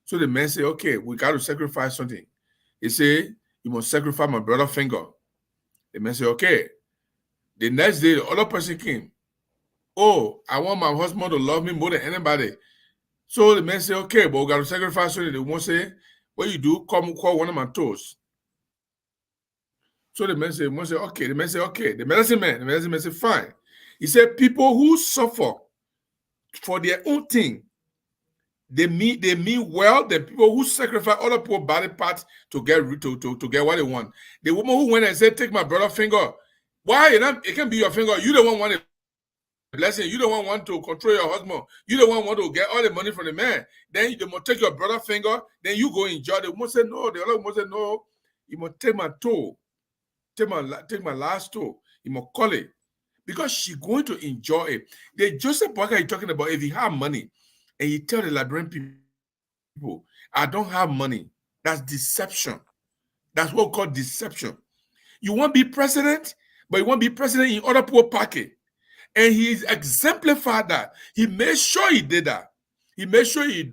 So the man say, okay, we got to sacrifice something. He say, you must sacrifice my brother finger. The man say, okay. The next day, the other person came. Oh, I want my husband to love me more than anybody. So the man say, okay, but we got to sacrifice something. The woman say, what you do, come call one of my toes. So the man say, okay. The man say, okay. The medicine man say, fine. He said, people who suffer for their own thing, they mean well. The people who sacrifice other people's body parts to get what they want. The woman who went and said, take my brother finger. Why? It can be your finger. You don't want a blessing. You don't want to control your husband. You don't want to get all the money from the man. Then you must take your brother finger. Then you go enjoy. The woman said, no. The other woman said, no. You must take my toe. Take my last toe. You must call it. Because she's going to enjoy it. The Joseph Boakai you're talking about, if you have money and you tell the Liberian people, I don't have money, that's deception. That's what we call deception. You want to be president, but you want to be president in other people's pocket. And he exemplified that. He made sure he did that. He made sure he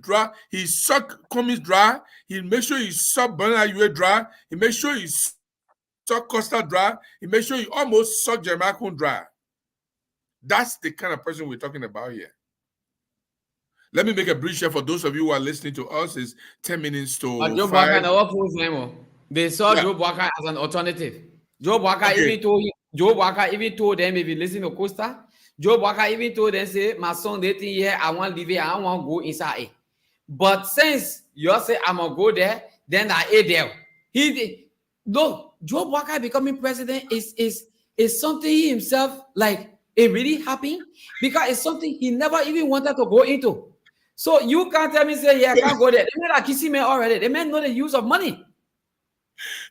sucked Cummings dry. He made sure he sucked Bernard Yue dry. He made sure he sucked Costa dry. He made sure he almost sucked Jeremiah Kuhn dry. That's the kind of person we're talking about here. Let me make a brief share for those of you who are listening to us. It's 10 minutes to Joe 5. Boakai never forced them. They saw Yeah. Joe Boakai as an alternative. Joe Boakai Okay. even told them, if you listen to Costa, Joe Boakai even told them, say, my son, they think here, I want to leave it, I want to go inside it. But since you say I'm gonna go there, then I ate there. Look, Joe Boakai becoming president is something he himself like it really happened because it's something he never even wanted to go into. So you can't tell me, say, yeah, I can't go there. They made a kissing man already. They may know the use of money.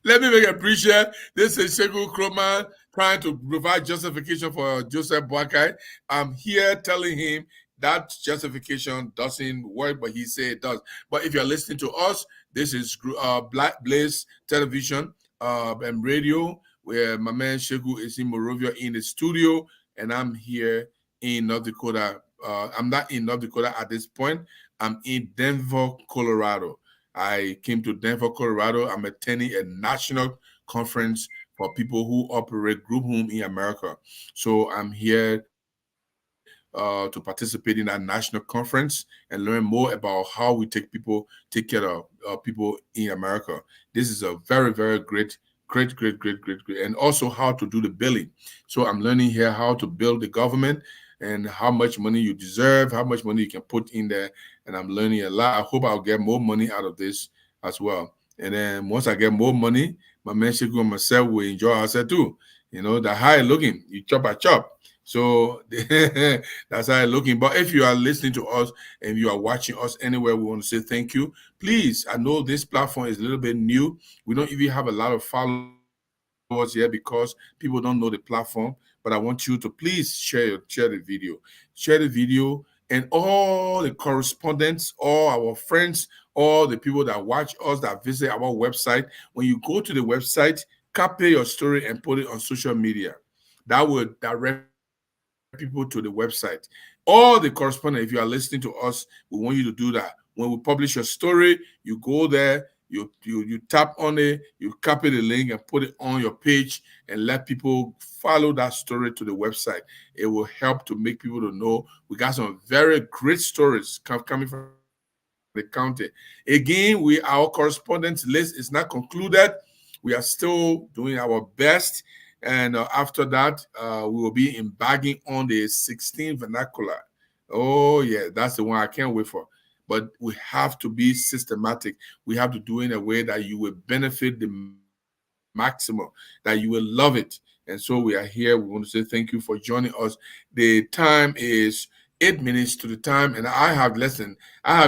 Let me make a brief share. This is Sheku Kroman trying to provide justification for Joseph Boakai. I'm here telling him that justification doesn't work, but he said it does. But if you're listening to us, this is Black Blaze Television and Radio, where my man Sheku is in Morovia in the studio, and I'm here in North Dakota. I'm not in North Dakota at this point. I'm in Denver, Colorado. I came to Denver, Colorado. I'm attending a national conference for people who operate group home in America. So I'm here to participate in that national conference and learn more about how we take care of people in America. This is a very, very great, and also how to do the billing. So I'm learning here how to build the government and how much money you deserve, how much money you can put in there. And I'm learning a lot. I hope I'll get more money out of this as well. And then once I get more money, my man Sheku and myself will enjoy ourselves too. You know, the high looking, you chop I chop. So that's how I'm looking. But if you are listening to us and you are watching us anywhere, we want to say thank you. Please, I know this platform is a little bit new. We don't even have a lot of followers here because people don't know the platform. But I want you to please share the video. Share the video and all the correspondents, all our friends, all the people that watch us, that visit our website. When you go to the website, copy your story and put it on social media. That will direct people to the website. All the correspondents, if you are listening to us, we want you to do that. When we publish your story, you go there, you tap on it, you copy the link and put it on your page and let people follow that story to the website. It will help to make people to know we got some very great stories coming from the county. Again, our correspondence list is not concluded. We are still doing our best. And after that, we will be embarking on the 16th vernacular. Oh, yeah, that's the one I can't wait for. But we have to be systematic. We have to do it in a way that you will benefit the maximum, that you will love it. And so we are here. We want to say thank you for joining us. The time is 8 minutes to the time, and I have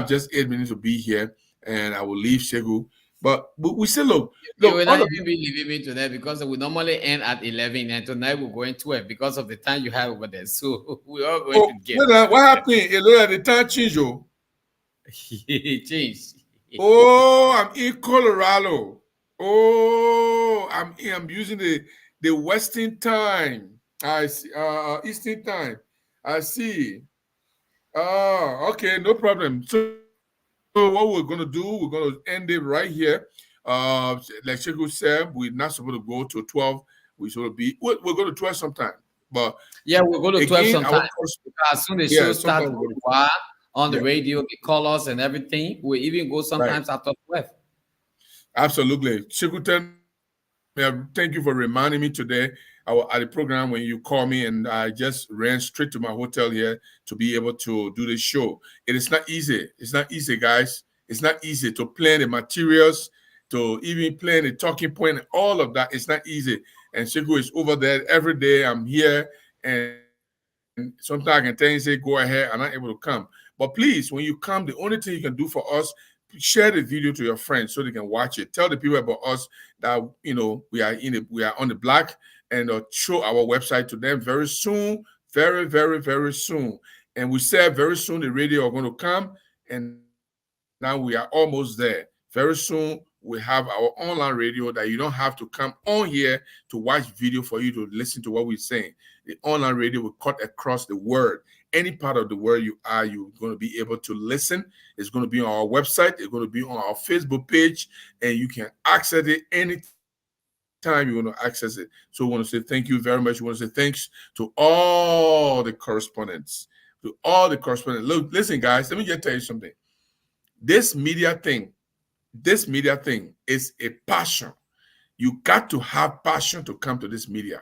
just 8 minutes to be here, and I will leave Shegu. But we say, You look, will all not of even be leaving me today because we normally end at 11, and tonight we're going 12 because of the time you have over there. So we're all going to get what happened? A lot of the time change, oh. change. Oh, I'm in Colorado. Oh, I'm using the Western time. I see. Eastern time. I see. Oh, okay, no problem. So what we're gonna do, we're gonna end it right here. Like Sheku said, we're not supposed to go to 12. We should be. We'll go to 12 sometime. But Yeah, we'll go to 12 again, sometime. Because as soon as the yeah, show sometime starts, we'll go to 12. we are on the Yeah, radio, the callers and everything. We even go right. sometimes after 12. Absolutely. Sheku, thank you for reminding me today. I was at the program when you called me, and I just ran straight to my hotel here to be able to do the show. It is not easy. It's not easy, guys. It's not easy to plan the materials, to even plan the talking point, and all of that. It's not easy. And Sheku is over there every day. I'm here, and sometimes I can tell you, say, go ahead. I'm not able to come. But please, when you come, the only thing you can do for us, share the video to your friends so they can watch it. Tell the people about us that we are on the block, and show our website to them very soon, very very very soon. And we said very soon the radio are going to come, and now we are almost there. Very soon we have our online radio that you don't have to come on here to watch video for you to listen to what we're saying. The online radio will cut across the world. Any part of the world you are, you're going to be able to listen. It's going to be on our website. It's going to be on our Facebook page, and you can access it anytime you want to access it. So we want to say thank you very much. We want to say thanks to all the correspondents. To all the correspondents. Look, listen, guys, let me just tell you something. This media thing, this media thing is a passion. You got to have passion to come to this media.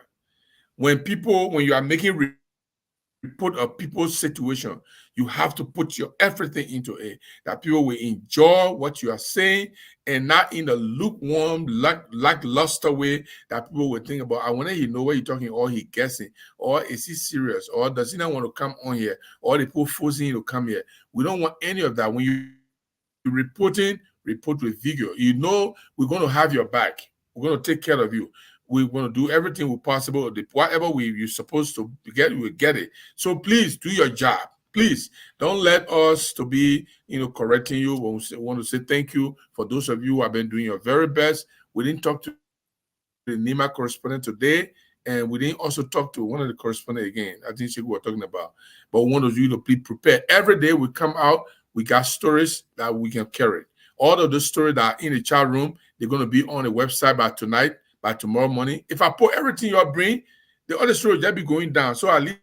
When you are making report of people's situation, you have to put your everything into it, that people will enjoy what you are saying, and not in a lukewarm, lackluster way that people will think about, I wonder he know what you're talking, or he guessing, or is he serious, or does he not want to come on here, or the people forcing you to come here. We don't want any of that. When you're reporting, report with vigor. We're going to have your back. We're going to take care of you. We're going to do everything we possible. Whatever you're supposed to get, we will get it. So please do your job. Please don't let us to be, correcting you. We want to say thank you for those of you who have been doing your very best. We didn't talk to the NEMA correspondent today, and we didn't also talk to one of the correspondents again. I think she we were talking about. But we want you to be prepared. Every day we come out, we got stories that we can carry. All of the stories that are in the chat room, they're going to be on the website by tonight, by tomorrow morning. If I put everything you bring, the other stories just be going down. So at least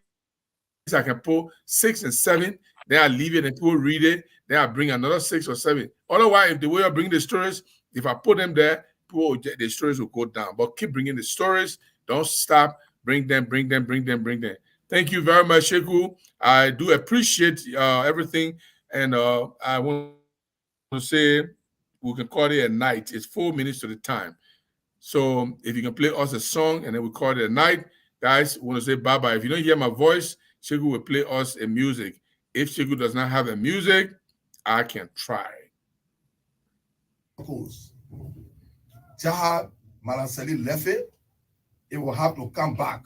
I can put 6 and 7, then I leave it and people read it, then I bring another 6 or 7. Otherwise, if the way I bring the stories, if I put them there, the stories will go down. But keep bringing the stories. Don't stop. Bring them, bring them, bring them, bring them. Thank you very much, Sheku. I do appreciate everything. And I want to say we can call it a night. It's 4 minutes to the time. So if you can play us a song and then we call it a night, guys, we want to say bye-bye. If you don't hear my voice, Sheku will play us a music. If Sheku does not have a music, I can try. Jaha Malanseli left it. It will have to come back.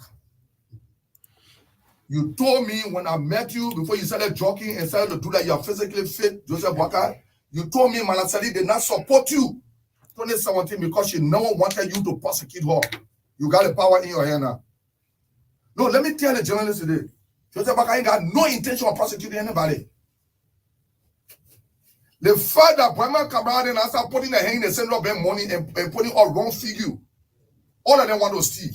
You told me when I met you before you started jogging and started to do that, you are physically fit, Joseph Walker. You told me Malasali did not support you 2017 because she never wanted you to prosecute her. You got the power in your hand now. No, let me tell the journalists today, Joseph Walker ain't got no intention of prosecuting anybody. The fact that Bremen Cabral and I start putting their hand in the center of their money and putting all wrong figure, all of them want to steal.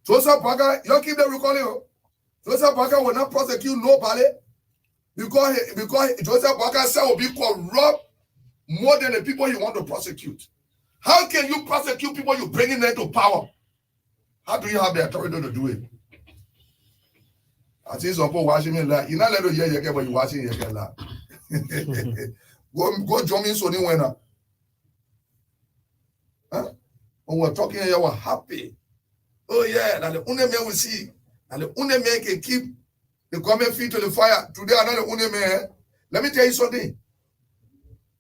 Joseph Walker, you keep the recording. Joseph Walker will not prosecute nobody because Joseph Walker said will be corrupt more than the people he want to prosecute. How can you prosecute people you bringing them to power? How do you have the authority to do it? I see some people watching me like, you're not letting you hear, but you're watching you like. Go join me so you winner. Huh? When we're talking here, we're happy. Oh yeah, that the only man we see, and the only man can keep the government feet to the fire. Today, another only man. Let me tell you something.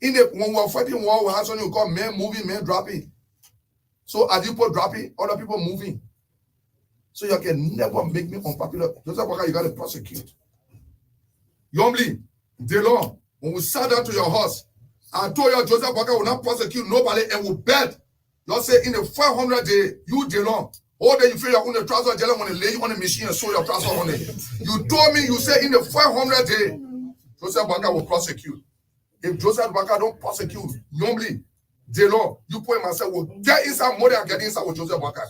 When we're fighting war, we have something we call men moving, men dropping. So as you put dropping, other people moving. So you can never make me unpopular. Joseph Walker, you got to prosecute. Yomli, Delon, when we sat down to your house, I told you Joseph Walker will not prosecute nobody and will bet. You say in the 500 day, you Delon. Or then you feel your own trouser jelly when they lay you on the machine and sew your trouser on it. You told me, you say in the 500 day, Joseph Walker will prosecute. If Joseph Walker don't prosecute, normally, Delon, you put him and say, well, get inside more than get inside with Joseph Walker.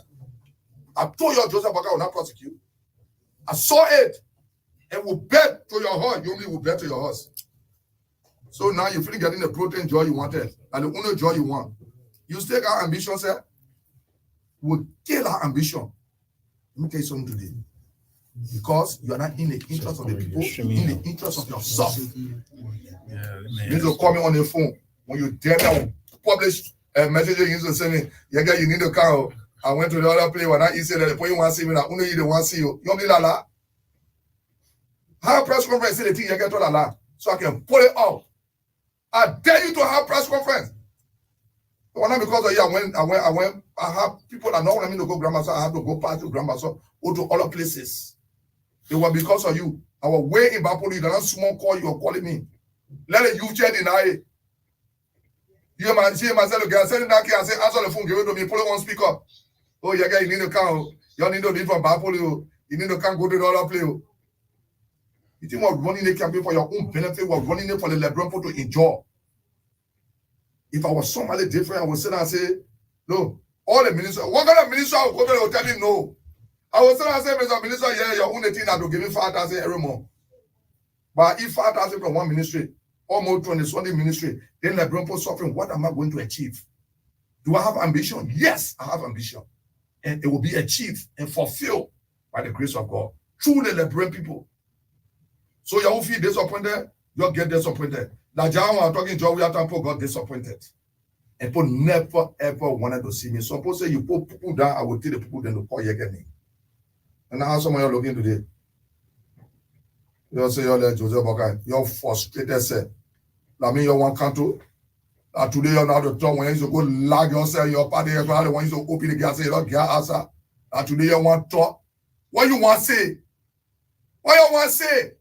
I told you Joseph Walker will not prosecute. I saw it and will bet to your horse. You only will bet to your horse. So now you're feeling getting the protein joy you wanted and the only joy you want. You still got ambition, sir? Will kill our ambition. Let me tell you something today. Because you are not in the interest of the people, in the interest of yourself. You need to call me on the phone. When you dare me, publish a message, you need to send me, you need to come. I went to the other place when I said that the point you want to see me, I only you don't want to see you. You need la. Have a press conference, say the thing you get to la. So I can pull it out. I dare you to have a press conference. Well, not because of you, I have people that don't want me to go grammar, so I have to go past to grammar, so go to other places. It was because of you. I was way in Bapoli, the last small call you were calling me. Let the youth chair deny it. You man, see myself again, send that key and say, answer the phone, give it to me, pull it on speaker. Oh, yeah, guy, you need to come. You need to leave from Bapoli. You need to come go to the other place. You think we're running the campaign for your own benefit, we're running it for the Lebron to enjoy. If I was somebody different, I would sit and say, no, all the ministers, what kind of minister I would go there will tell me no. I would sit and say, Mr. Minister, yeah, your own thing that will give me 5,000 every month. But if 5,000 from one ministry, almost from the Sunday ministry, then Lebron suffering, what am I going to achieve? Do I have ambition? Yes, I have ambition. And it will be achieved and fulfilled by the grace of God through the Lebron people. So you will feel disappointed, you'll get disappointed. Like John was talking to we Tampo got disappointed. And people never ever wanted to see me. So suppose say you put people down, I will tell the people then to call you again. And now some of you are looking today. You say you're like Joseph Walker, you're frustrated, sir. I mean, you want canto. Today you're not the talk when you go lag yourself, your party, everybody when you open the gas, say you don't get answer. And today you want talk. What you want to say? What you want to say?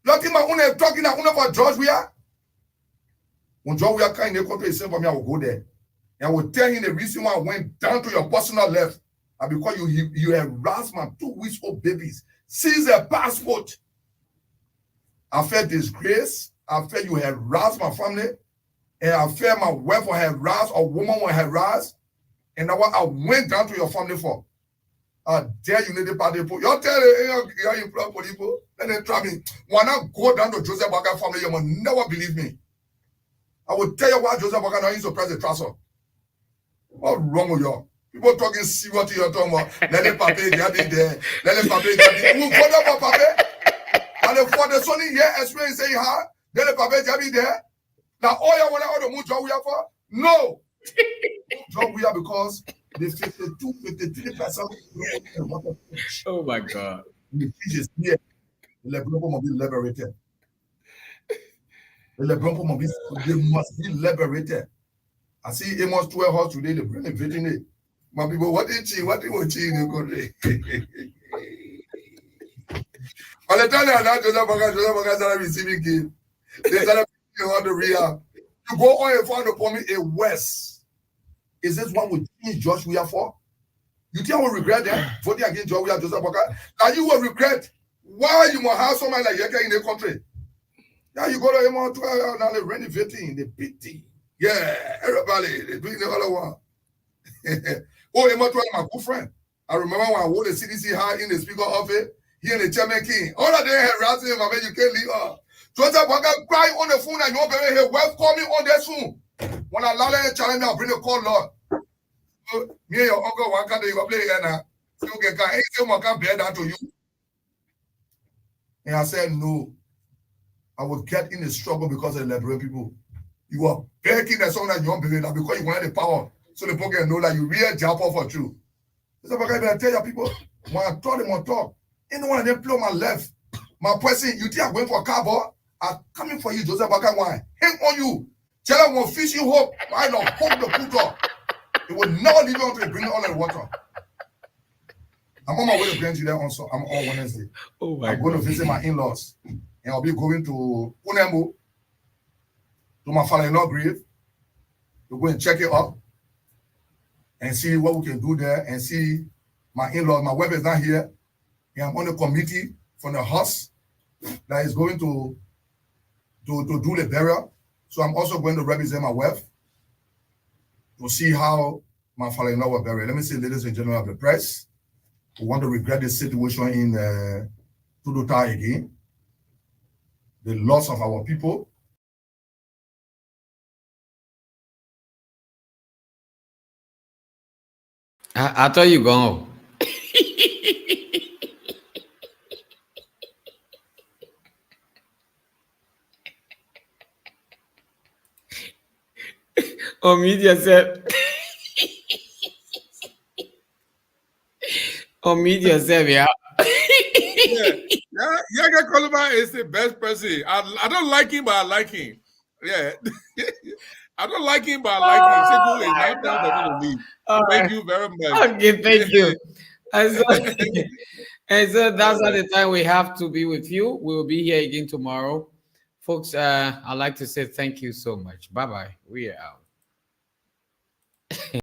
You think my own talking for George we are? When George we are kind of come to himself for me, I will go there. And I will tell him the reason why I went down to your personal left. And because you harassed my 2 weeks old babies. Seize a passport. I felt disgrace. I felt you harassed my family. And I felt my wife was harassed, or woman was harassed. And that's what I went down to your family for. I dare you need the party. You tell you employ people. Let them try me. When I go down to Joseph Walker family, you will never believe me. I will tell you why Joseph Walker not used to press the trust. What's wrong with you? People talking, see what you're talking about. Let them paper get it there. Let them paper get it. Who got up for paper? And for the Sunny year experience say ha, let the paper get it there. Now all you want all the more job we are for? No. Job we are because the 53%. Oh my God. The fish is here. The Lebron must be liberated. The Lebron must be liberated. I see Amos 12 hours today, they bring a virgin. My people, what did she? What did she in the country? By the time they are not Joseph Baga started receiving gift, they started on the real. You go on and find upon me a West. Is this what we change Josh we are for? You think I will regret that? Voting against Josh we are Joseph Baga? Now you will regret why you must have someone like Yeka in the country. Now you go to him on 12 now they're renovating the pity. Yeah, everybody, they're doing the other one. Oh, him my good friend. I remember when I wore the CDC high in the speaker office. He and the chairman king. All of them harassing him. I mean, you can't leave her. Joseph Baga cry on the phone and your baby here. Wife call me on this phone. When I allow them to challenge me, I'll bring a call, Lord. So, me and your uncle, one can't you play here now? So, okay, can someone can bear that to you? And I said, no. I will get in the struggle because of the liberal people. You are begging that someone that you don't believe that because you want the power. So the people can know that you really jump off for true. Joseph Baga, I tell your people, when I told them on talk, anyone them play on my left, my person, you think I'm going for a cardboard? I'm coming for you, Joseph Baga. Why? Hang on you. Tell them we'll fish you hope. I don't hope the put up. It will not leave you until they bring it all in the water. I'm on my way to Grand there also. I'm on Wednesday. Oh I'm going to visit my in-laws. And I'll be going to Unembo, to my father-in-law grave, to go and check it up and see what we can do there and see my in-laws. My wife is not here. And I'm on a committee from the house that is going to do the burial. So I'm also going to represent my wife to see how my father-in-law was buried. Let me say, ladies and gentlemen of the press, we want to regret the situation in Tudota again, the loss of our people. I thought you gone. Unmute yourself. Unmute yourself, yeah. Yaga Koloma is the best person. I don't like him, but I like him. Yeah. I don't like him, but I like him. Sekou is now time for me to leave. Thank you very much. Okay, thank you. And so, and so that's all the time we have to be with you. We will be here again tomorrow. Folks, I'd like to say thank you so much. Bye-bye. We are out.